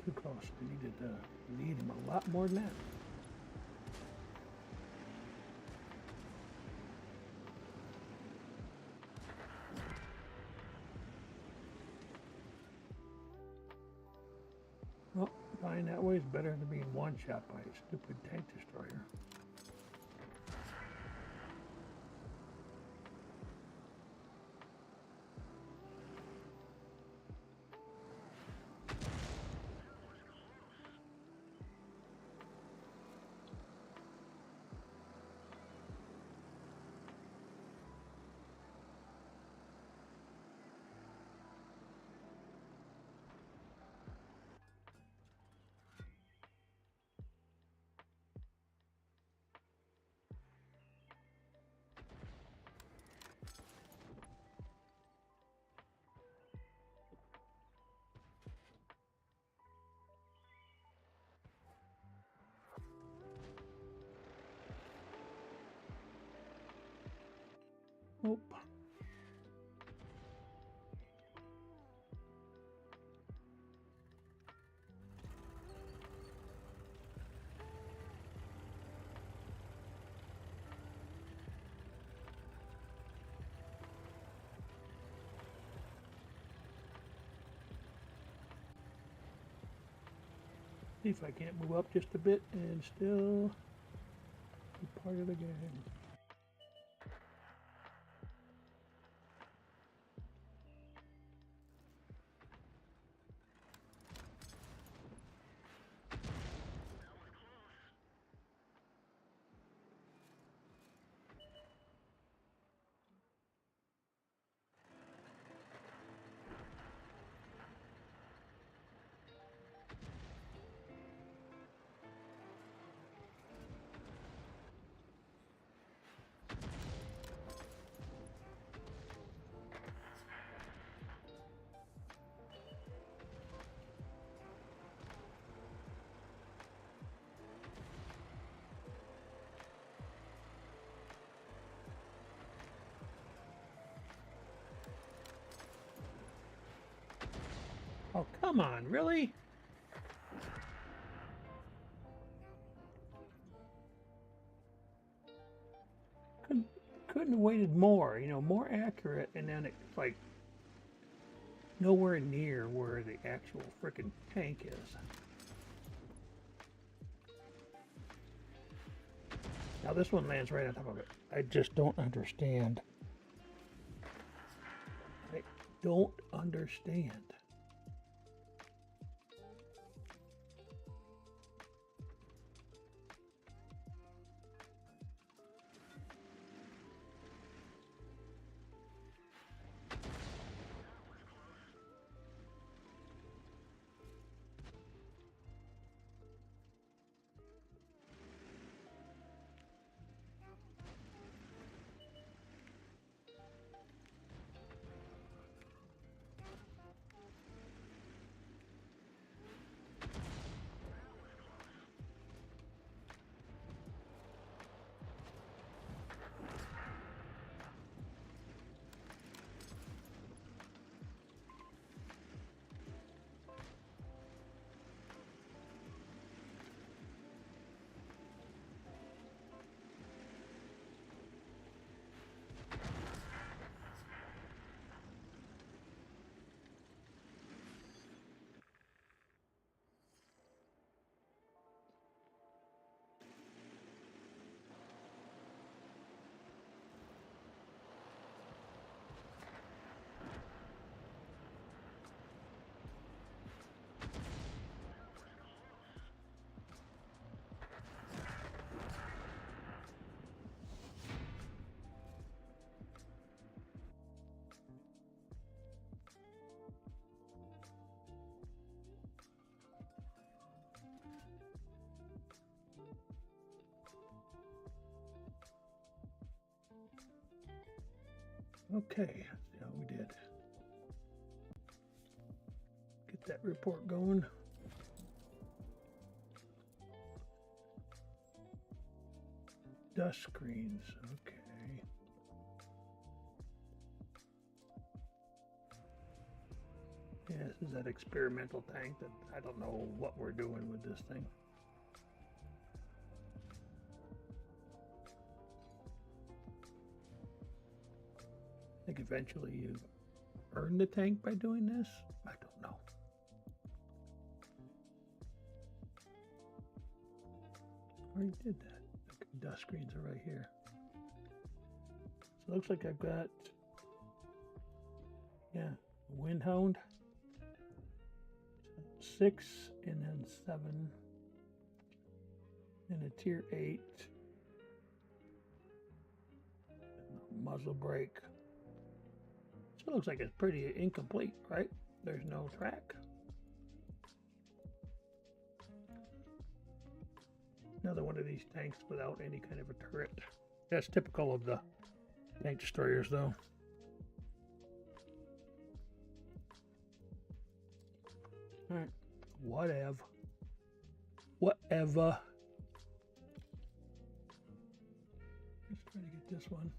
too close. We need him a lot more than that. Well, dying that way is better than being one shot by a stupid tank destroyer. Nope. See if I can't move up just a bit and still be part of the game. Oh, come on, really? Couldn't have waited more, you know, more accurate, and then it's like nowhere near where the actual frickin' tank is. Now this one lands right on top of it. I just don't understand. I don't understand. Okay, let's see how we did. Get that report going. Dust screens, okay. Yeah, this is that experimental tank that I don't know what we're doing with this thing. I think eventually you earn the tank by doing this? I don't know. Already did that. Okay, dust screens are right here. So it looks like I've got, yeah, Windhound, 6, and then 7, and a tier 8, muzzle brake. So it looks like it's pretty incomplete, right? There's no track. Another one of these tanks without any kind of a turret. That's typical of the tank destroyers, though. All right, whatever. Whatever. Let's try to get this one.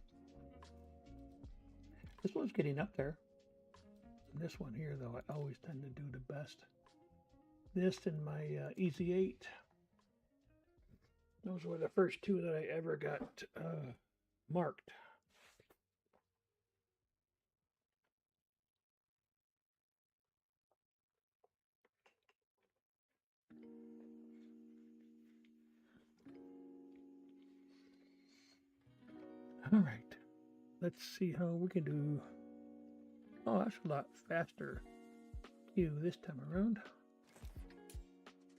This one's getting up there. And this one here, though, I always tend to do the best. This and my Easy 8. Those were the first two that I ever got marked. All right. Let's see how we can do. Oh, that's a lot faster queue this time around.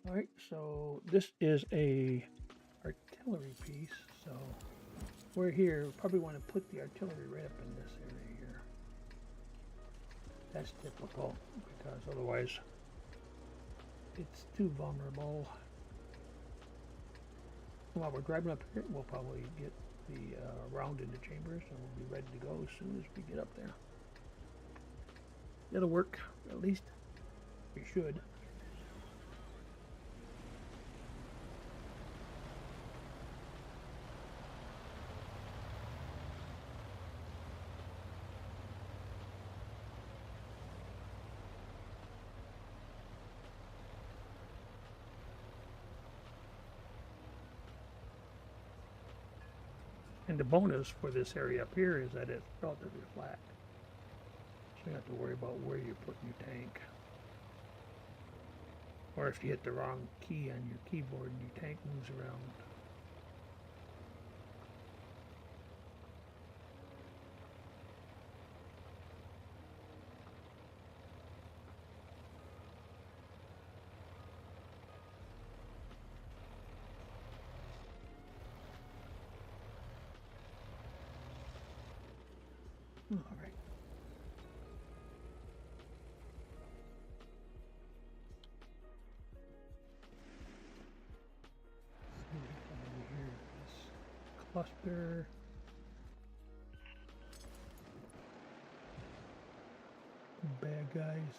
All right, so this is a artillery piece. So we're here. Probably want to put the artillery right up in this area here. That's difficult because otherwise it's too vulnerable. While we're driving up here, we'll probably get the round in the chambers, and we'll be ready to go as soon as we get up there. It'll work, at least we should. And the bonus for this area up here is that it's relatively flat. So you don't have to worry about where you're putting your tank. Or if you hit the wrong key on your keyboard and your tank moves around. All right. Here, this cluster. Bad guys.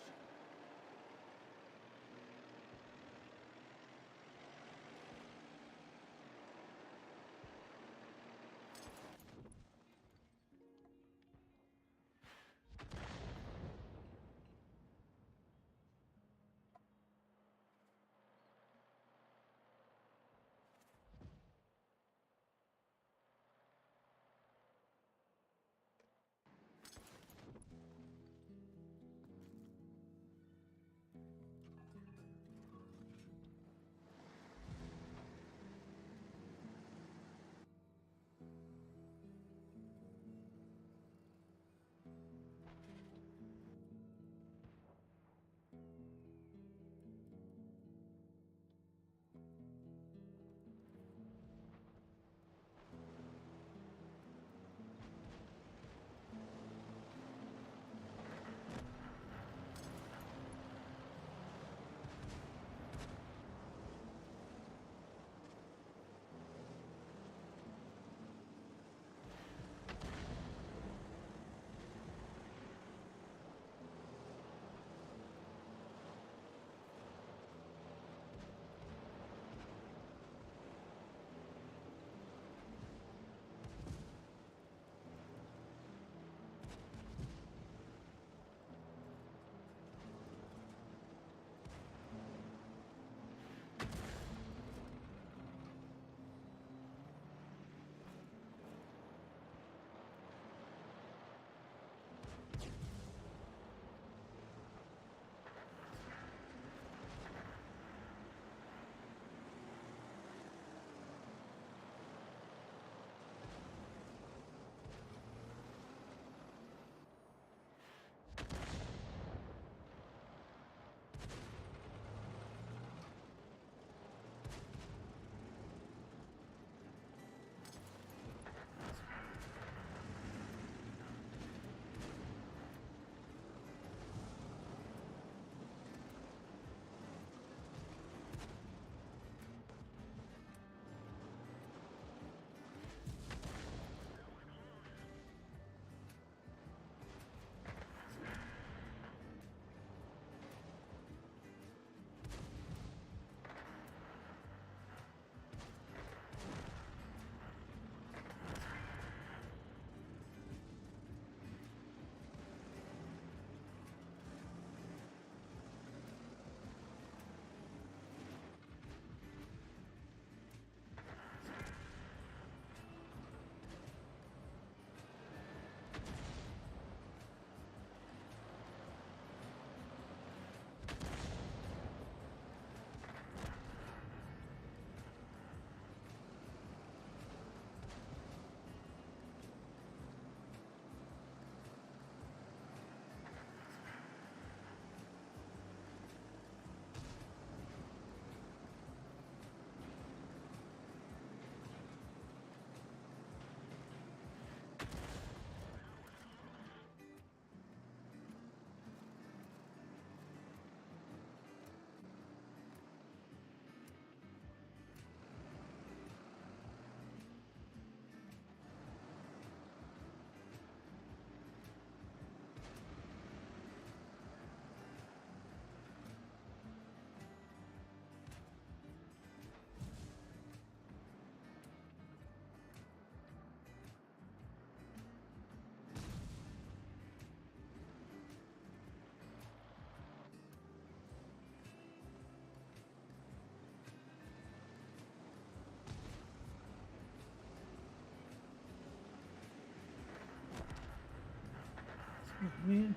Oh, man.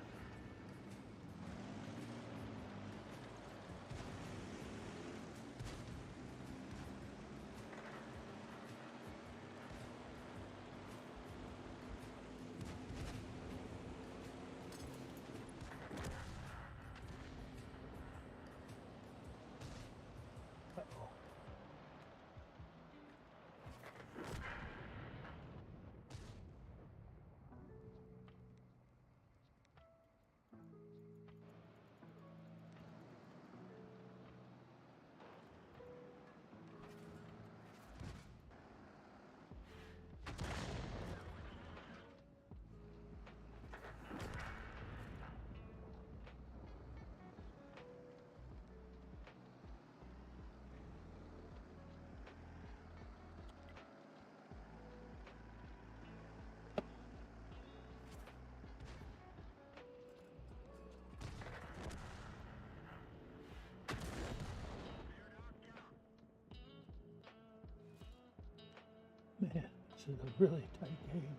Uh-oh. Man, this is a really tight game.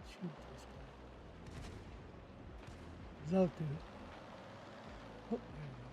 Shoot this guy. He's out there. Oh, there we go.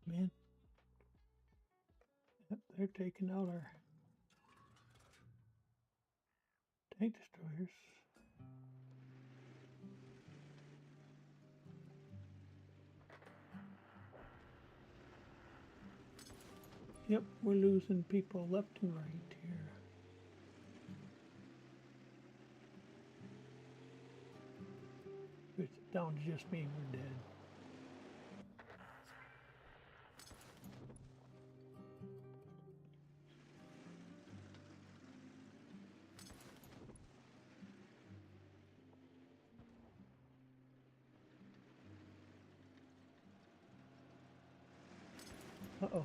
Man. Yep, they're taking out our tank destroyers. Yep, we're losing people left and right here. If it's down to just me, we're dead. Uh-oh.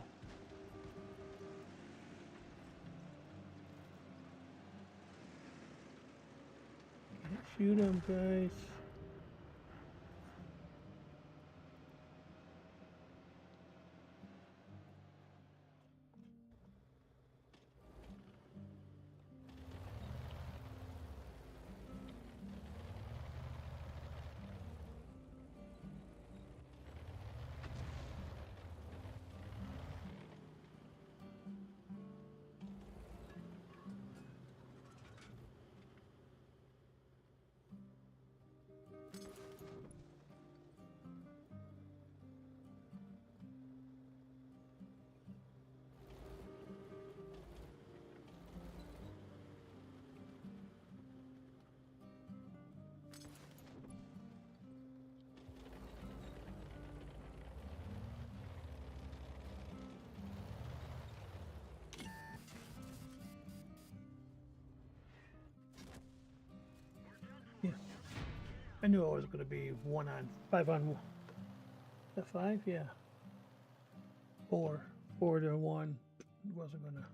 Can't shoot them, guys. Yeah. I knew it was going to be 5 on 1. Is that 5? Yeah. 4. 4-1. It wasn't going to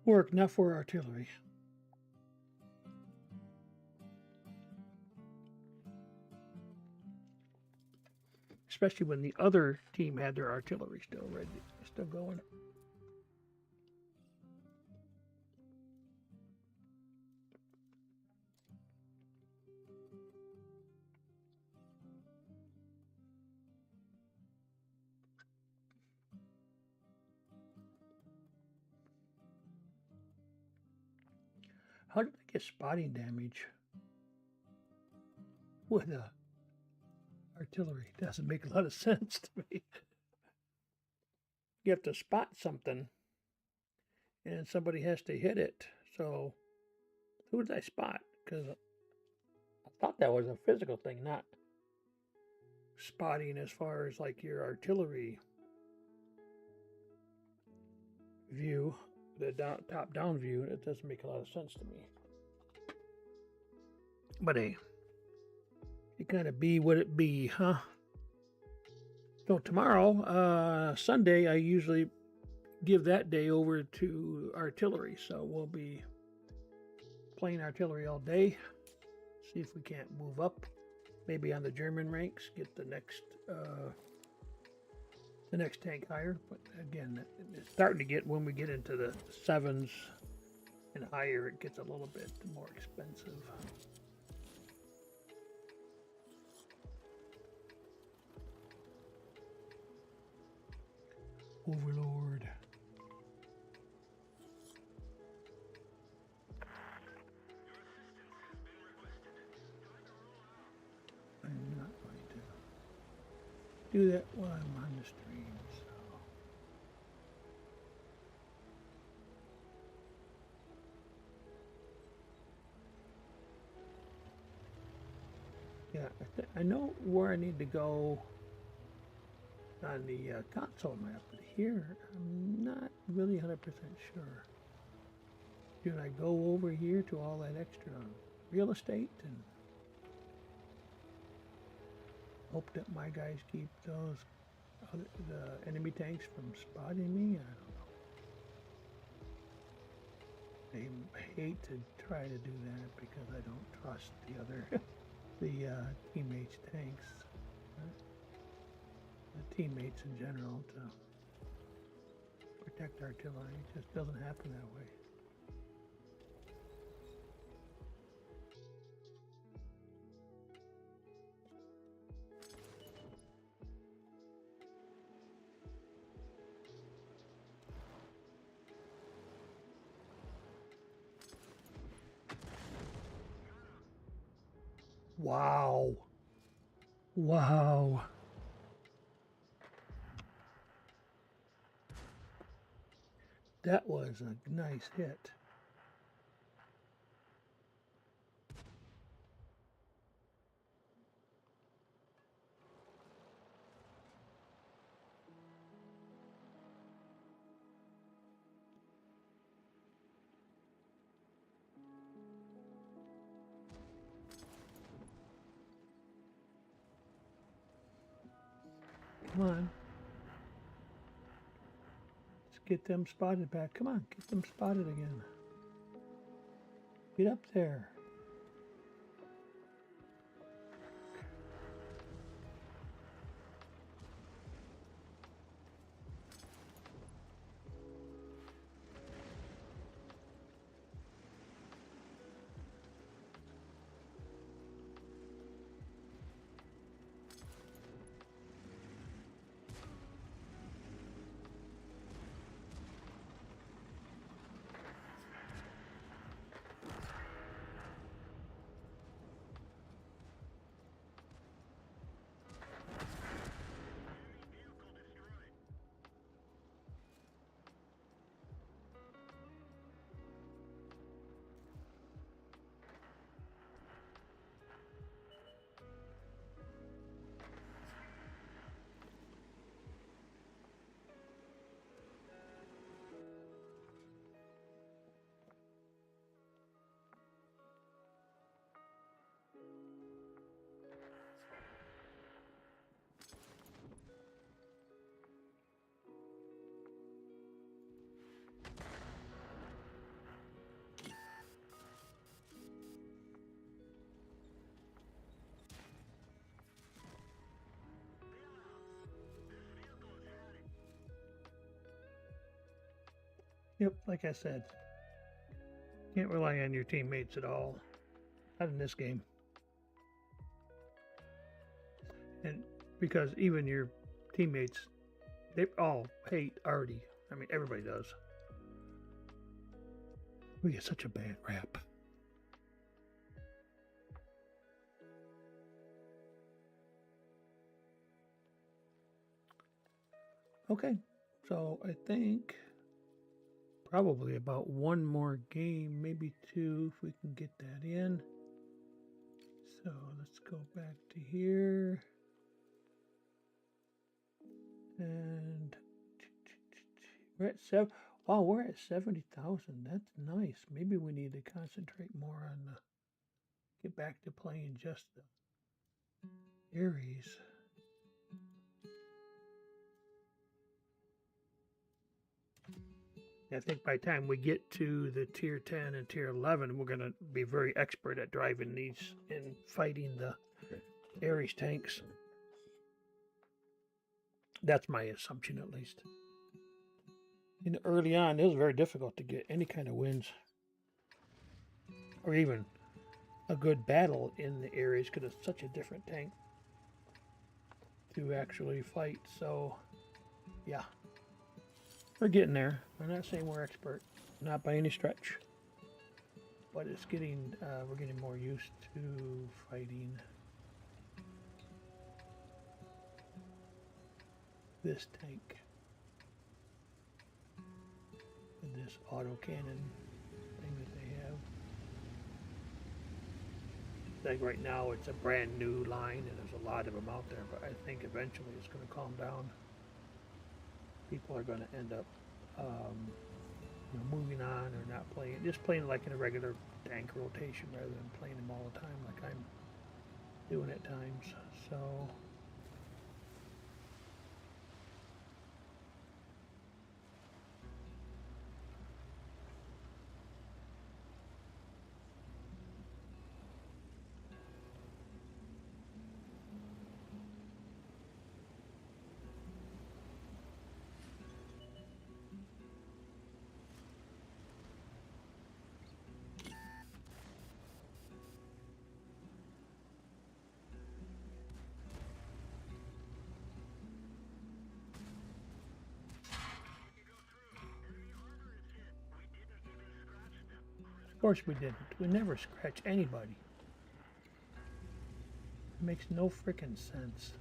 work, not for artillery. Especially when the other team had their artillery still ready, still going. How did I get spotting damage with artillery? Doesn't make a lot of sense to me. You have to spot something, and somebody has to hit it. So, who did I spot? Because I thought that was a physical thing, not spotting as far as like your artillery view, the top-down view. It doesn't make a lot of sense to me. But hey, it kind of be what it be, huh? So tomorrow, Sunday, I usually give that day over to artillery. So we'll be playing artillery all day. See if we can't move up, maybe on the German ranks, get the next tank higher. But again, it's starting to get, when we get into the 7s and higher, it gets a little bit more expensive. Overlord. I'm not going to do that while I'm on the stream. So. Yeah, I know where I need to go on the console map, but here I'm not really 100% sure. Should I go over here to all that extra real estate and hope that my guys keep those the enemy tanks from spotting me? I don't know. I hate to try to do that because I don't trust the other teammates' tanks. The teammates in general to protect artillery. It just doesn't happen that way. Wow. Wow. That was a nice hit. Come on. Let's get them spotted back. Come on, get them spotted again. Get up there. Yep, like I said, can't rely on your teammates at all. Not in this game. And because even your teammates, they all hate Artie. I mean, everybody does. We get such a bad rap. Okay, so I think probably about one more game, maybe two, if we can get that in. So let's go back to here. And we're at seven. Wow, we're at 70,000. That's nice. Maybe we need to concentrate more on the, get back to playing just the Aries. I think by the time we get to the tier 10 and tier 11, we're going to be very expert at driving these and fighting the Ares tanks. That's my assumption, at least. And early on, it was very difficult to get any kind of wins, or even a good battle in the Ares, because it's such a different tank to actually fight. So, yeah. We're getting there. I'm not saying we're expert, not by any stretch, but it's getting we're getting more used to fighting this tank with this autocannon thing that they have. Like right now, it's a brand new line, and there's a lot of them out there. But I think eventually it's going to calm down. People are going to end up moving on or not playing, just playing like in a regular tank rotation rather than playing them all the time like I'm doing at times. So of course we didn't. We never scratch anybody. It makes no frickin' sense.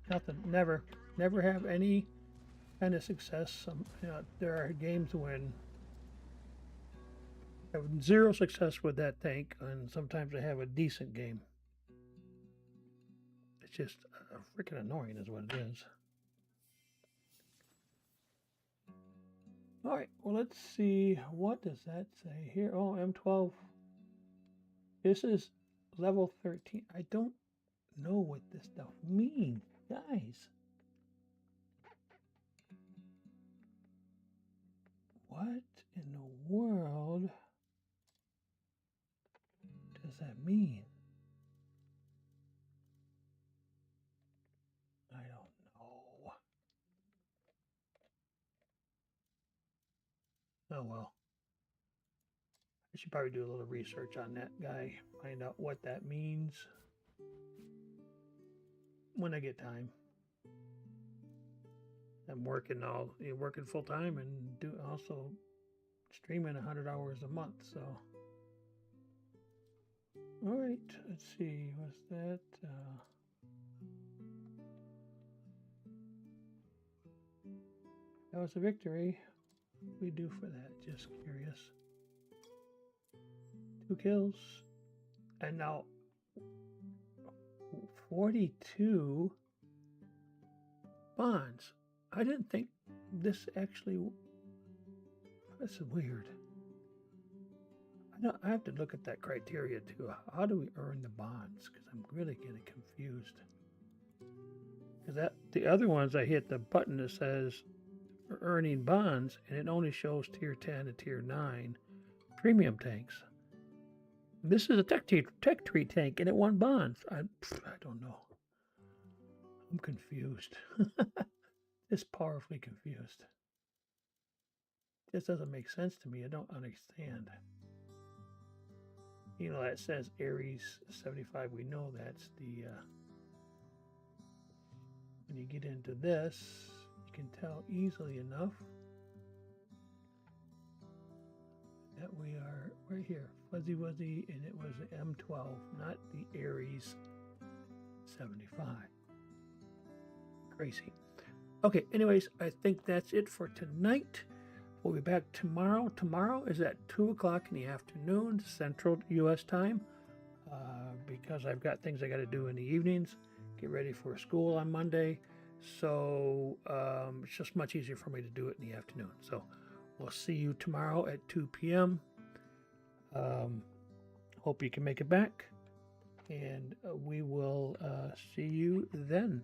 Nothing. Never have any kind of success. There are games when I have zero success with that tank, and sometimes I have a decent game. It's just freaking annoying is what it is. All right, well, let's see. What does that say here? Oh, M12. This is level 13. I don't know what this stuff means, guys. What in the world does that mean? I don't know. Oh well. I should probably do a little research on that guy, find out what that means when I get time. I'm working full time and also streaming 100 hours a month. So, all right, let's see. Was that? That was a victory. What do we do for that? Just curious. 2 kills, and now 42 bonds. I didn't think this actually. That's weird. I have to look at that criteria too. How do we earn the bonds? Because I'm really getting confused. Because the other ones I hit the button that says earning bonds, and it only shows tier 10 and tier 9 premium tanks. This is a tech tree tank, and it won bonds. I don't know. I'm confused. Just powerfully confused. This doesn't make sense to me. I don't understand. You know, that says Aries 75. We know that's the... when you get into this, you can tell easily enough that we are right here. Fuzzy Wuzzy, and it was the M12, not the Aries 75. Crazy. Okay, anyways, I think that's it for tonight. We'll be back tomorrow. Tomorrow is at 2 o'clock in the afternoon, Central U.S. time, because I've got things I got to do in the evenings, get ready for school on Monday. So it's just much easier for me to do it in the afternoon. So we'll see you tomorrow at 2 p.m. Hope you can make it back, and we will see you then.